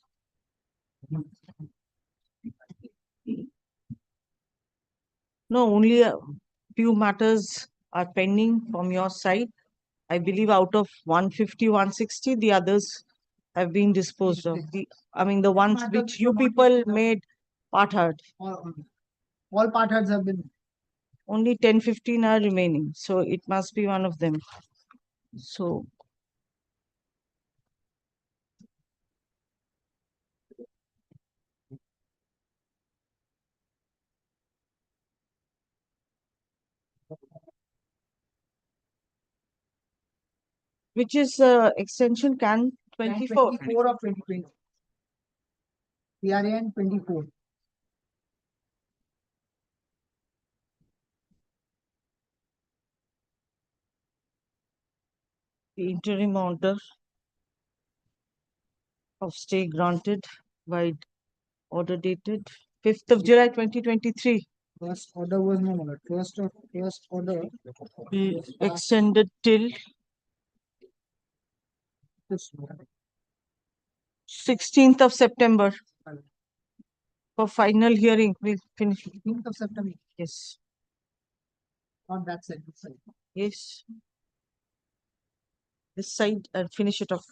No, only a few matters are pending from your side. I believe out of 150, 160, the others have been disposed of. The ones which you people made part hard. All part hards have been. Only 10, 15 are remaining. So it must be one of them. So which is extension can 24. 24 of 2020. PRAN 24. The interim order of stay granted by order dated 5th of July 2023. First order was no more. First order Extended till 16th of September for final hearing. We'll finish. 16th of September. Yes. On that side. Yes. This side and finish it off.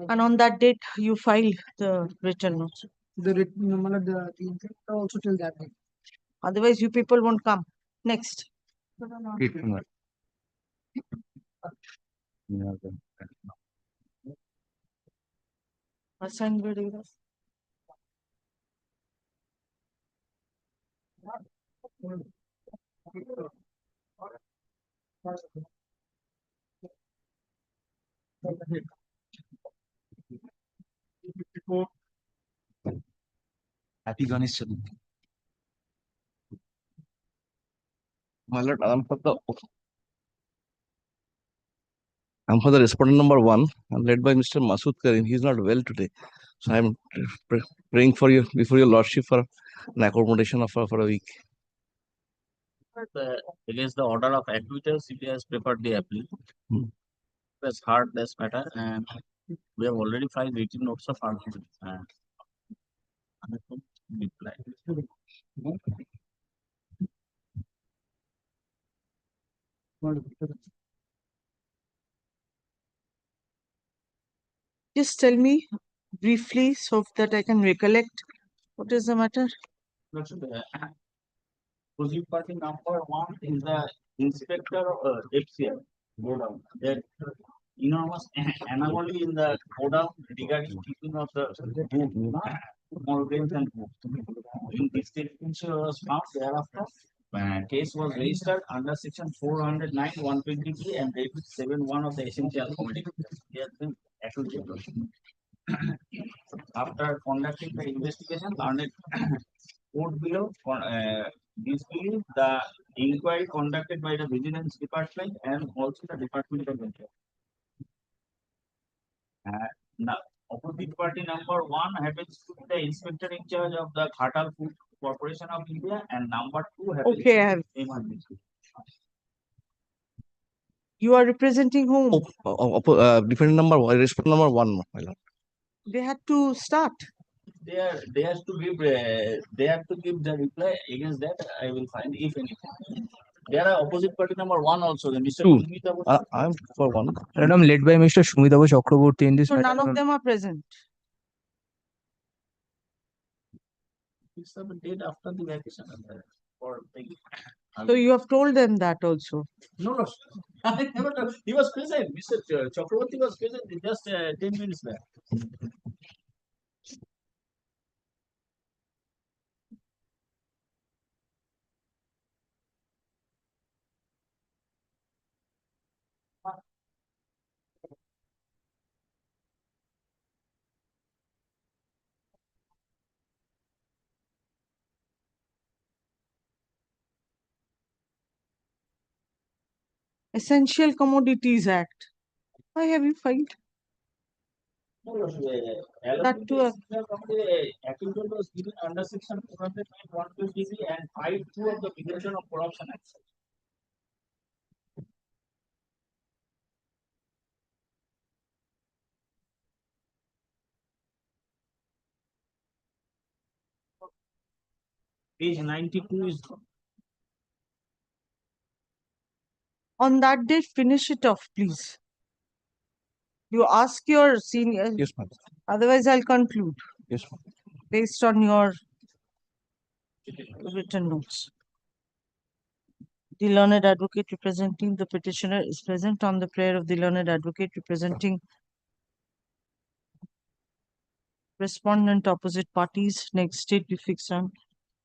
And on that date, you file the written notes. The written the also till that date. Otherwise, you people won't come. Next. Assign video. Happy Ganesh Chaturthi. My lord, I'm for the respondent number 1. I'm led by Mr. Masood Karim. He's not well today. So I'm praying for you before your lordship for an accommodation for a week. Against the order of acquittals, he has prepared the appeal. It has heard this matter and we have already filed 18 notes of argument. Just tell me briefly so that I can recollect what is the matter. Proceed party number 1 is the inspector of FCL. Go down. There enormous anomaly in the go down regarding keeping of the book, small grains and books. In this was found thereafter, case was registered under section 409 123 and rated 7(1) of the essential committee. He has been accused. After conducting the investigation, learned court below disbelieved the inquiry conducted by the vigilance department and also the department of interior. Now, opposite party number 1 happens to be the inspector in charge of the Ghatal Food Corporation of India, and number 2 happens Okay, I to have. be MRBC. You are representing whom? Defendant number one, respondent number 1, my lord. They had to start. They have to give the reply against that. I will find if anything. There are opposite party number 1 also. The Mr. Two. Sumita was- I'm for 1. Madam, led by Mr. Shumidabo Chakraborty in this So none matter. of them are present. It's a date after the vacation for So you have told them that also. No, no. I never told. He was present. Mr. Chakraborty was present just 10 minutes back. Essential Commodities Act. Why have you filed? That too. Accusation was given under section 409 and 5(2) of the Prevention of Corruption Act. Page 92 is On that day, finish it off, please. You ask your senior. Yes, ma'am. Otherwise, I'll conclude Yes, ma'am. based on your written notes. The learned advocate representing the petitioner is present on the prayer of the learned advocate representing respondent opposite parties. Next date we fix on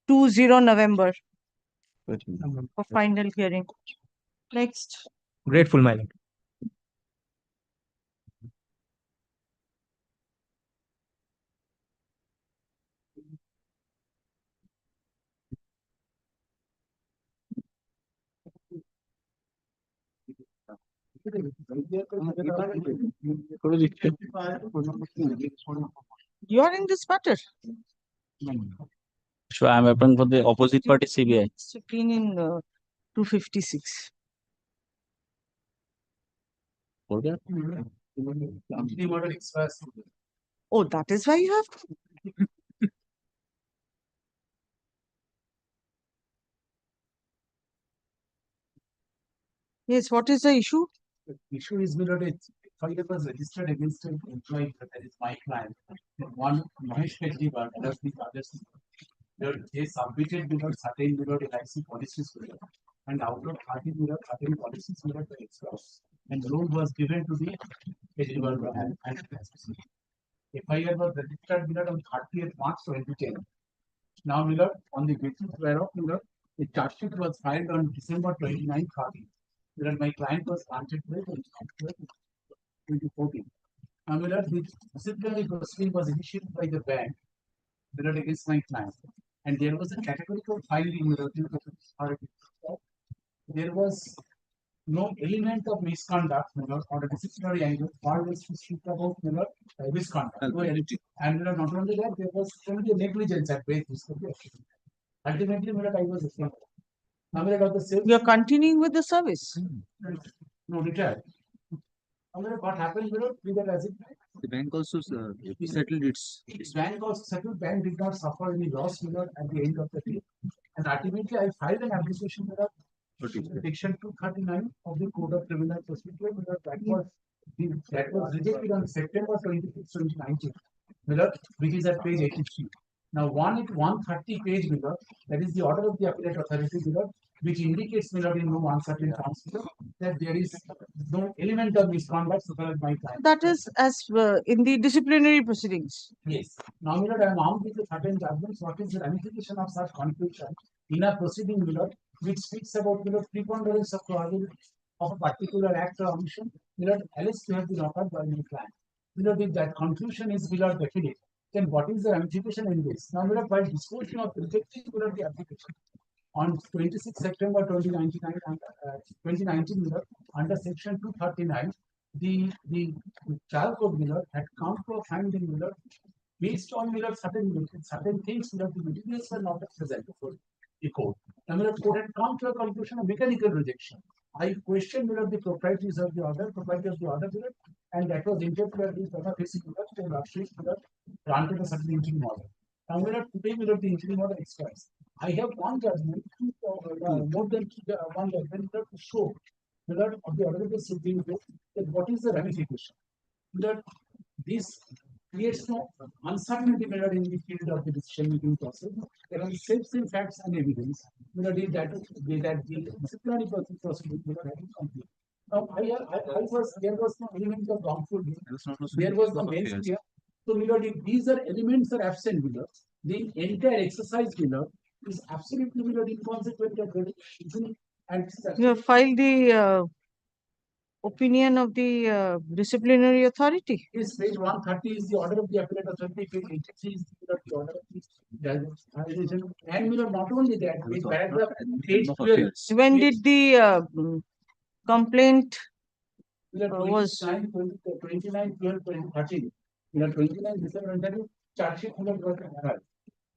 20 November for final hearing. Next. Grateful, my lord. You are in this matter. So I am applying for the opposite party CBI. Discipline in 256. For that? Oh, that is why you have to. Yes, what is the issue? The issue is that FIR was registered against an employee, that is my client. One Mahesh Kejriwal, others, they submitted certain LIC policies to them. And out of 13 policies were expressed. And the loan was given to the Kejriwal and FIR was registered on 30th March 2010. Now, on the basis whereof the charge sheet was filed on December 29, 30. My client was granted bail in 2014. Now, the disciplinary proceeding was initiated by the bank against my client, and there was a categorical finding there was no element of misconduct or a disciplinary angle, far less to speak about misconduct. And not only that, there was only a negligence at base. Ultimately, I was responsible. You are continuing with the service. No, retired. What happened, The bank also settled its. Bank also settled. Bank did not suffer any loss at the end of the day. And ultimately, I filed an application section 239 of the Code of Criminal Procedure that was rejected on September 26, 2019, which is at page 83. Now, 130 page, that is the order of the appellate authority, which indicates, in no uncertain terms, that there is no element of misconduct so far as my client. That is as in the disciplinary proceedings. Yes. Now, I am armed with certain judgments. What is the ramification of such conclusion in a proceeding, which speaks about, preponderance of probability of a particular act or omission, alleged to have been occurred by my client. If that conclusion is definite, then what is the ramification in this? Now, while disposing of rejecting the application on 26 September 2019, under section 239, the trial court had come to a finding based on certain things the materials were not present before the court. Now, court had come to a conclusion of mechanical rejection. I questioned the proprieties of the order, and that was interpreted with the basic granted a certain interim order. Now, today the interim order expires. I have one judgment, more than one judgment to show of the order of the Supreme Court that what is the ramification. That this creates no uncertainty in the field of the decision making process. There are same facts and evidence that the disciplinary process will be complete. Now, there was no element of wrongful deed. There was no mens rea. So, if these elements are absent, the entire exercise is absolutely inconsequent and You have filed the opinion of the disciplinary authority. Yes, page 130 is the order of the appellate authority, page 83 is the order of the and not only that, page 12. When did the complaint was 29, 12, 2013. 29 December 2013, charge sheet was arrived.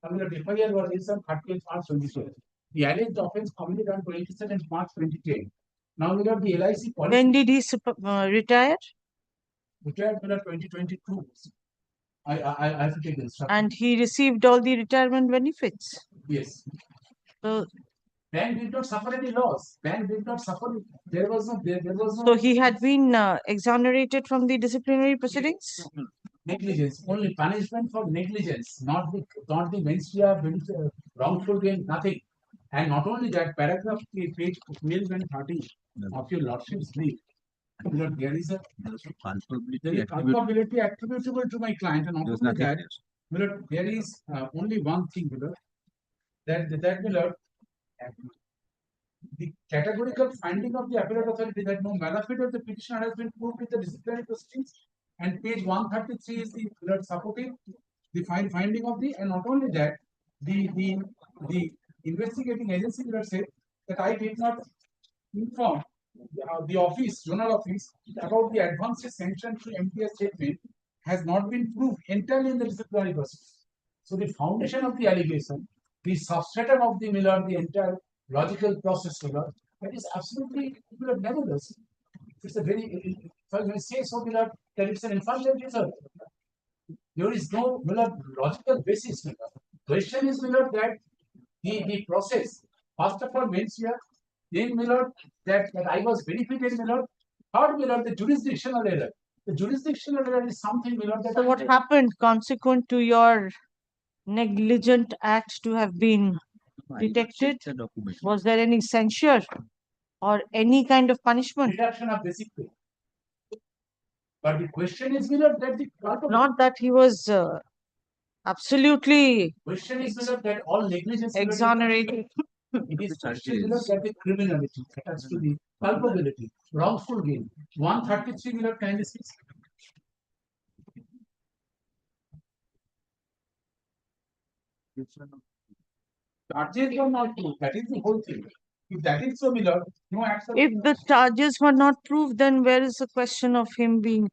The FIR was issued on 30th March 2012. The alleged offence committed on 27th March 2010. Now, the LIC policy. When did he retire? Retired 2022. I have to take the instruction. And he received all the retirement benefits. Yes. So, bank did not suffer any loss. Bank did not suffer. There was no. So he had been exonerated from the disciplinary proceedings. Negligence, only punishment for negligence, not the mens rea, wrongful gain, nothing. And not only that, paragraph page 12 and 30 of your lordship's brief. There is culpability attributable to my client, and not only that, there is only one thing, that the categorical finding of the appellate authority that no malafide of the petitioner has been proved with the disciplinary proceedings, and page 133 is the supporting the finding of the, and not only that, the investigating agency said that I did not inform the office, zonal office, about the advances sanctioned to MTS statement has not been proved entirely in the disciplinary process. So the foundation of the allegation, the substratum of the the entire logical process, that is absolutely nebulous. It's a very, if I may say so, that it's an infunded result. There is no logical basis. Question is that the process, first of all, mens rea, then that I was benefited, third the jurisdictional error. The jurisdictional error is something that. So what happened consequent to your negligent act to have been detected? Was there any censure or any kind of punishment? Reduction of basic pay. But the question is that the not that he was absolutely question is that all negligence exonerated. It is question that the criminality attached to the culpability, wrongful gain. 133 kindly speaks. Charges were not proved. That is the whole thing. If that is so, no action. If the charges were not proved, then where is the question of him being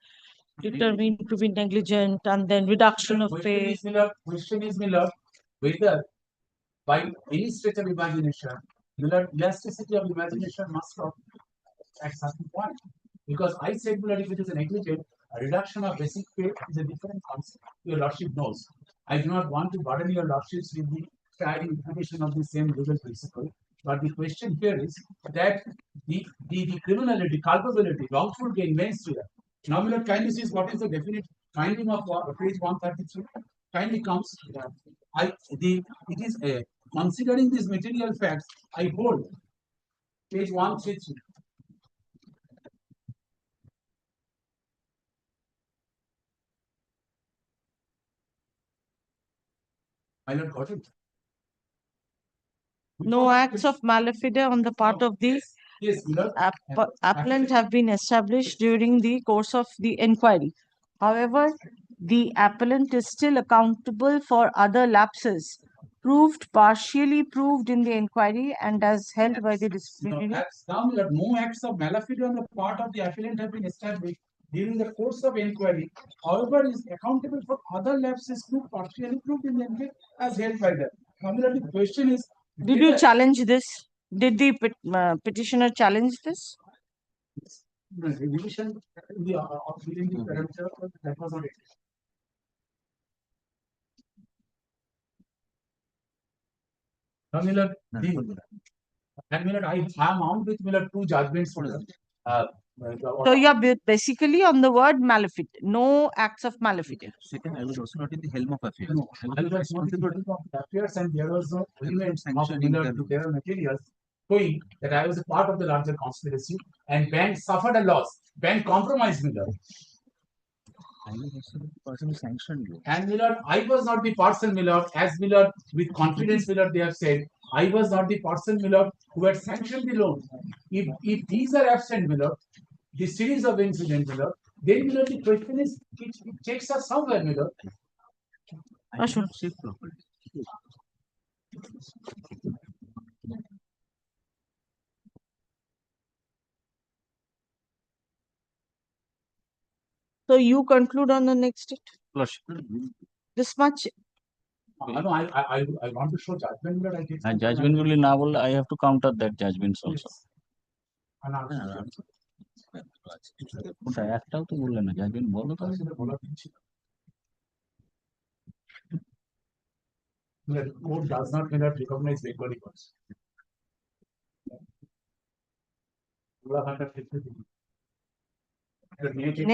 determined to be negligent and then reduction of pay? Question is, whether by any stretch of imagination, elasticity of imagination must stop at certain point. Because I said if it is a negligent, a reduction of basic pay is a different concept. Your lordship knows. I do not want to burden your lordships with the implementation of the same legal principle. But the question here is that the criminality, culpability, wrongful gain, mens rea. Now, kindly see what is the definite finding of page 133. Kindly comes. It is considering these material facts. I hold page 133. My lord got it. No acts of malafide on the part of the Yes, my lord. appellant have been established during the course of the inquiry. However, the appellant is still accountable for other lapses partially proved in the inquiry and as held by the disciplinary. Now, my lord, no acts of malafide on the part of the appellant have been established during the course of inquiry. However, is accountable for other lapses partially proved in the inquiry as held by them. Now, my lord, the question is. Did you challenge this? Did the petitioner challenge this? The revision in the within the parameter that was not it. Now, my lord, and my lord, I am armed with my lord two judgments for So you are basically on the word malafide. No acts of malafide. Second, I was also not in the helm of affairs. No, I was responsible for the affairs, and there was no element of similar to their materials showing that I was a part of the larger conspiracy, and bank suffered a loss. Bank compromised me, Lord. I was also the person who sanctioned you. And Millard, I was not the person, Millard, as Millard, with confidence, Millard, they have said, I was not the person, Millard, who had sanctioned the loan. If these are absent, Millard, the series of incidents, Millard, then Millard, the question is, it takes us somewhere, Millard. I cannot say properly. So you conclude on the next date? Lordship. This much? No, I want to show judgment, Millard. I did And judgment will enable, I have to counter that judgments also. ওটা একটাও তো বললে না judgement বলো তো Court does not recognize Bengali words.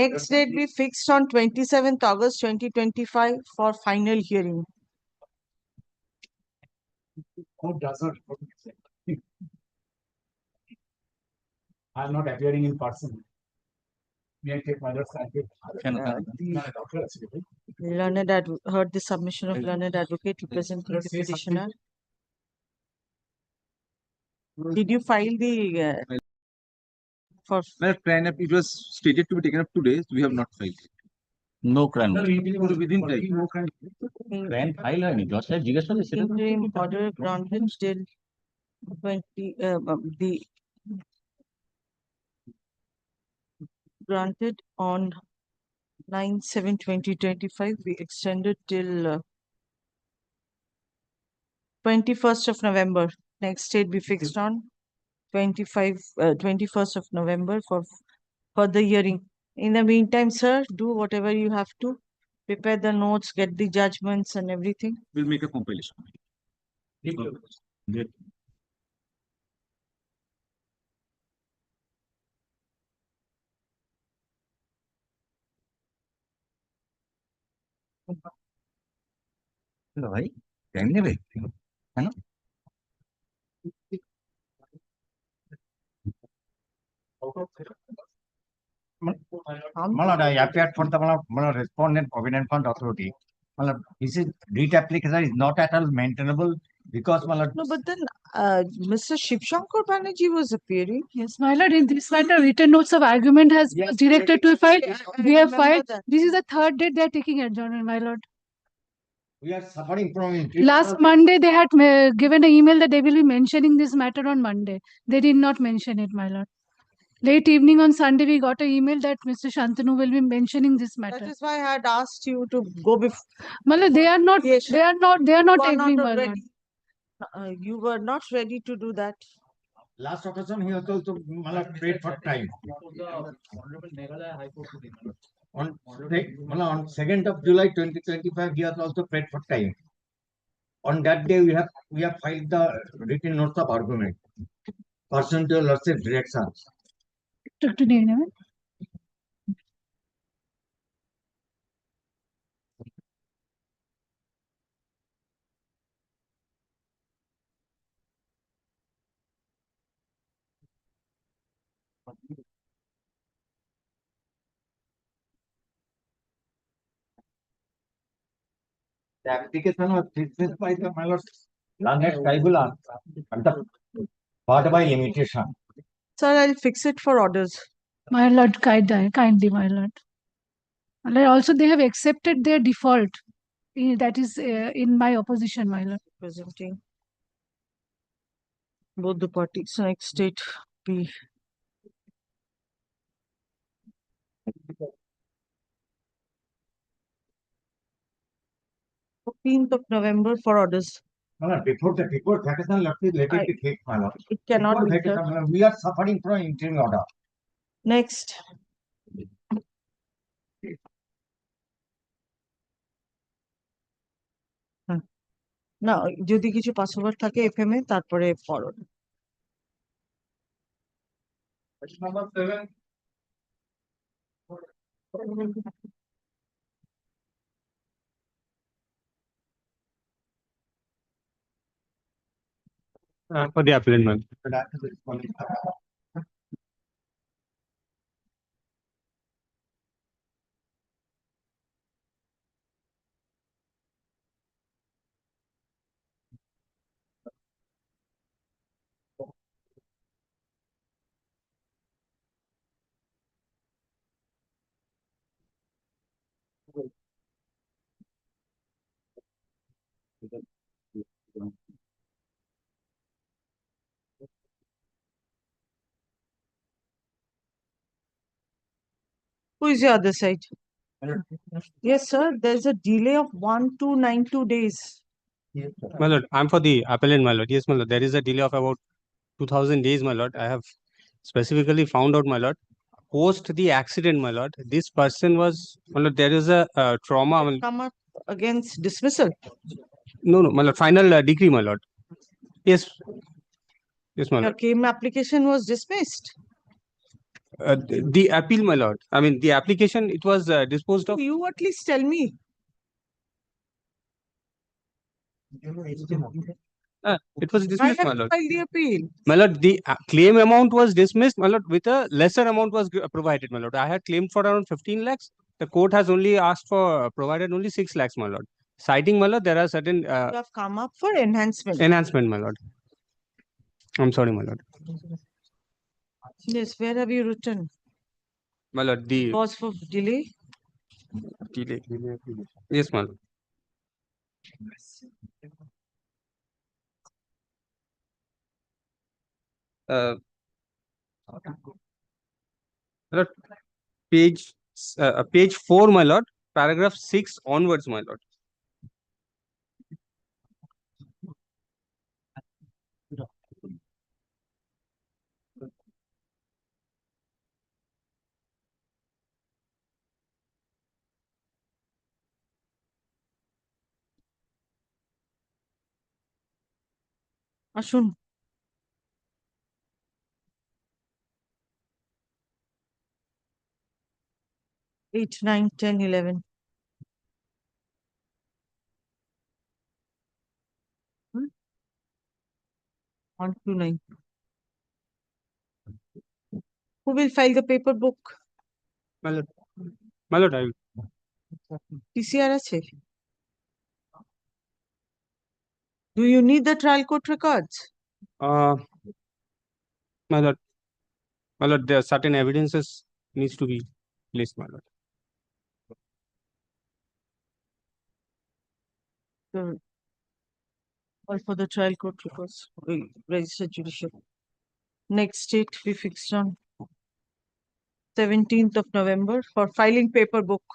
Next date we fixed on 27th August 2025 for final hearing. Court does not recognize it. I am not appearing in person. May I take my lord's Learned heard the submission of learned advocate representing the petitioner. Did you file the for? Well, plan up, it was stated to be taken up today. We have not filed it. No crime. Within time. Crime file হয়নি জজ সাহেব জিজ্ঞেস করলে সেটা তো Interim order granted till 20 the granted on 9/7/2025. We extended till 21st of November. Next date be fixed on 21st of November for further hearing. In the meantime, sir, do whatever you have to. Prepare the notes, get the judgments and everything. We'll make a compilation. ভাই time নেবে কেন Malad, I appeared for the respondent Provident Fund Authority. Malad, this is REIT application is not at all maintainable because Malad. No, but then Mr. Shivshankar Banerjee was appearing. Yes, my lord, in this matter, written notes of argument has directed to file. We have filed. This is the third date they are taking adjournment, my lord. We are suffering from it. Last Monday, they had given an email that they will be mentioning this matter on Monday. They did not mention it, my lord. Late evening on Sunday, we got an email that Mr. Shantanu will be mentioning this matter. That is why I had asked you to go before. Malad, they are not. They are not. They are not You are agreeing, not my lord. ready. You were not ready to do that. Last occasion, he was also Malad prayed for time. On 2nd of July 2025, he has also prayed for time. On that day, we have filed the written notes of argument pursuant to lordship direction. Took today, no? The application was dismissed by the my lord Learned tribunal and the part by limitation. Sir, I'll fix it for orders. My lord, kindly, my lord. My lord, also, they have accepted their default. That is in my opposition, my lord. Presenting both the parties. Next state B. 14th of November for orders. Before vacation, let it be fixed, my lord. It cannot Before be, sir. vacation, we are suffering from interim order. Next. না যদি কিছু password থাকে FM এ তারপরে forward Number 7. For the appellant, ma'am. Who is the other side? Yes, sir. There's a delay of 1292 days. My lord, I'm for the appellant, my lord. Yes, my lord. There is a delay of about 2000 days, my lord. I have specifically found out, my lord. Post the accident, my lord, this person was, my lord, there is a trauma. Come up against dismissal. No, my lord. Final decree, my lord. Yes. Yes, my Your lord. claim application was dismissed. The appeal, my lord. I mean, the application, it was disposed of. You at least tell me. It was I dismissed, have my lord. filed the appeal. My lord, the claim amount was dismissed, my lord, with a lesser amount was provided, my lord. I had claimed for around 15 lakhs. The court has only asked for, provided only 6 lakhs, my lord. Citing, my lord, there are certain You have come up for enhancement. enhancement, my lord. I'm sorry, my lord. Yes, where have you written? My lord, the Cause for delay? delay. Yes, my lord. My lord, page 4, my lord, paragraph 6 onwards, my lord. আসুন। Eight, 9, 10, 11. 1, 2, 9. Who will file the paper book? My lord, I will. PCR আছে? Do you need the trial court records? My lord, there are certain evidences needs to be placed, my lord. All for the trial court records, registered judicial. Next date we fixed on 17th of November for filing paper book.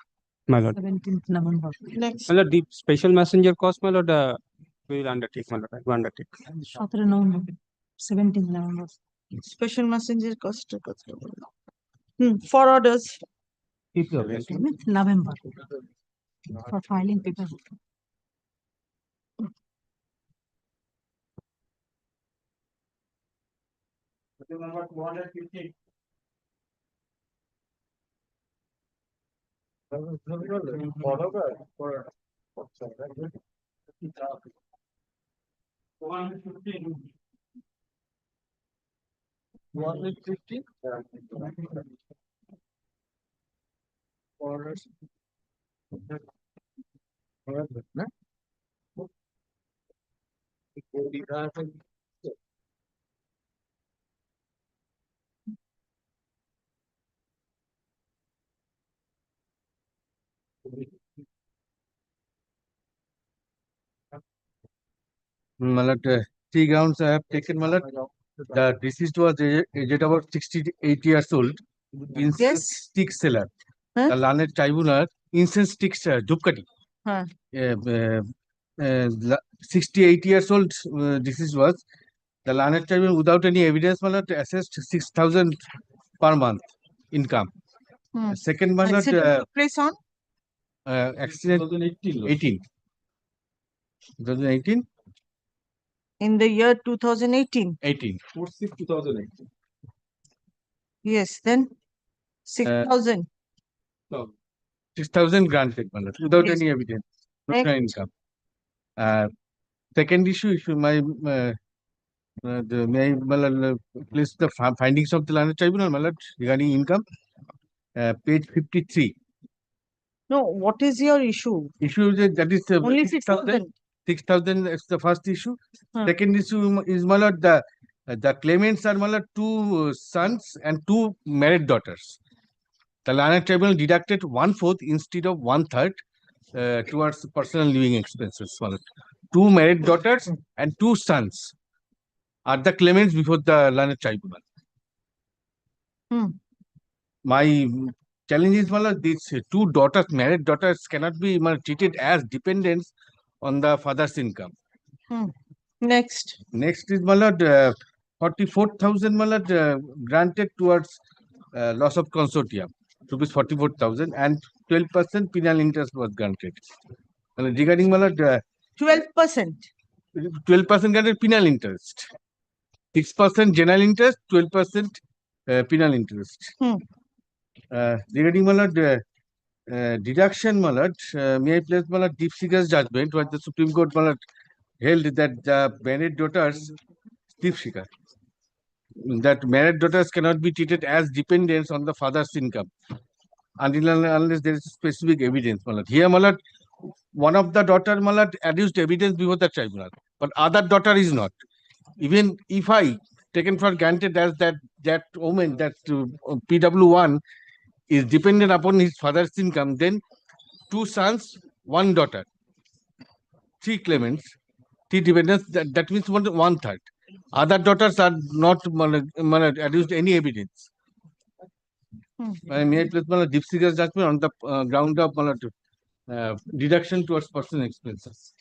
My lord. 17th November. Next. My lord, the special messenger cost, my lord, we will undertake, my lord. I will undertake. 17 November. 17th November. Special messenger cost records. For orders. November. For filing paper book. Number 250. Malat, 3 grounds I have taken. Malat, the deceased was aged about 68 years old. Incense stick seller. The learned tribunal, incense stick seller, Dhupkati. Huh. 68 years old deceased was. The learned tribunal, without any evidence, Malat, assessed 6,000 per month income. Second, Malat, Accident took place on? accident 2018. 2018? In the year 2018. 18. 2018. Yes, then 6,000. 6,000 granted, Malat, without Yes. any evidence. Next. No income. Second issue, may I place the findings of the learned tribunal, Malat, regarding income. Page 53. No, what is your issue? Issue is that is Only 6,000. 6,000 is the first issue. Huh. Second issue is, Malat, the claimants are, Malat, 2 sons and 2 married daughters. The learned tribunal deducted 1/4 instead of 1/3 towards personal living expenses. Malat. 2 married daughters and 2 sons are the claimants before the learned tribunal. My challenge is, Malat, these 2 daughters, married daughters, cannot be, Malat, treated as dependents on the father's income. Next. Next is, Malat, 44,000, Malat, granted towards loss of consortium, rupees 44,000, and 12% penal interest was granted. Regarding, Malat, 12%. 12% granted penal interest, 6% general interest, 12% penal interest. Regarding, Malat, deduction, Malat, may I place, Malat, deep seeker's judgment where the Supreme Court, Malat, held that the married daughters, deep seeker, that married daughters cannot be treated as dependents on the father's income until and unless there is specific evidence, Malat. Here, Malat, one of the daughter, Malat, adduced evidence before the tribunal, but other daughter is not. Even if I taken for granted as that woman, that PW1 is dependent upon his father's income, then 2 sons, 1 daughter, 3 claimants, 3 dependents, that means 1/3. Other daughters are not, Malat, adduced any evidence. May I place, Malat, deep seeker's judgment on the ground of, Malat, deduction towards personal expenses.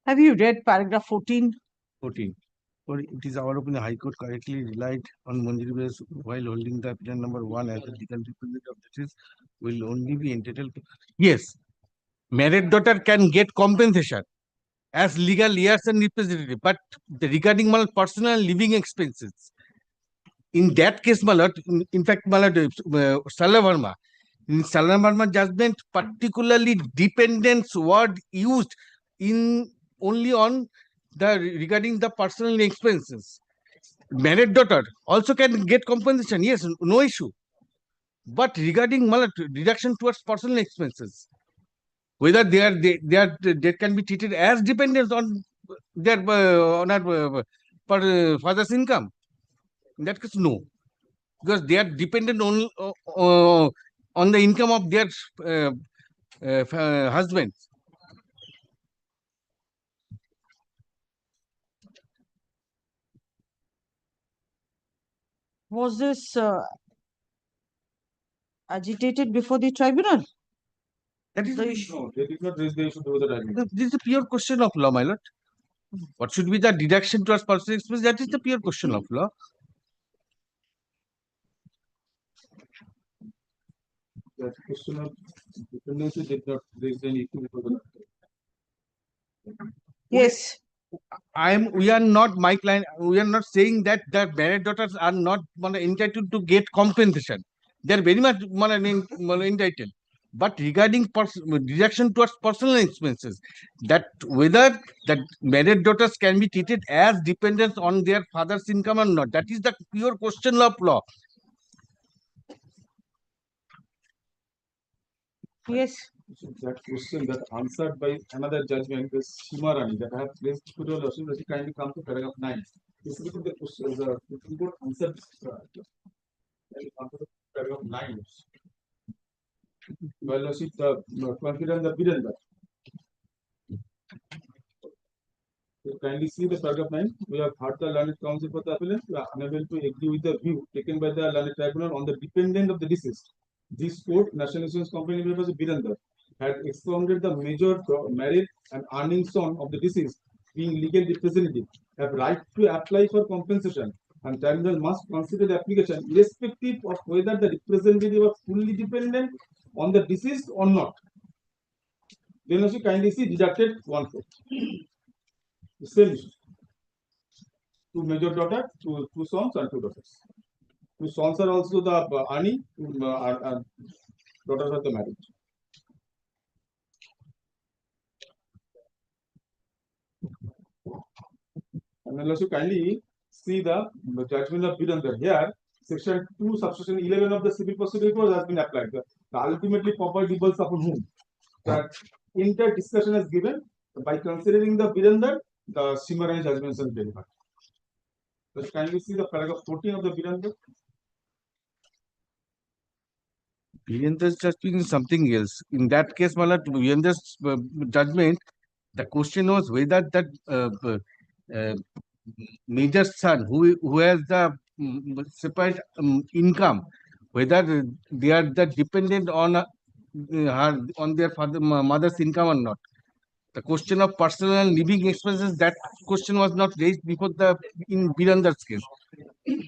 Have you read paragraph 14? 14. For it is our opinion, High Court correctly relied on Manjari Base while holding the petition number 1 as the legal representative of the case will only be entitled to. Yes, married daughter can get compensation as legal heirs and representative, but regarding my personal living expenses, in that case, my lord, in fact, my lord, Salavarma, in Salavarma judgment, particularly dependence word used in only on the regarding the personal expenses. Married daughter also can get compensation, yes, no issue. But regarding my lord, deduction towards personal expenses, whether they can be treated as dependents on their father's income. In that case, no, because they are dependent on the income of their husband. Was this agitated before the tribunal? That is the issue. No, they did not raise the issue before the tribunal. This is a pure question of law, my lord. What should be the deduction towards personal expense? That is the pure question of law. That question of dependency did not raise any issue before the Yes. We are not, my client, we are not saying that the married daughters are not entitled to get compensation. They are very much entitled. But regarding deduction towards personal expenses, that whether that married daughters can be treated as dependents on their father's income or not, that is the pure question of law. Yes. That question that answered by another judgment, this Shimarani, that I have raised to the lawsuit, that kindly come to paragraph 9. This is the question, the Supreme Court answered come to paragraph 9. Well, lawsuit, the confident the Biranda. So kindly see the paragraph 9. We have heard the learned counsel for the appellant. We are unable to agree with the view taken by the learned tribunal on the dependent of the deceased. This court, National Insurance Company members of Biranda, had expounded the major married and earning son of the deceased, being legal representative, have right to apply for compensation, and tribunal must consider the application irrespective of whether the representative was fully dependent on the deceased or not. Then also kindly see deducted 1/4. The same issue. Two major daughters, two sons, and two daughters. Two sons are also the earning, daughters are the married. And then also kindly see the judgment of Biranda. Here, section 2, subsection 11 of the civil procedure code has been applied. The ultimately proper defaults upon whom? That inter discussion is given by considering the Biranda, the Shimarani judgments are delivered. Let's kindly see the paragraph 14 of the Biranda. Virendra's judgment is something else. In that case, my lord, Virendra's judgment, the question was whether that major son who has the separate income, whether they are the dependent on on their mother's income or not. The question of personal and living expenses, that question was not raised before in Virendra's case.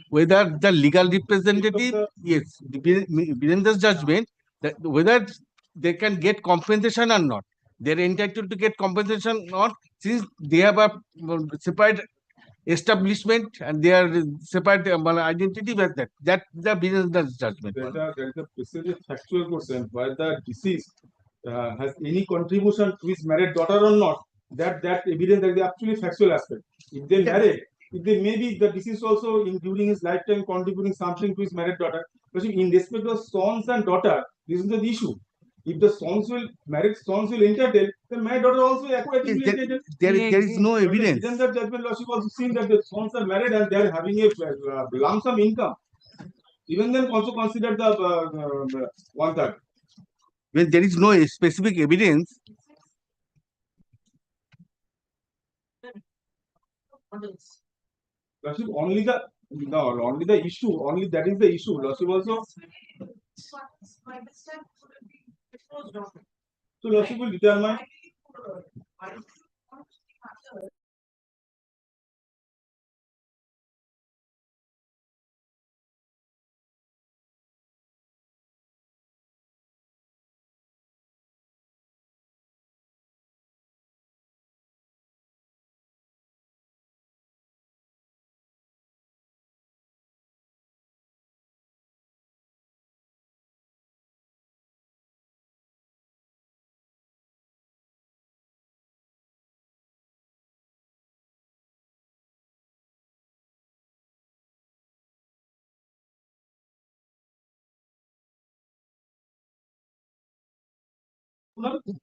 Whether the legal representative, yes, Virendra's judgment, that whether they can get compensation or not. They're entitled to get compensation or not, since they have a separate establishment and they are separate identity with that the Virendra's judgment. There is a precise factual question whether the deceased has any contribution to his married daughter or not. That evidence, that is actually factual aspect. If they married, if they maybe the deceased also during his lifetime contributing something to his married daughter, but in respect of sons and daughter, this is the issue. If the married sons will entail, then my daughter also accordingly will entail. There is no evidence. Then the judgment lawsuit also seen that the sons are married and they are having a lump sum income. Even then, also consider the 1/3. When there is no specific evidence, Lordship, only the issue, only that is the issue. Lordship also. So Lordship will determine.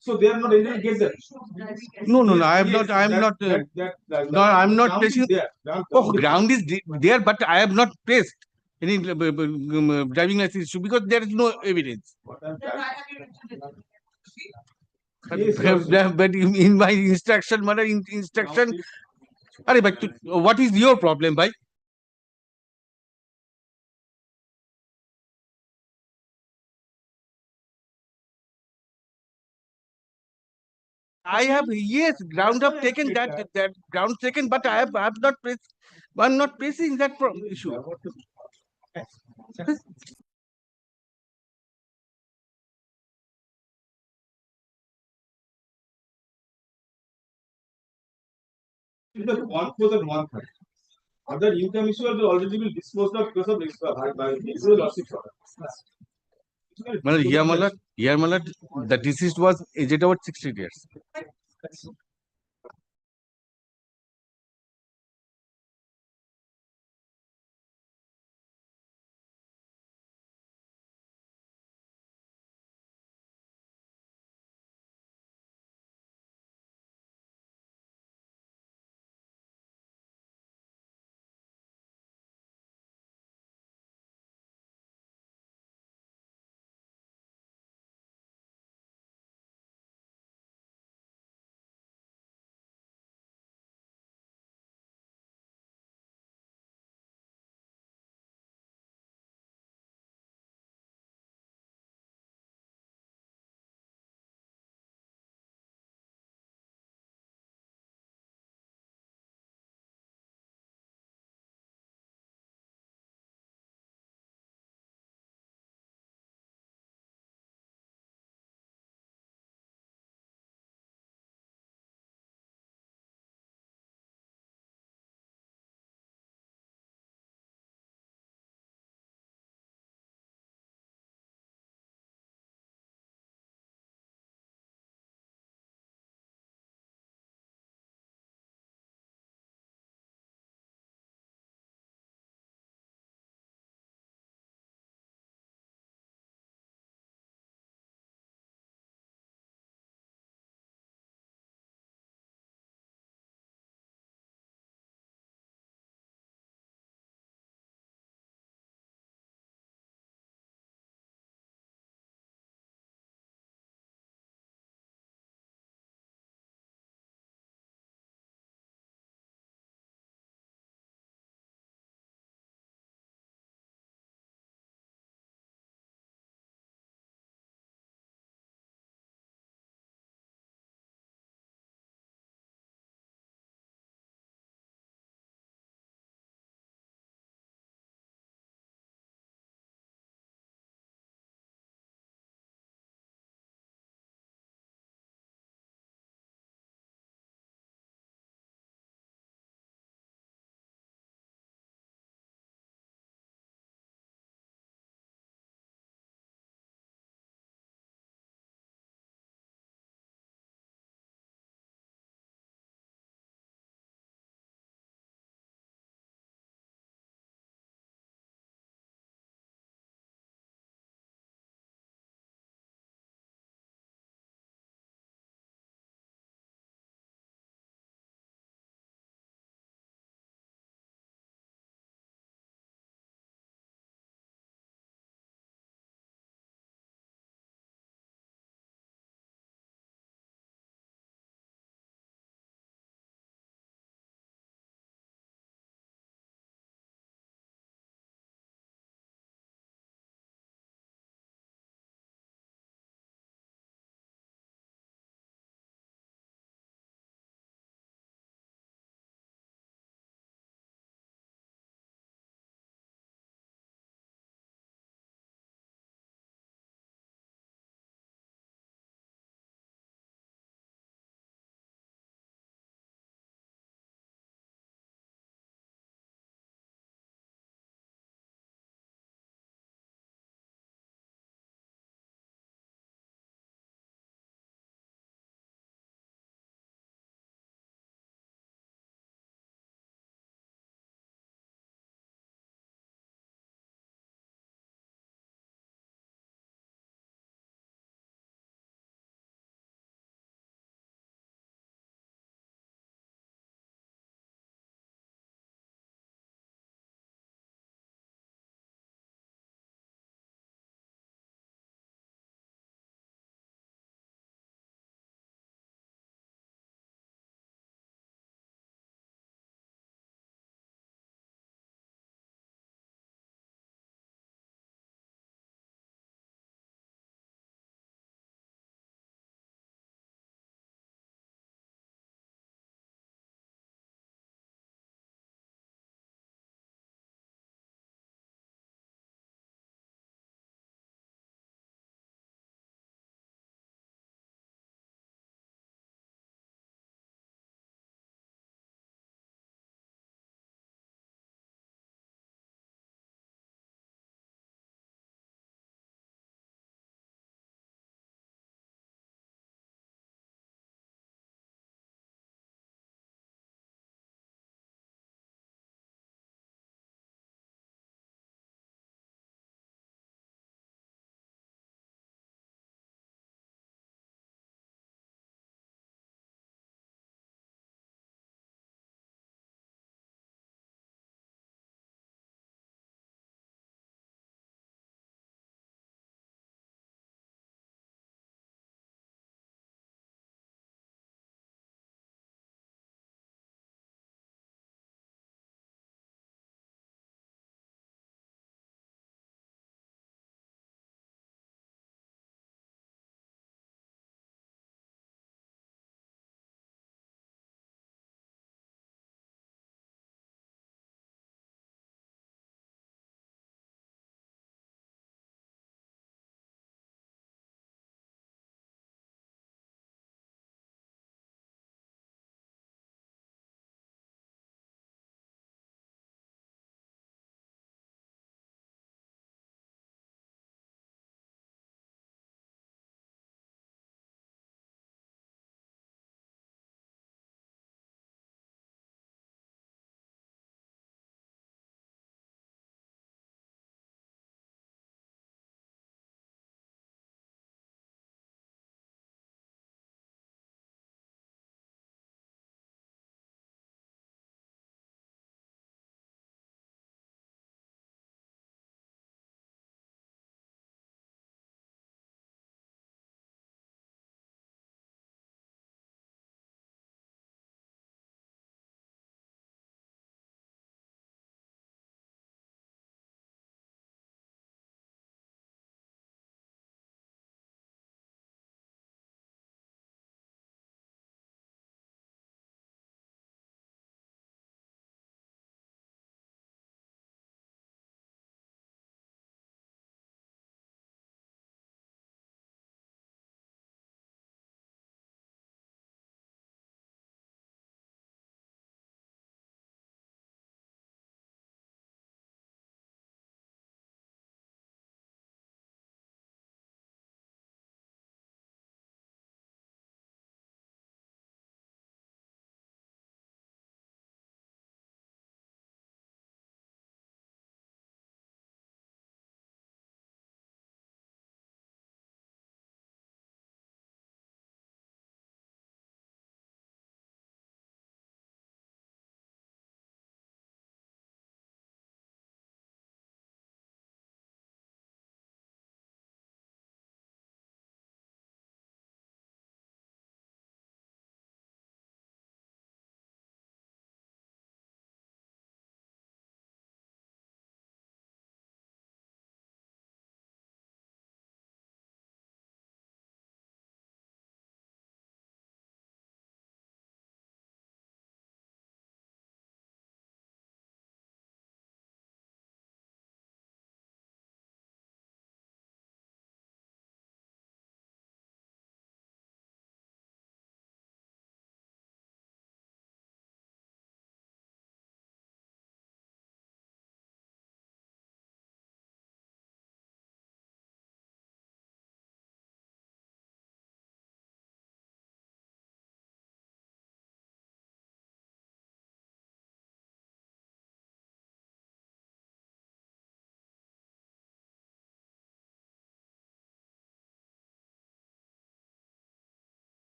So they are not able to get that. No, no, no, I have Yes, not, I am that- not, no, I am not ground is placing. there. Oh, ground is there, but I have not placed any driving license issue because there is no evidence. But in my instruction, mother instruction, but what is your problem, bhai? I have, yes, ground up taken that ground taken, but I have not placed. I'm not placing that issue. Because 1/4 and 1/3. Other income issue will already been disposed of because of by lordship order. Here, Malad, the deceased was aged about 60 years.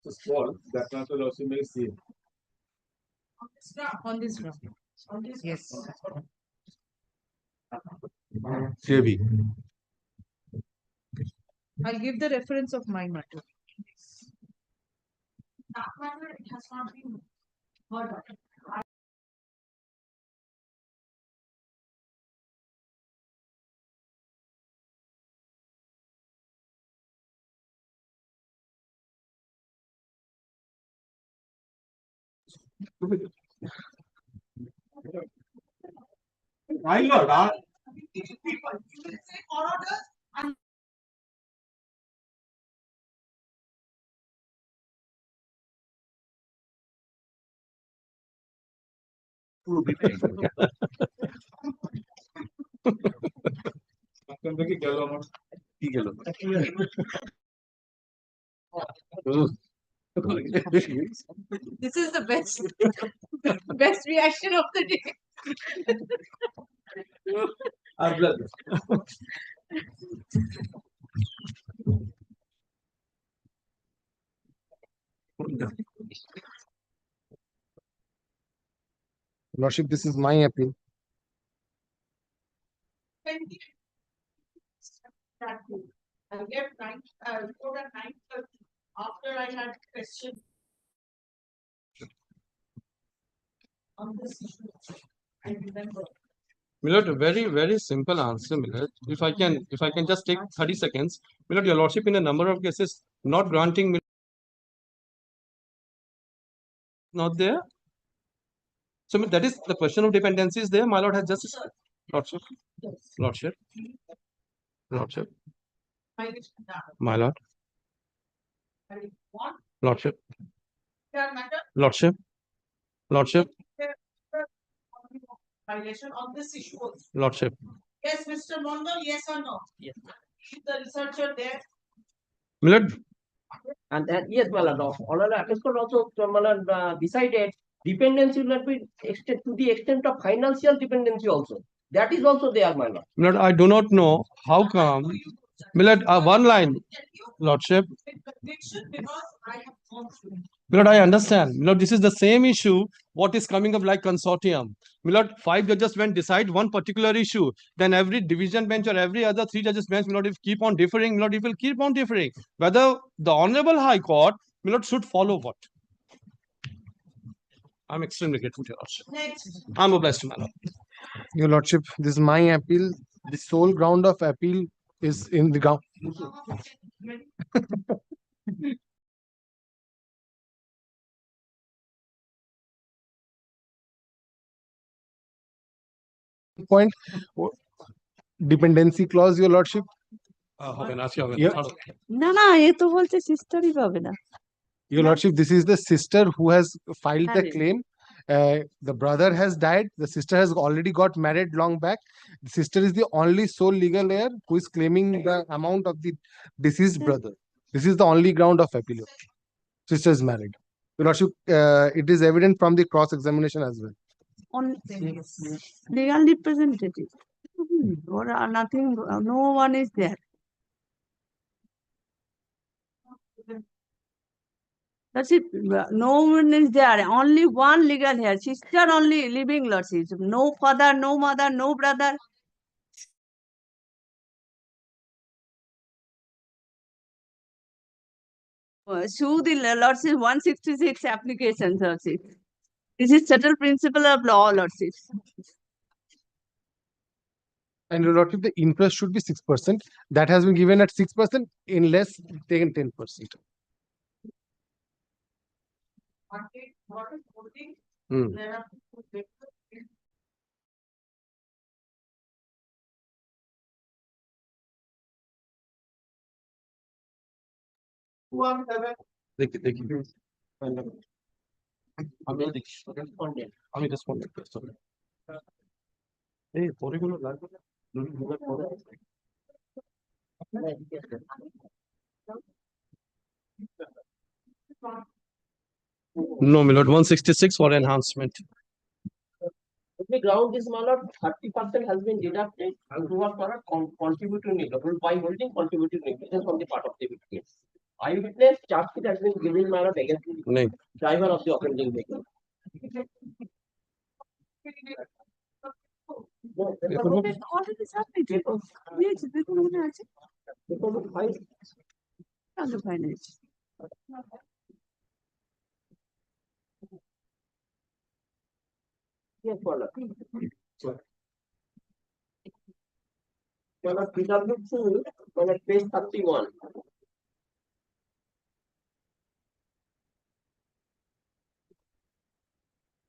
So small, that transfer lordship may see. On this ground. Yes. CAB. I'll give the reference of my matter. That matter, it has not been heard of. My lord, গেল আমার কি গেল This is the best reaction of the day. Lordship, this is my appeal. I get report at 9:30 after I had question on this issue. I remember. Milord, very simple answer, Milord. If I can just take 30 seconds. Milord, your lordship, in a number of cases, not granting not there. So that is the question of dependency is there. My lord has just lordship. Lordship. Lordship. My lord. Lordship. Lordship. Lordship. Violation on this issue also. Lordship. Yes, Mr. Mondal, yes or no? Yes. The researcher there. Milord. And then, yes, my lord, Honorable Appeals Court also, my lord, decided dependency will not be extended to the extent of financial dependency also. That is also there, my lord. Milord, I do not know how come. Milord, one line, lordship. Conviction because I have gone through. Milord, I understand. Milord, this is the same issue. What is coming up like consortium? Milord, 5 judges went decide one particular issue. Then every division bench or every other 3 judges bench, Milord, if keep on differing, Milord, it will keep on differing. Whether the Honorable High Court, Milord, should follow what? I'm extremely grateful to your lordship. Next. I'm obliged, my lord. Your Lordship, this is my appeal. The sole ground of appeal is in the ground. Point. Dependency clause, Your Lordship. হবে না, আজকে হবে না, Yeah. ছাড়ো। না না এ তো বলছে সিস্টারই পাবে না Your Lordship, this is the sister who has filed the Married. claim. The brother has died. The sister has already got married long back. The sister is the only sole legal heir who is claiming the amount of the deceased brother. This is the only ground of appeal. Sister is married. Your Lordship, it is evident from the cross examination as well. on legal representative or nothing, no one is there. That's it. No one is there. Only one legal here. Sister only living, lordship. No father, no mother, no brother. Sue the lordship 166 applications, lordship. This is settled principle of law, lordship. And Your Lordship, the interest should be 6%. That has been given at 6% in less taken 10%. What is voting? Hmm. There are দেখি আমি respondent এই পরেগুলো লাগবে না No, my lord, 166 for enhancement. Let me ground this, my lord, 30% has been deducted and who are for a contributing negligence by holding contributing negligence on the part of the victims. eyewitness charge sheet has been given by the against the driver of the offending vehicle. Already submitted. Yes, because file. Yes, Paula. Paula, PW2, Paula, page 31.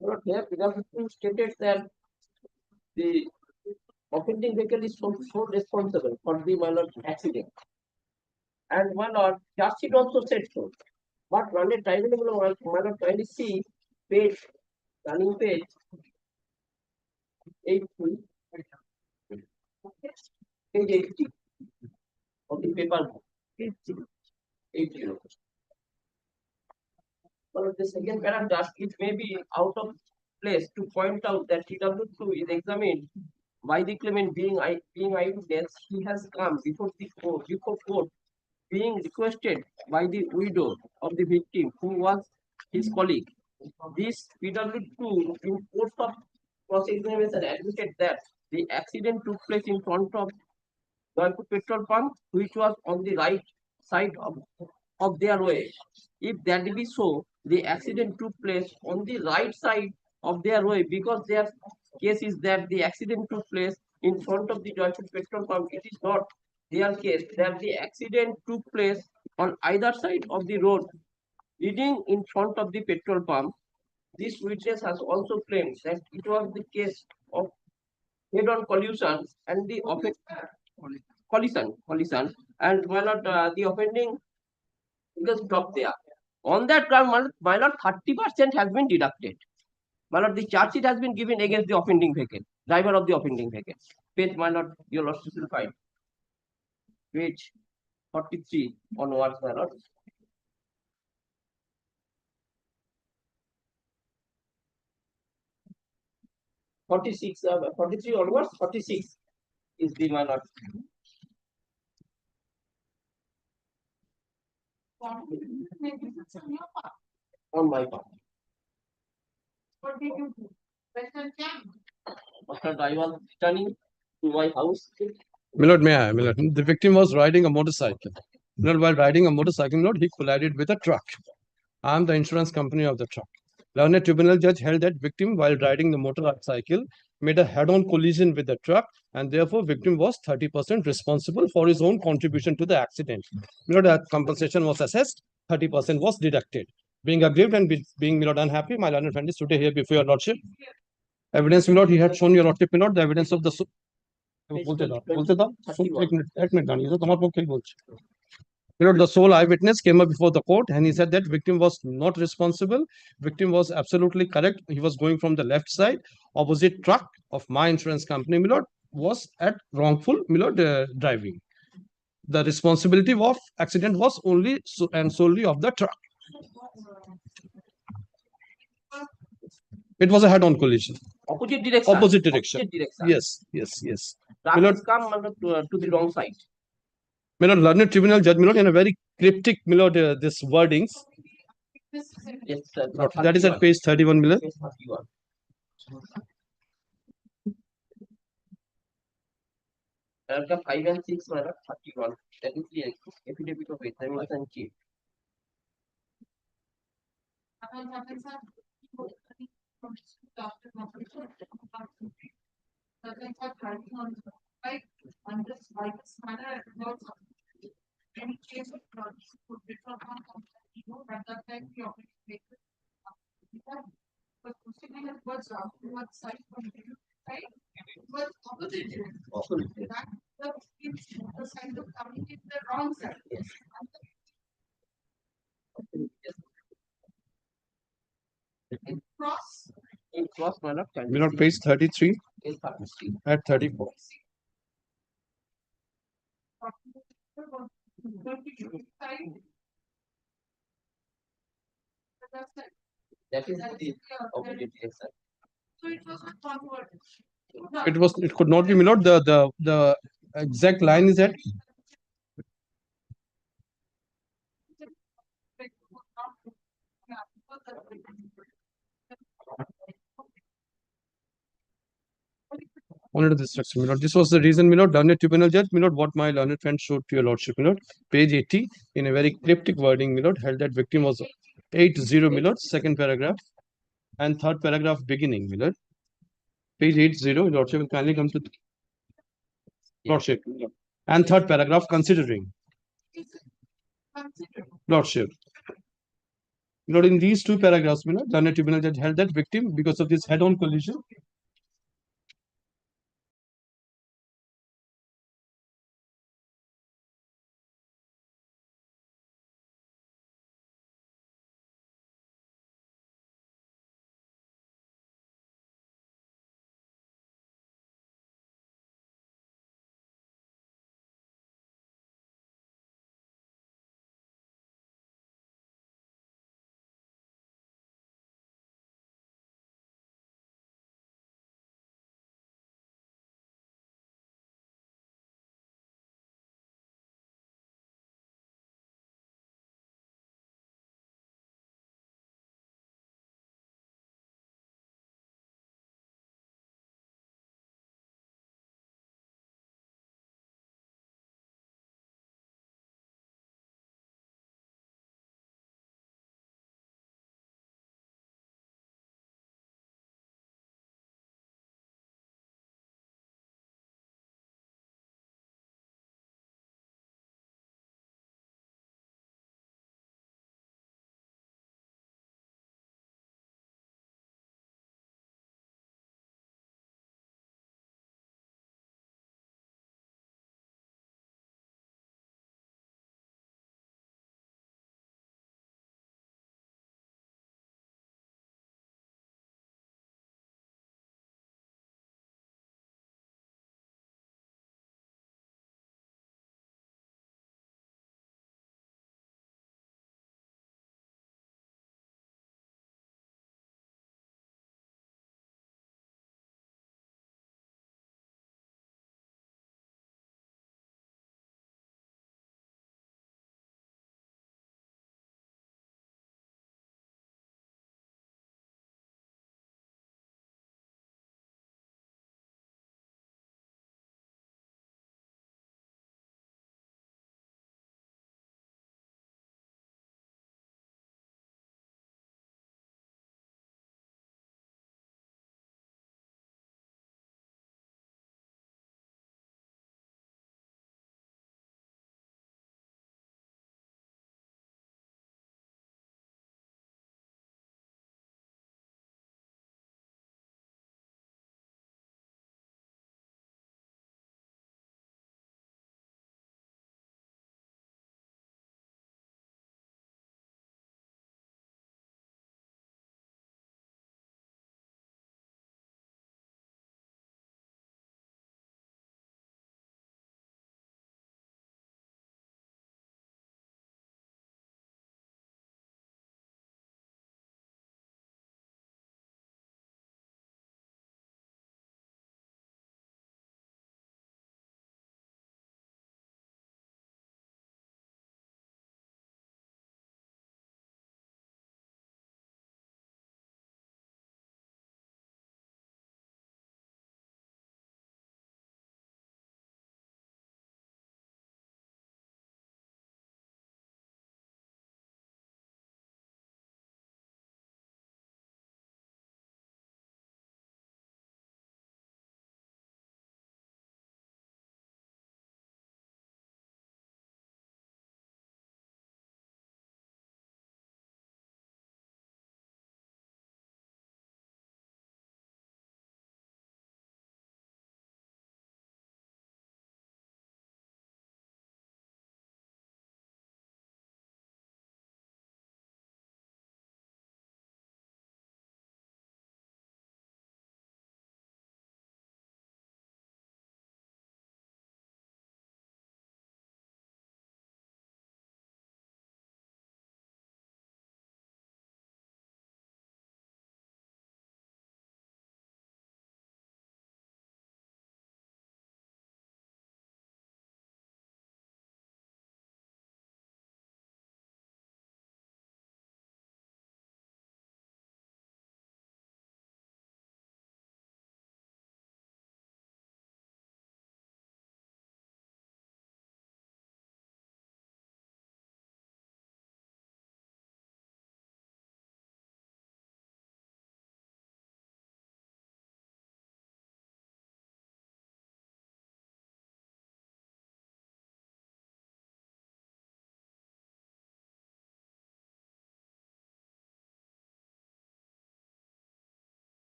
Paula, here PW2 stated that the offending vehicle is so responsible for the minor accident. And one or charge sheet also said so. But when a tribunal minor kindly see page, running page 83, page 80 of the paper 80. But the second paragraph, it may be out of place to point out that TW2 is examined by the claimant being eyewitness. He has come before court, being requested by the widow of the victim, who was his colleague. This PW2 in course of cross-examination admitted that the accident took place in front of the petrol pump, which was on the right side of their way. If that be so, the accident took place on the right side of their way, because their case is that the accident took place in front of the Joyful petrol pump. It is not their case that the accident took place on either side of the road leading in front of the petrol pump. This witness has also claimed that it was the case of head-on collision and the collision, and why not the offending because stopped there. On that ground, my lord, 30% has been deducted. My lord, the charge sheet has been given against the offending vehicle, driver of the offending vehicle. Page, my lord, your lordship will find. Page 43 onwards, my lord. (46) 43 onwards, 46 is the, my lord. On my part. What did you do? After I was returning to my house. Milord, may I? Milord, the victim was riding a motorcycle. Milord, while riding a motorcycle, Milord, he collided with a truck. I am the insurance company of the truck. Learned tribunal judge held that victim, while riding the motorcycle, made a head-on collision with the truck, and therefore victim was 30% responsible for his own contribution to the accident. Milord, that compensation was assessed, 30% was deducted. Being aggrieved and being, Milord, unhappy, my learned friend is today here before your lordship. Evidence, Milord, he had shown your lordship, Milord, the evidence of the the sole eyewitness came up before the court and he said that victim was not responsible. Victim was absolutely correct. He was going from the left side. Opposite truck of my insurance company, Milord, was at wrongful, Milord, driving. The responsibility of accident was only and solely of the truck. It was a head-on collision. Opposite direction. Opposite direction. Yes. Truck has come to the wrong side. Milord, learned tribunal judge, Milord, in a very cryptic, Milord, this wordings. Yes, sir. That is at page 31, Milord. Page 31. Paragraph 5 and 6, paragraph 31. That is the affidavit of examination chief. Any case of could differ from at that time the offending but proceeding was what side from you, right? Was opposite. That the side of coming in the wrong side. Yes. In cross, my lord. Milord, page 33 at 34. That is the opposite direction. So it was not forward. It could not be, Milord. The exact line is that Only this structure, my lord. This was the reason, my lord, learned tribunal judge, my lord, what my learned friend showed to your lordship, my lord. Page 80, in a very cryptic wording, my lord, held that victim was 80, my lord, second paragraph, and third paragraph beginning, my lord. Page 80, your lordship will kindly come to lordship, my lord. And third paragraph considering. Lordship. My lord, in these two paragraphs, my lord, learned tribunal judge held that victim, because of this head-on collision,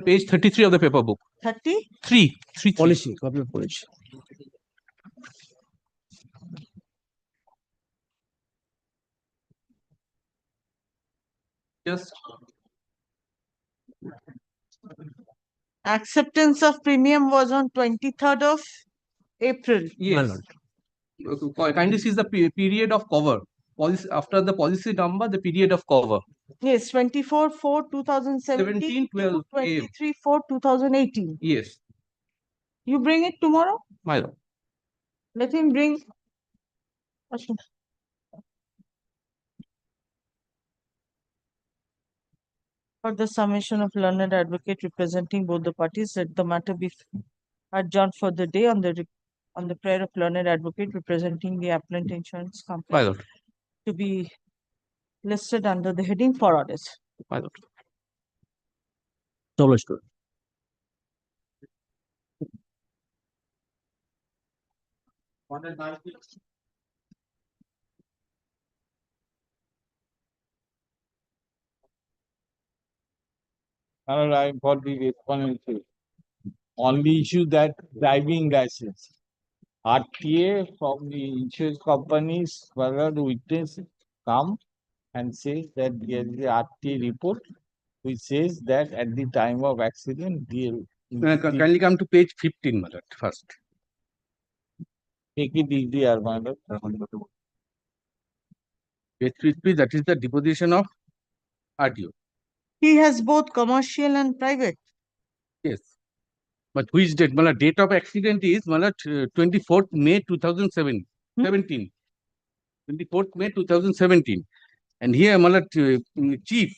Page 33 of the paper book. 30? Three. Policy, copy of policy. Just Acceptance of premium was on 23rd of April. yes. Kindly see the period of cover. Policy after the policy number, the period of cover. Yes, 24/4/2017 to 23/4/2018. Yes, You bring it tomorrow? my lord. Let him bring. Ashwin. For the summation of learned advocate representing both the parties, let the matter be adjourned for the day on the prayer of learned advocate representing the appellant insurance My company lord. to be listed under the heading for orders. My lord. So much good. I got the responsibility. Only issue that driving license. RTA from the insurance companies, whether the witness come and says that there is a RTA report which says that at the time of accident, Kindly come to page 15, my lord, first. Take it easy, Armando. Page 15, that is the deposition of RTO. He has both commercial and private. Yes. But which date? Mala date of accident is 24th May 2007. 17. 24th May 2017. And here Mala chief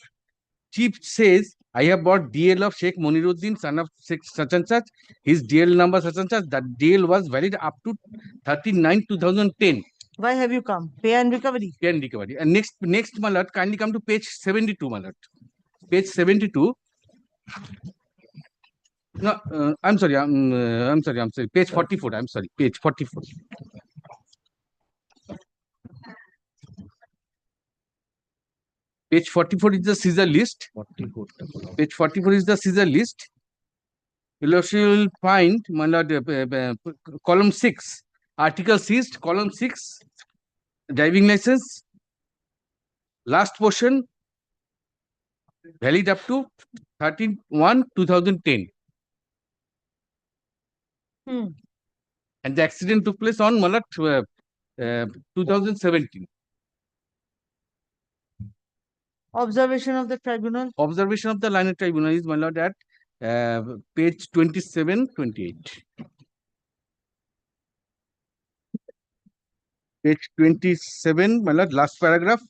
says, I have bought DL of Sheikh Moniruddin, son of Sheikh such and such. His DL number such and such. That DL was valid up to 39/2010. Why have you come? Pay and recovery. Pay and recovery. And next Malat, kindly come to page 72, Malat. Page 72. No, I'm sorry. I'm sorry. Page 44. I'm sorry. Page 44. Page 44 is the scissor list. 44. Page 44 is the scissor list. You will find column 6, article 6, column 6, driving license. Last portion valid up to 13/1/2010. And the accident took place on 2017. Observation of the tribunal. Observation of the line tribunal is, my lord, at page 27, 28. Page 27, my lord, last paragraph.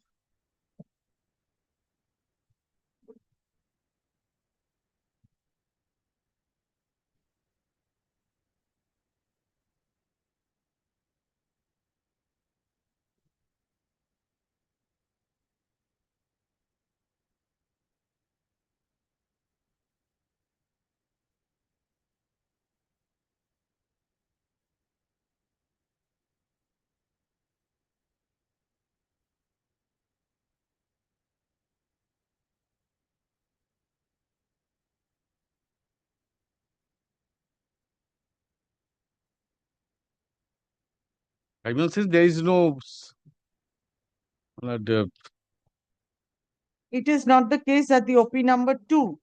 Tribunal says there is no. It is not the case that the OP number 2.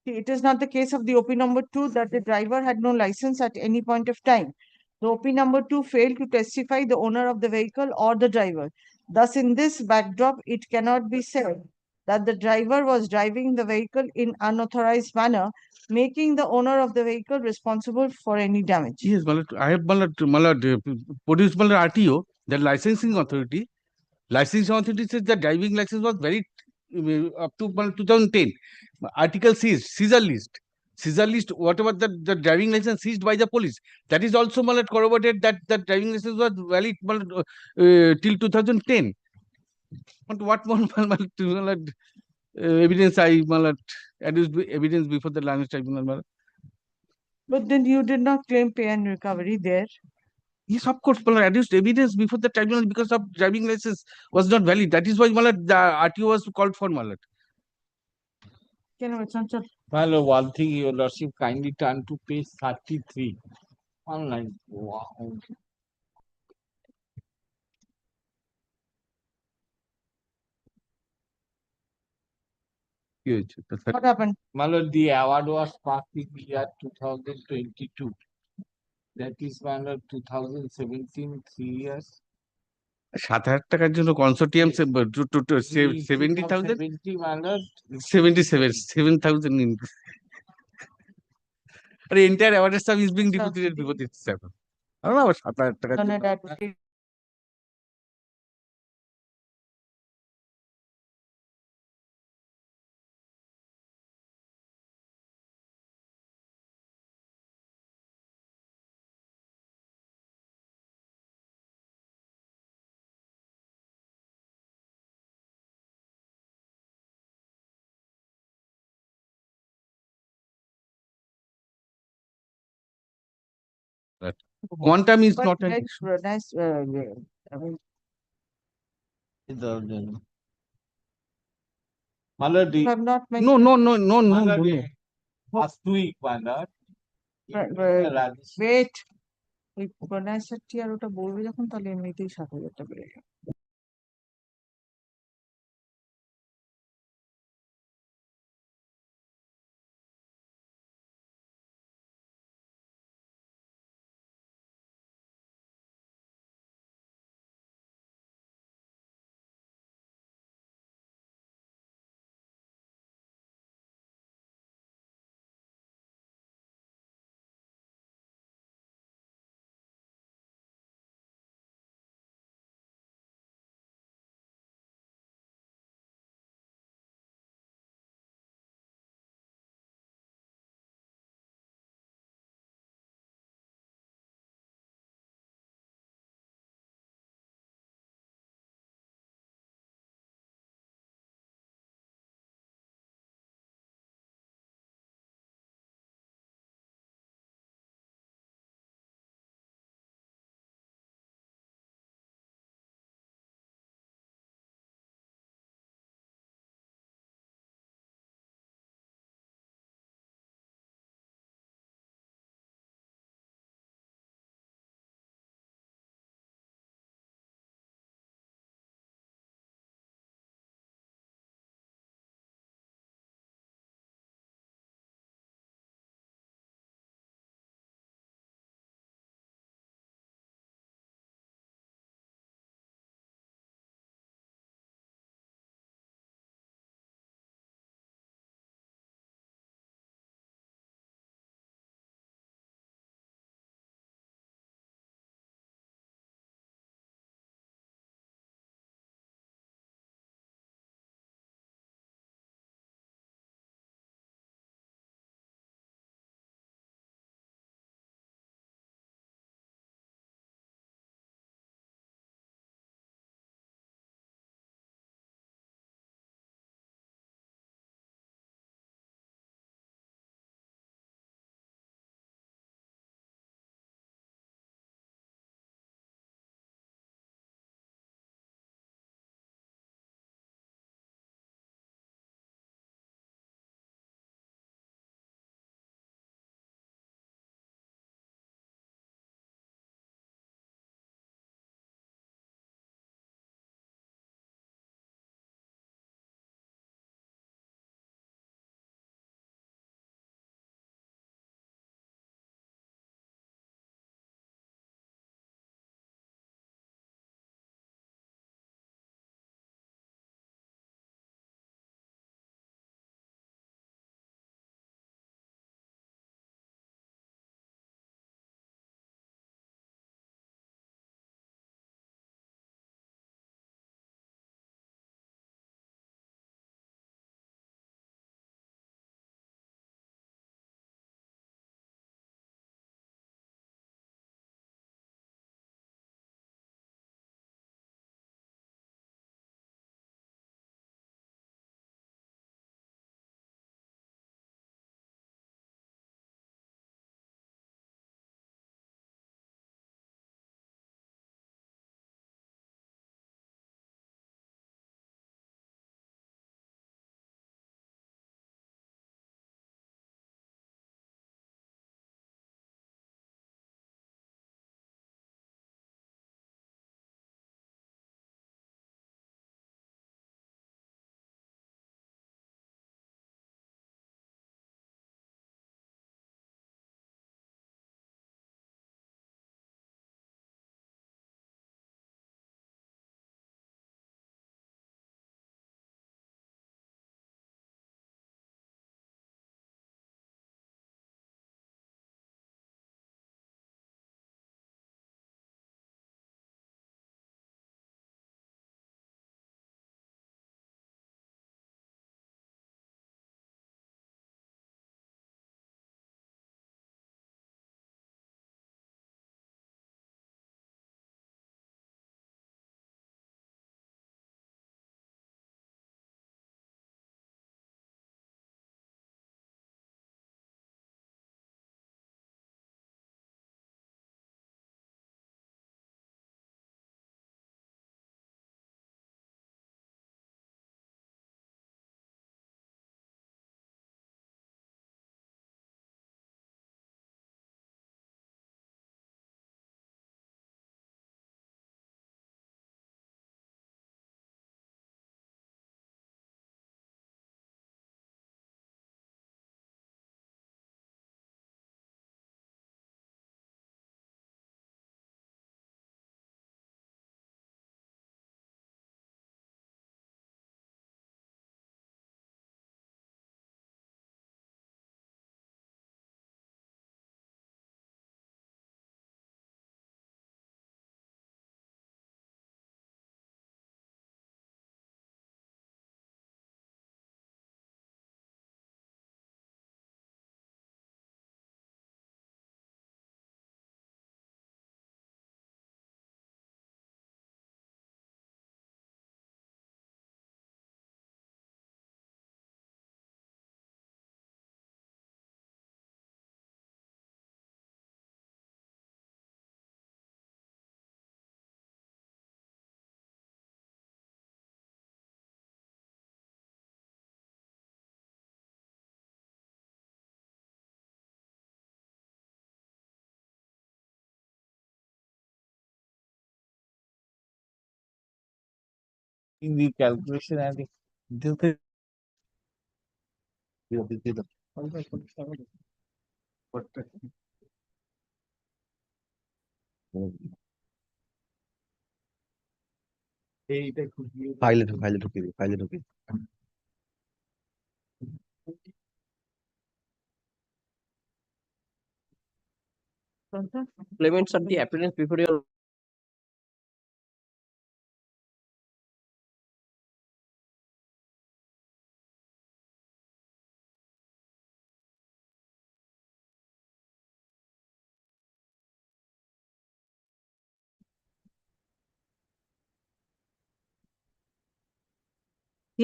It is not the case of the OP number 2 that the driver had no license at any point of time. The OP number 2 failed to testify the owner of the vehicle or the driver. Thus, in this backdrop, it cannot be said that the driver was driving the vehicle in unauthorized manner, making the owner of the vehicle responsible for any damage. Yes, I have produced RTO, the licensing authority. Licensing authority says the driving license was valid up to 2010. Article seized, seizure list. Seizure list, whatever the driving license seized by the police, that is also corroborated that the driving license was valid till 2010. But what more evidence I adduced evidence before the language tribunal? But then you did not claim pay and recovery there. Yes, of course, adduced evidence before the tribunal because of driving license was not valid. That is why the RTO was called for Well, one thing, Your Lordship, kindly turn to page 33. Online. Wow. What happened? My lord, the award was passed in the year 2022. That is, my lord, 2017, 3 years. 7,000 টাকার জন্য consortium 70,000 77,000 আরে entire অ্যাওয়ার্ডের sum is being deposited before this seven আরে আবার 7,000 টাকা quantum is But not an very issue. nice, I mean, My lord, you have not No, mentioned. no, no, no, my no, lord, no. last week, my lord. Wait. ওই প্রণায়াসটি আর ওটা বলবে যখন তাহলে এমনিতেই 7,000 টাকা বেড়ে যাবে। in the calculation and the ফাইলে ঢুকিয়ে দিই ফাইলে ঢুকিয়ে Claimants of the appearance before your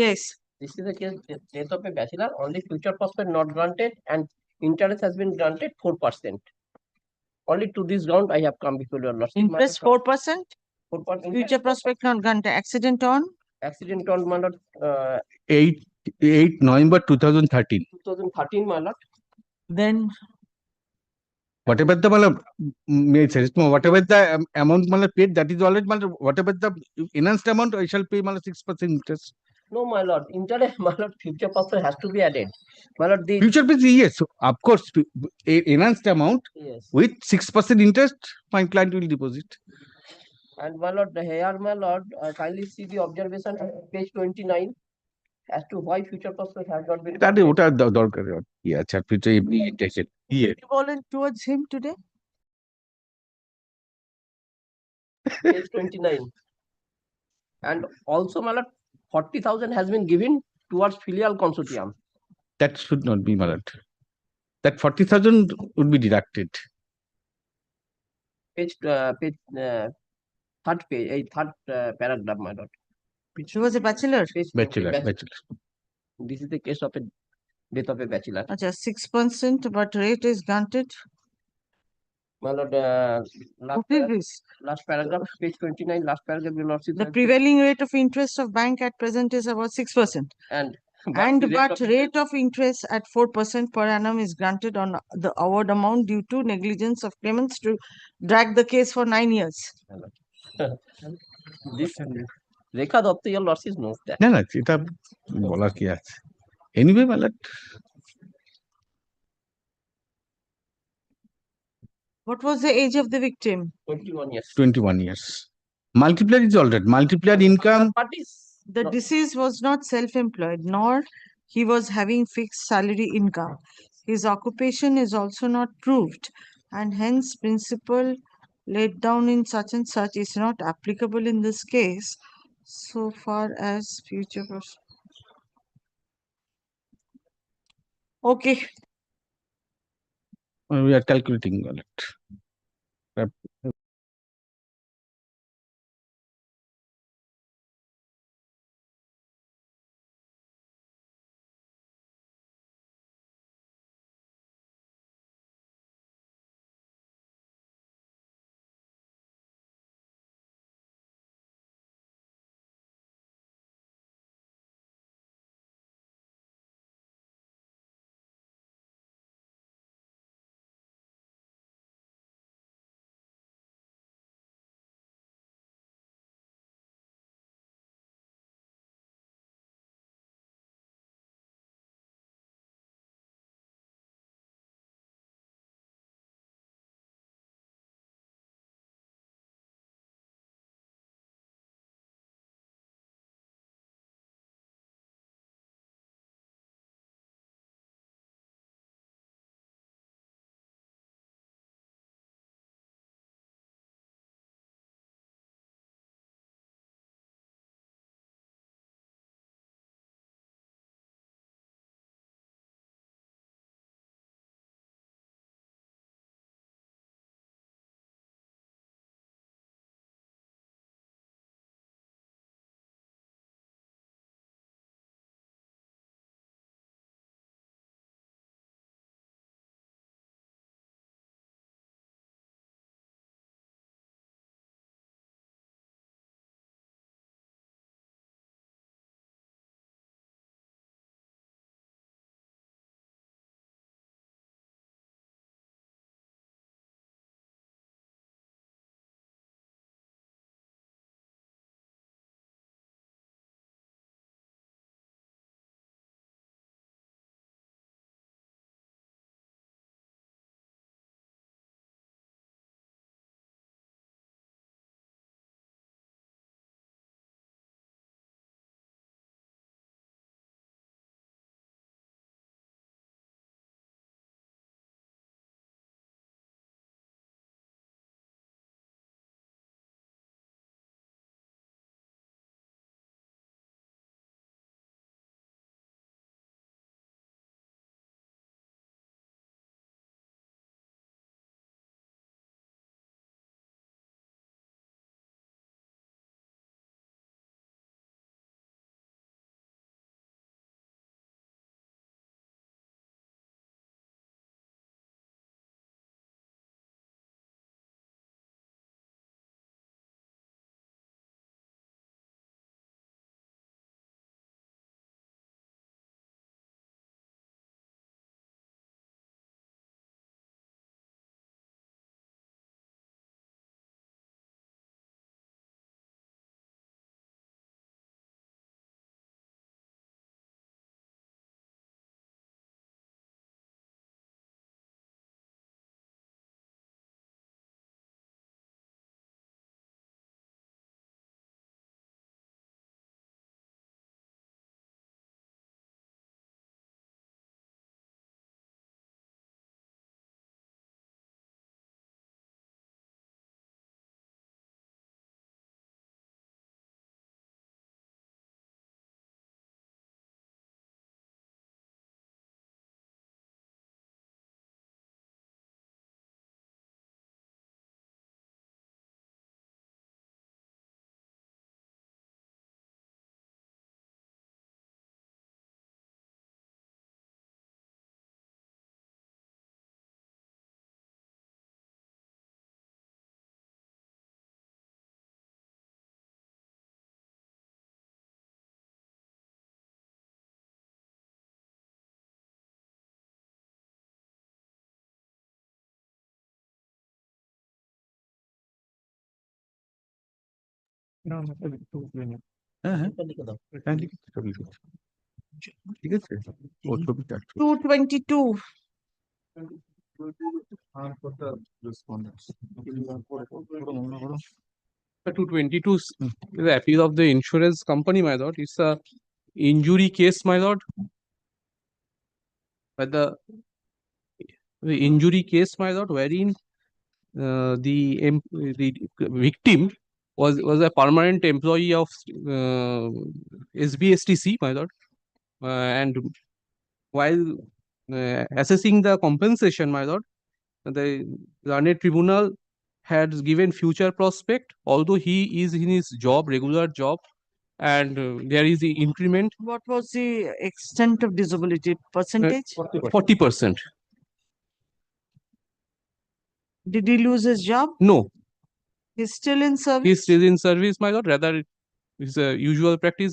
Yes. This is the case death of a bachelor, only future prospect not granted and interest has been granted 4%. Only to this ground I have come before your lordship. Interest 4%? 4%. Future prospect not granted. Accident on? Accident on, my lord, 8 November 2013. 2013, my lord. Then Whatever the whatever the amount paid, that is already whatever the enhanced amount, I shall pay 6% interest. No, my lord, interest, my lord, future prospect has to be added. My lord, the Future pays, yes, so of course, enhanced amount yes. with 6% interest, my client will deposit. And my lord, here, my lord, kindly see the observation page 29 as to why future prospect has not been. That is what are the দরকার কি আছে future এমনি interested here. you fallen towards him today? Page 29. And also, my lord, 40,000 has been given towards filial consortium. That should not be Marat. That 40,000 would be deducted. Page third page, third paragraph, my lord. He was a bachelor. Bachelor. This is the case of a death of a bachelor. Acha, 6%, but rate is granted. My lord, last paragraph, page 29, last paragraph, your lordship. The prevailing rate of interest of bank at present is about 6%. But rate of interest at 4% per annum is granted on the award amount due to negligence of claimants to drag the case for 9 years. This Rekha Dutta, your lordship knows that. না এটা বলার কি আছে anyway Marat. What was the age of the victim? 21 years. 21 years. Multiplier is already multiplier income. The deceased was not self-employed, nor he was having fixed salary income. His occupation is also not proved, and hence principle laid down in such and such is not applicable in this case so far as future. Okay. We are calculating Marat. ঠিক আছে ও ছবিটা 222. The 222 is the appeal of the insurance company, my lord. It's a injury case, my lord. But the injury case, my lord, wherein the victim was a permanent employee of SBSTC, my lord, and while assessing the compensation, my lord, the learned tribunal had given future prospect, although he is in his job, regular job, and there is the increment. What was the extent of disability percentage? 40%. Did he lose his job? No, He's still in service? he is still in service, my lord. Rather, it's a usual practice.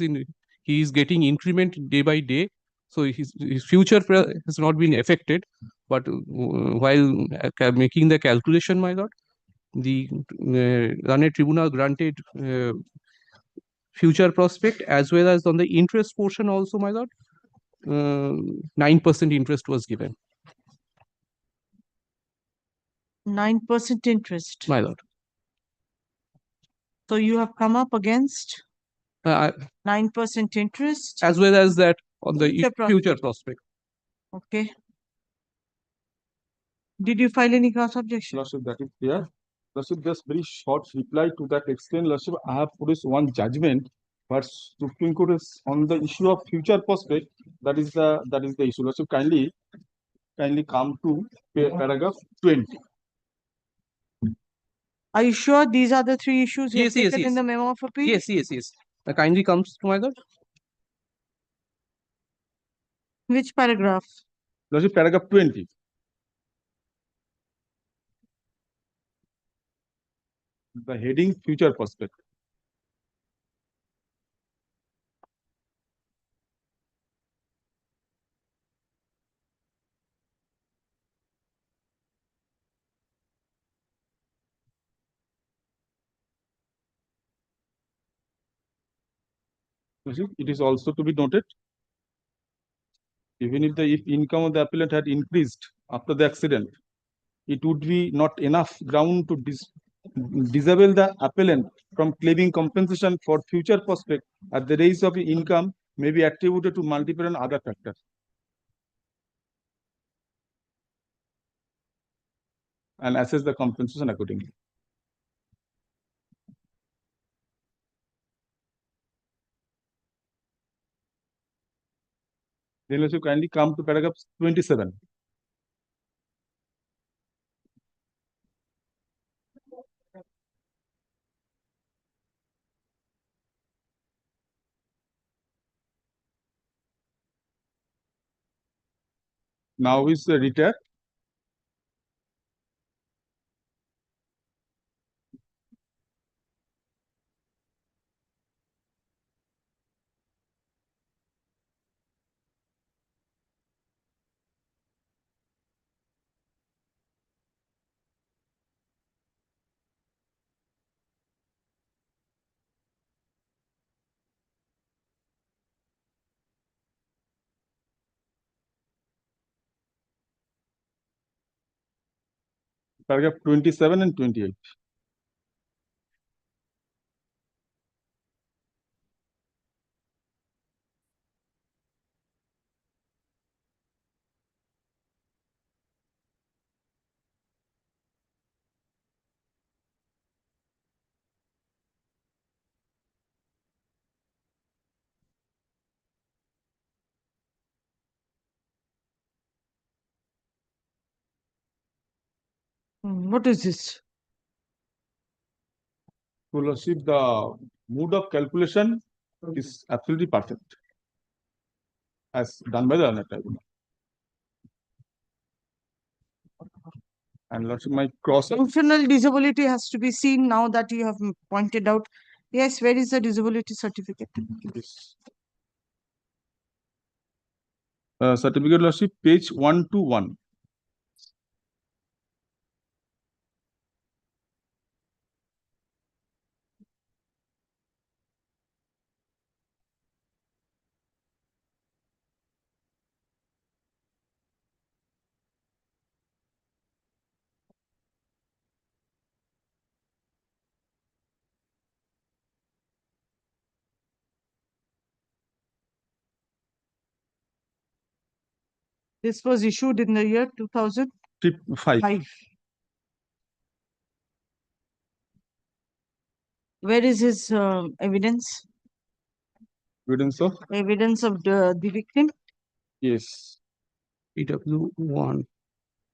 He is getting increment day by day, so his future has not been affected. But while making the calculation, my lord, the learned tribunal granted future prospect as well as on the interest portion also, my lord. 9% interest was given. 9% interest. My lord. So you have come up against 9% interest as well as that on the future future prospect. Okay. Did you file any cross objection? Lordship, that is clear. Lordship, just very short reply to that extent. Lordship, I have produced one judgment, but Supreme Court is on the issue of future prospect. That is the issue. Lordship, kindly come to paragraph 20. Are you sure these are the three issues you have taken in the memo of appeal? Yes. Kindly comes to my lord. Which paragraph? Lordship, paragraph 20. The heading future prospect. It is also to be noted, even if the income of the appellant had increased after the accident, it would be not enough ground to disable the appellant from claiming compensation for future prospect at the raise of income may be attributed to multiple and other factors. And assess the compensation accordingly. Then let's kindly come to paragraph 27. Now is retired. Paragraph 27 and 28. What is this? Lordship, the mode of calculation is absolutely perfect as done by the learned tribunal. And Lordship, my cross Functional disability has to be seen now that you have pointed out. Yes, where is the disability certificate? Yes. Certificate, Lordship, page 121. This was issued in the year 2005. Where is his evidence? Evidence of? Evidence of the victim? Yes. PW1.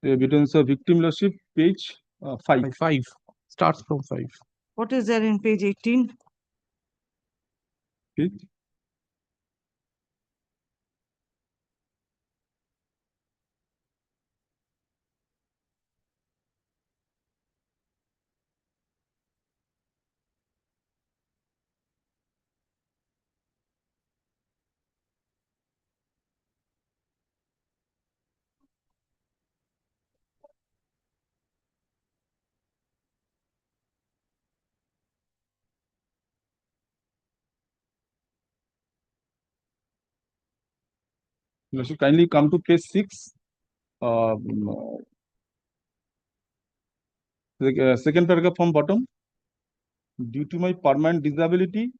Evidence of victim lordship, page 5. 5. Starts from 5. What is there in page 18? Okay. Lordship, kindly come to page 6. The second paragraph from bottom. Due to my permanent disability,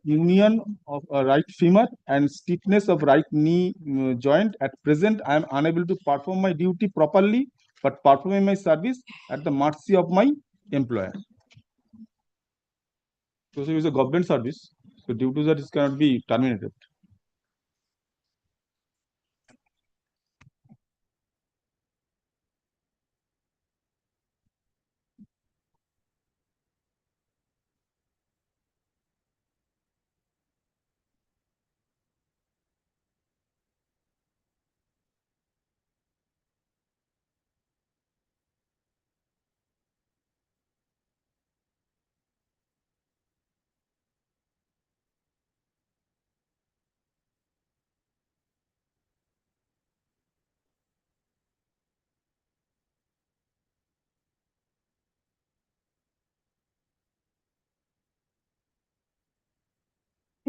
union of a right femur and stiffness of right knee joint, at present I am unable to perform my duty properly, but performing my service at the mercy of my employer. So it is a government service, so due to that it cannot be terminated.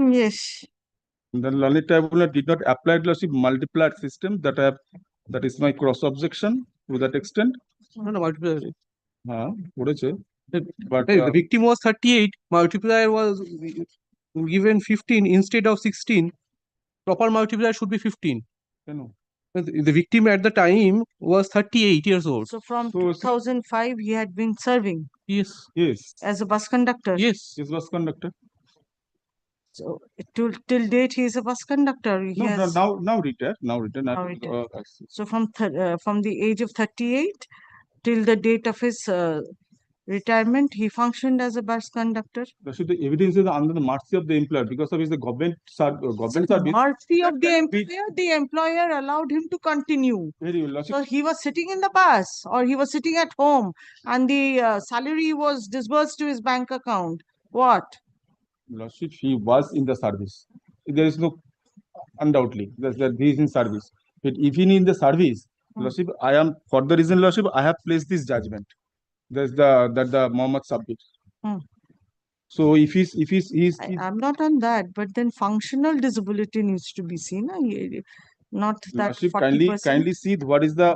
Yes. The learned tribunal did not apply the multiplier system that is my cross objection to that extent. No, multiplier. What is it? But The victim was 38, multiplier was given 15 instead of 16. Proper multiplier should be 15. The victim at the time was 38 years old. So from 2005, he had been serving. Yes. Yes. As a bus conductor. Yes. Yes, bus conductor. So till date, he is a bus conductor. He has now retired. Now retired. So from the age of 38 till the date of his retirement, he functioned as a bus conductor. The evidence is under the mercy of the employer because of his government service. Mercy of the employer allowed him to continue. Very well. So he was sitting in the bus or he was sitting at home and the salary was disbursed to his bank account. What? Lordship, he was in the service. There is no undoubtedly that he is in service. But even in the service, Lordship, I am for the reason, Lordship, I have placed this judgment. There's the Mohammed subject. So if he's I'm not on that, but then functional disability needs to be seen. Not that Lordship, 40%. kindly see what is the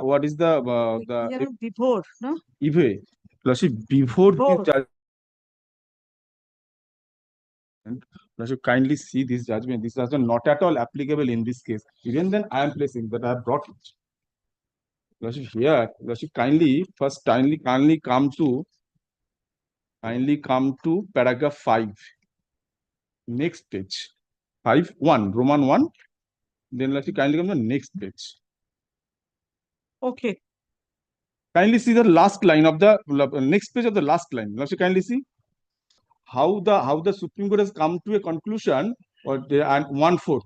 before, no? Lordship, before this judgment. Lordship, kindly see this judgment. This is not at all applicable in this case. Even then, I am placing that I have brought it. Lordship, here, Lordship, kindly come to paragraph 5. Next page. 5.1, Roman 1. Then Lordship, kindly come to the next page. Okay. Kindly see the last line of the next page of the last line. Lordship, kindly see how the Supreme Court has come to a conclusion and 1/4.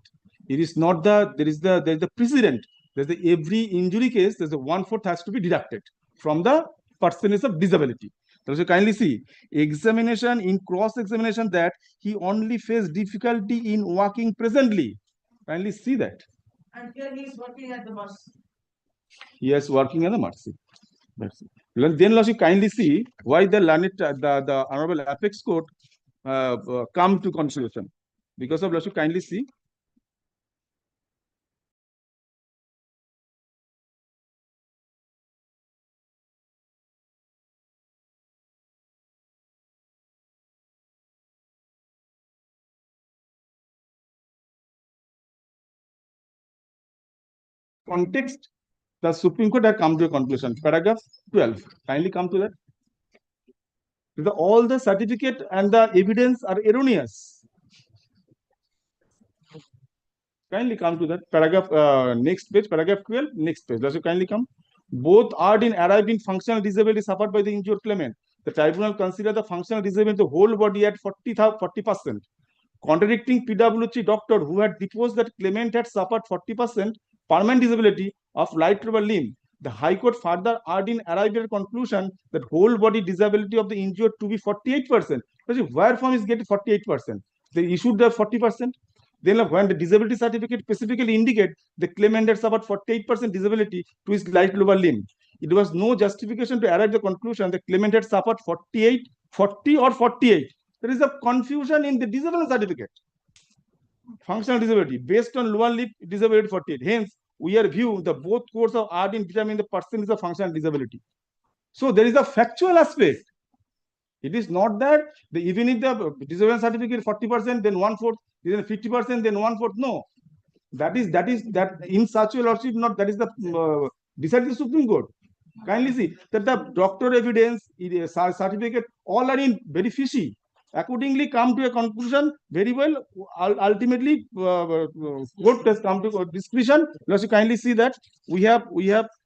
It is not there is the precedent. There's every injury case, there's a 1/4 has to be deducted from the percentage of disability. So kindly see examination in cross-examination that he only faced difficulty in walking presently. Kindly see that. And here he is working at the bus. He is working at the mercy. That's it. Then Lordship, kindly see why the Honorable Apex Court come to consideration. Because of Lordship, kindly see context, the Supreme Court had come to a conclusion. Paragraph 12. Kindly come to that. All the certificate and the evidence are erroneous. Kindly come to that paragraph, next page, paragraph 12, next page. Does you kindly come? Both are in arriving functional disability suffered by the injured claimant. The tribunal considered the functional disability of the whole body at 40%. Contradicting PwC doctor who had deposed that claimant had suffered 40% permanent disability of right lower limb. The High Court further urged in arriving at conclusion that whole body disability of the injured to be 48%. Where from is getting 48%? They issued the 40%. Then when the disability certificate specifically indicate the claimant had suffered 48% disability to his right lower limb, it was no justification to arrive at the conclusion the claimant had suffered 48, 40 or 48. There is a confusion in the disability certificate. Functional disability based on lower limb disability 48. Hence, we are view the both courts of art in determining the percentage of functional disability. So there is a factual aspect. It is not that even if the disability certificate 40%, then 1/4, then 50%, then 1/4. No, that in such a lordship not that is the decided the Supreme Court. Kindly see that the doctor evidence, certificate, all are in very fishy. Accordingly, come to a conclusion very well. Ultimately, court has come to discretion. Let's kindly see that we have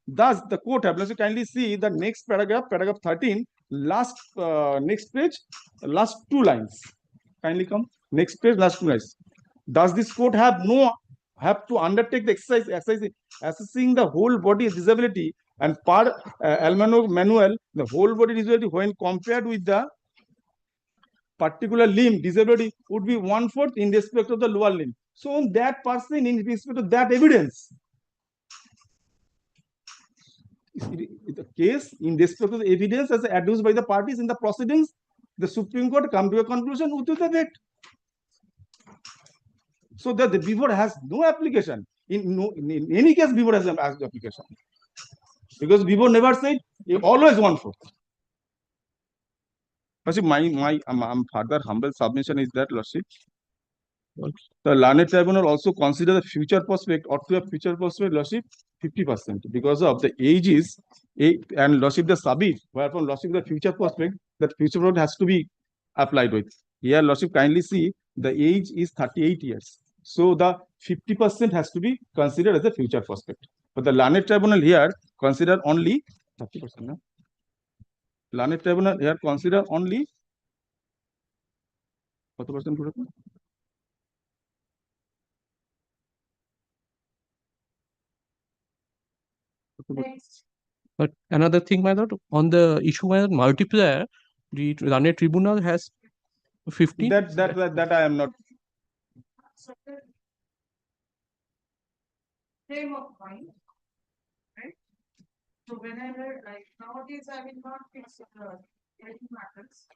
thus the court have. Let's kindly see the next paragraph, paragraph 13, last next page, last 2 lines. Kindly come next page, last 2 lines. Does this court have to undertake the exercise assessing the whole body disability and per Almano manual the whole body disability when compared with the particular limb disability would be 1/4 in respect of the lower limb. So that person in respect of that evidence, the case in respect of the evidence as adduced by the parties in the proceedings, the Supreme Court come to a conclusion with the date. So that the before has no application. In any case, before has no application. Because before never said always 1/4. My further humble submission is that, Lordship, the learned tribunal also consider the future prospect or to a future prospect, Lordship, 50% because of the age is and Lordship the subit, whereupon Lordship the future prospect, that future prospect has to be applied with. Here, Lordship, kindly see the age is 38 years. So the 50% has to be considered as a future prospect. But the learned tribunal here consider only 30%. No? Learned tribunal here consider only what percent? But another thing, my lord, on the issue where multiplier, the learned tribunal has 15. That I am not. Frame of mind, right? So whenever, like nowadays, I will not fix any matters.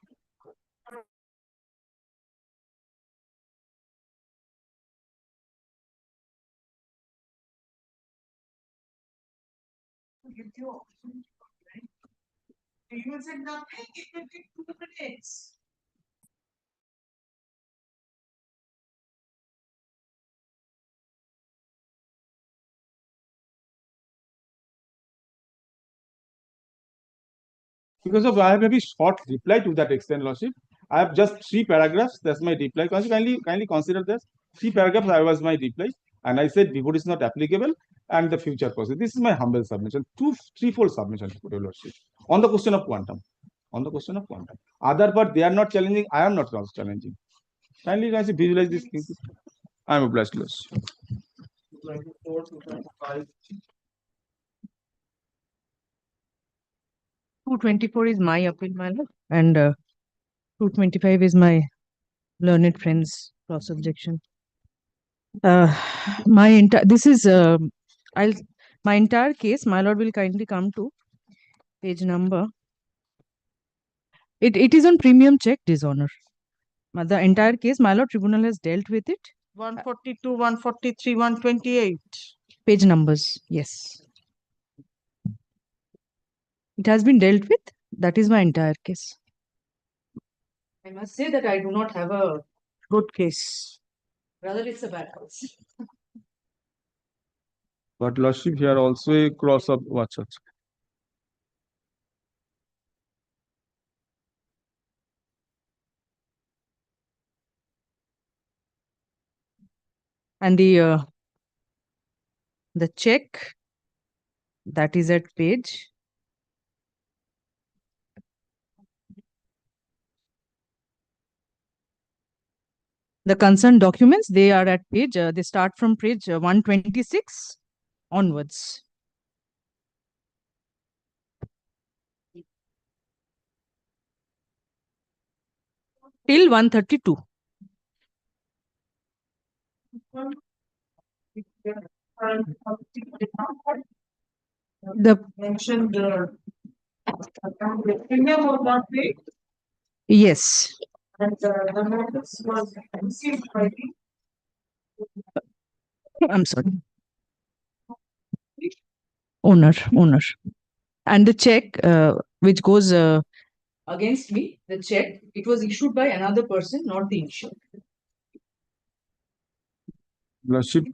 Give you option, right? You will say nothing, it will take 2 minutes. Because of I have a very short reply to that extent, Lordship. I have just 3 paragraphs. That's my reply. Kindly consider this. 3 paragraphs I was my reply, and I said before is not applicable and the future process. This is my humble submission. 3-4 submission to your Lordship on the question of quantum. On the question of quantum. Other part they are not challenging. I am not also challenging. Kindly guys visualize these things. I am obliged, Lordship. 24 to 25. 224 is my appeal, my lord, and 225 is my learned friend's cross objection. My entire my entire case, my lord will kindly come to page number. It is on premium check dishonor. The entire case, my lord tribunal has dealt with it. 142, 143, 128. Page numbers, yes. It has been dealt with. That is my entire case. I must say that I do not have a good case. Rather, it's a bad case. But Lordship, here also a cross of watch. And the check that is at page the concerned documents, they are at page, they start from page 126 onwards. Till 132. The mentioned premium was not paid yes. and the notice was received by I'm sorry. Owner. And the check which goes against me, the check, it was issued by another person, not the insured. Lordship.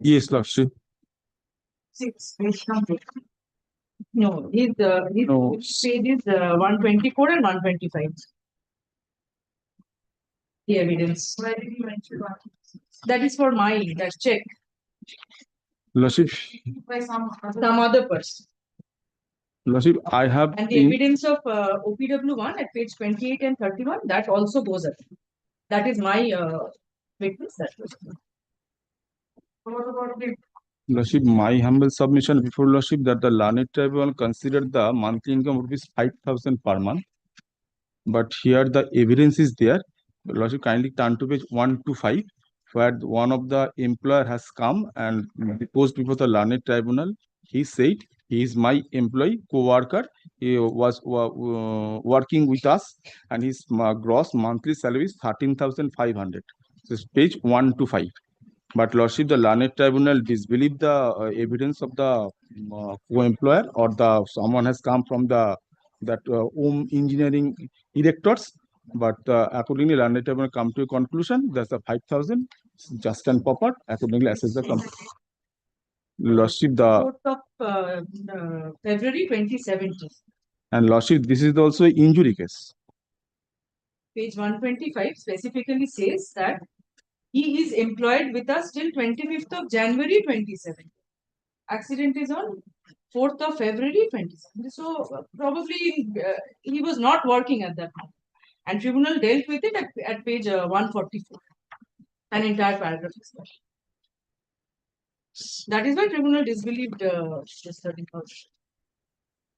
Yes, Lordship. 6 page number. No, his No. page is 124 and 125. The evidence. Where did you mention that? That is for my that check Lordship. By some other person. Lordship, I have And the evidence of OPW1 at page 28 and 31, that also goes up. That is my witness. That was. What about the Lordship, my humble submission before Lordship that the learned tribunal considered the monthly income would be 5,000 per month. But here the evidence is there. Lordship, kindly turn to page 125, where one of the employer has come and deposed before the learned tribunal. He said he is my employee, co-worker. He was working with us, and his gross monthly salary is 13,500. This is page 125. But Lordship, the learned tribunal disbelieved the evidence of the co-employer, or the someone has come from the home engineering directors. But accordingly, learned tribunal come to a conclusion that's the 5,000 just and proper. Accordingly, assess the company. Lordship, the 4th of February 2017. and Lordship, this is also an injury case. Page 125 specifically says that he is employed with us till 25th of January 2017. Accident is on 4th of February 2017. So probably he was not working at that time. And tribunal dealt with it at page 144. An entire paragraph is there. That is why tribunal disbelieved this 30%.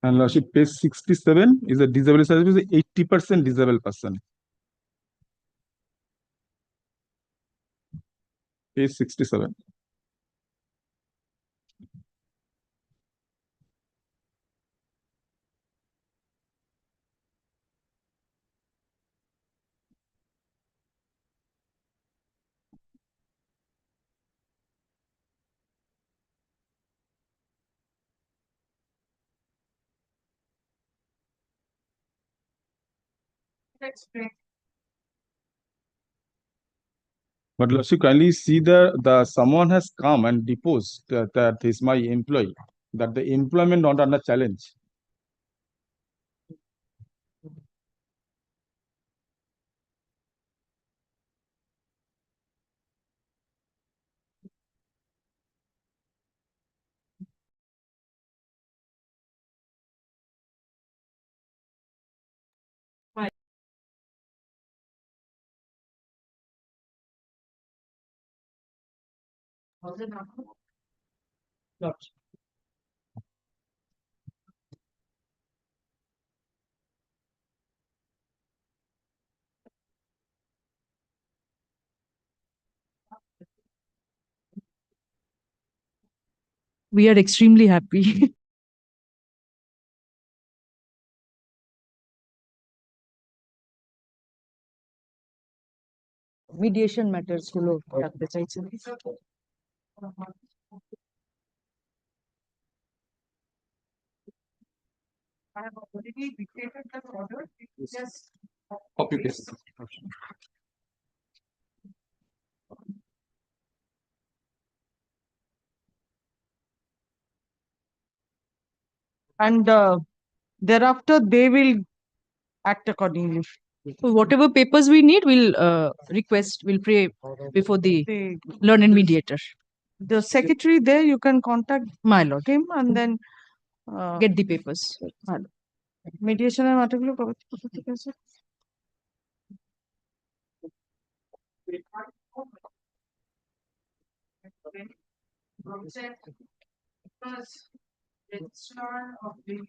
And Lordship, page 67 is a disabled service, 80% disabled person. Page 67. But Lordship, kindly see the someone has come and deposed that is my employee, that the employment not under challenge. Not. We are extremely happy. Mediation matters গুলো রাখতে চাইছেন। I have already dictated the order. It's just Copy paste. and thereafter they will act accordingly. So whatever papers we need, we'll we'll pray before the learned mediator. The secretary there, you can contact My lord. him and then Get the papers. mediation and article Registrar of the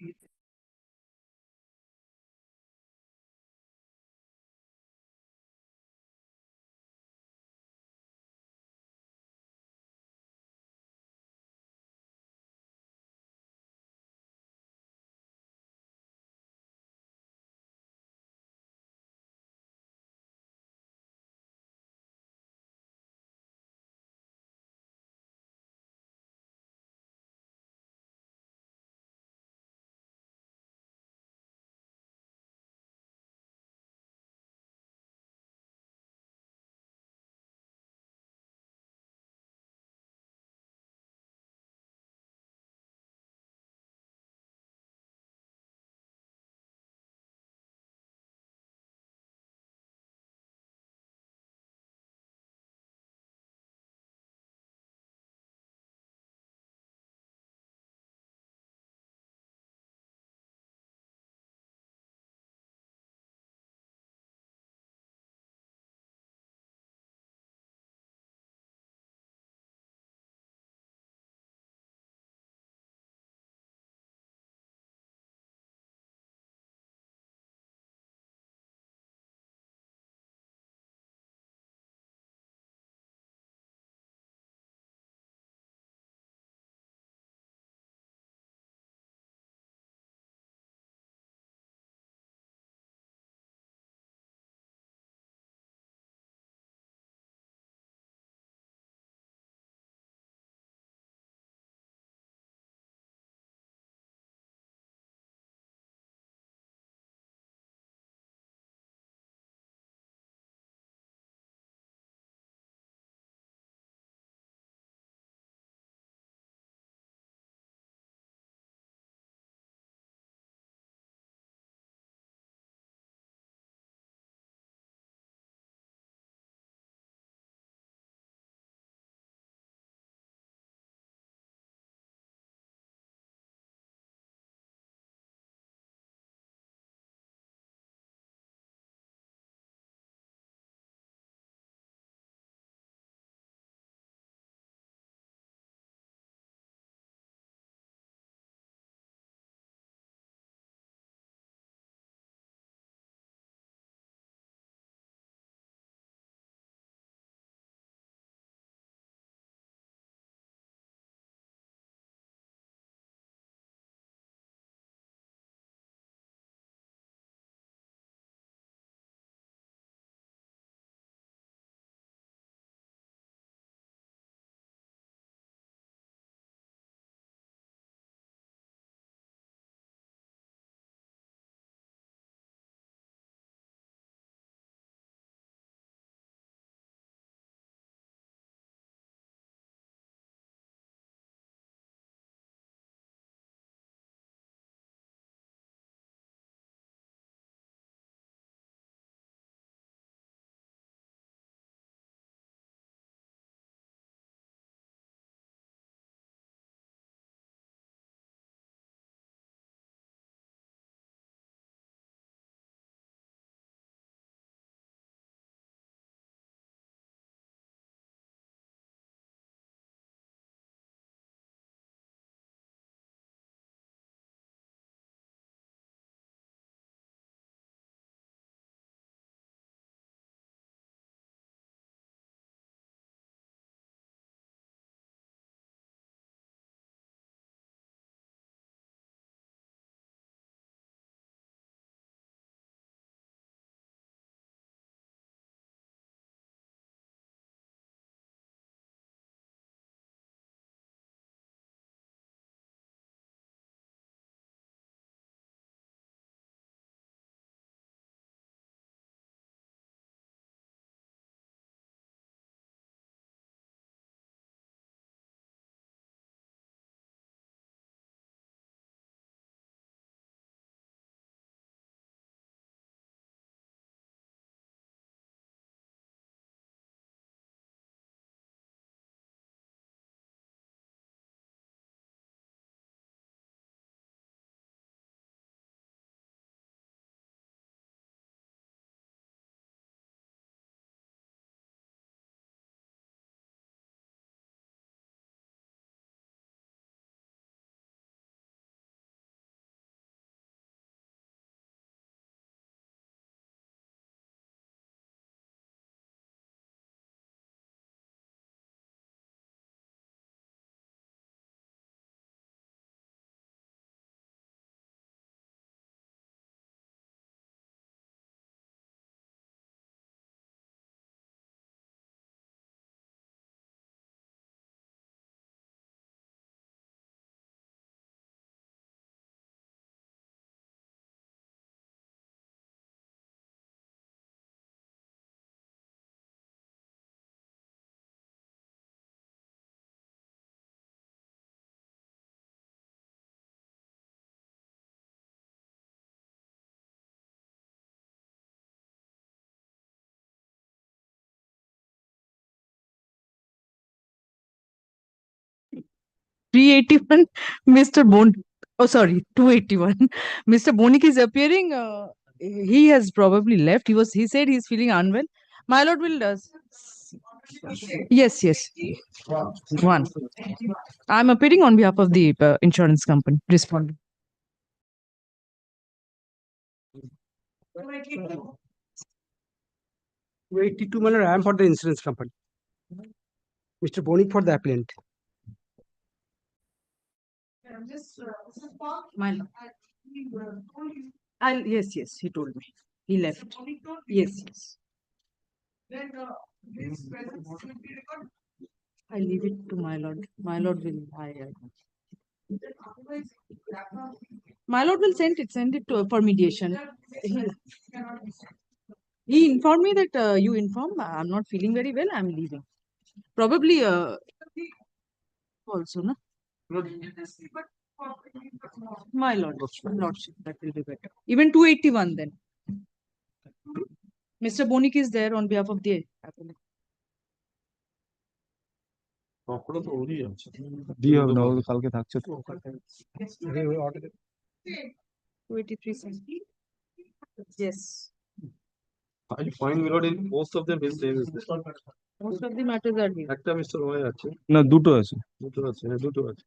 381, Mr. Oh, sorry, 281. Mr. Bonik is appearing. He has probably left. He said he's feeling unwell. My lord will yes, yes. One. I'm appearing on behalf of the insurance company. Responding. 282, my lord, I am for the insurance company. Mr. Bonik for the appellant. My lord. Yes, yes, he told me. He left. Yes, yes. I leave it to my lord. My lord will. My lord will send it to for mediation. He informed me that you informed. I'm not feeling very well. I'm leaving. Probably also, no? My lordship, that will be better. Even 281 then. Mr. Bonik is there on behalf of the appellant. দিয়ে হবে না ও কালকে থাকছে তো 283 cents. Yes. I find my lord in most of them is same. Most of the matters are here. একটা mister রয় আছে না দুটো আছে দুটো আছে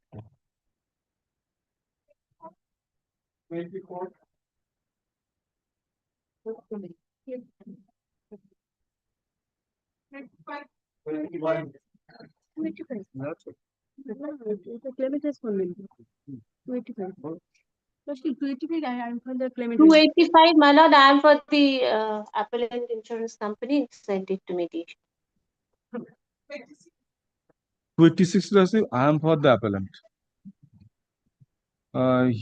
285, my lord, I am for the appellant insurance company. Send it to mediation. 286 lordship, I am for the appellant.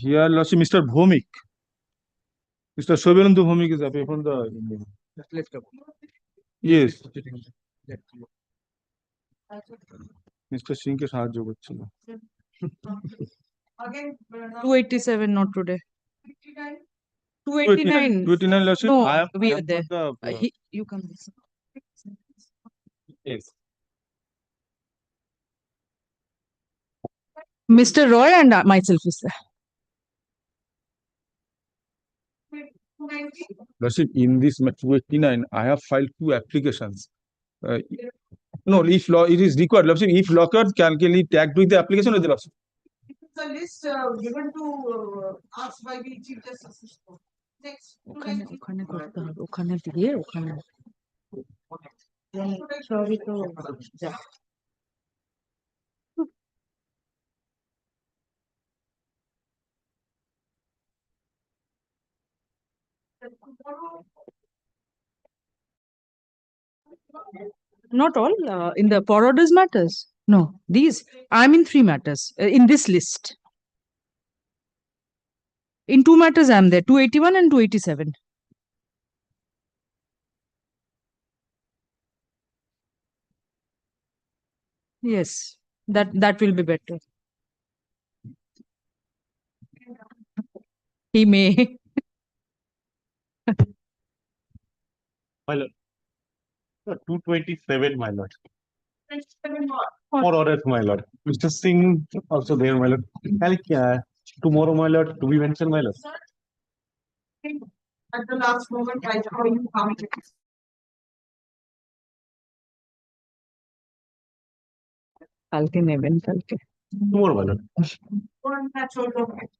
Here lordship Mr. Bhomik. Mr. Shobendu Bhomik is appearing from the Let's go. Yes. Mr. Singh ke সাহায্য করছে না 287, not today. 289. 289 lordship, No, I am we are there. for the You come. yes. Mr. Roy and myself is there. Lordship, in this 289, I have filed 2 applications. No, if law it is required, Lordship, if Lockhart can he tagged with the application or the Lordship? It's a list given to us by the Chief Justice. Next. ওখানে করতে হবে ওখানে দিয়ে ওখানে সবই তো যা Not all in the for orders matters. No, these I'm in 3 matters in this list. In 2 matters I'm there, 281 and 287. Yes, that will be better. He may. My lord. 227, my lord. For orders, my lord. Mr. Singh also there, my lord. Tomorrow, my lord, to be mentioned, my lord. At the last moment, I told you how it is. কালকে নেবেন কালকে Tomorrow, my lord. One natural document.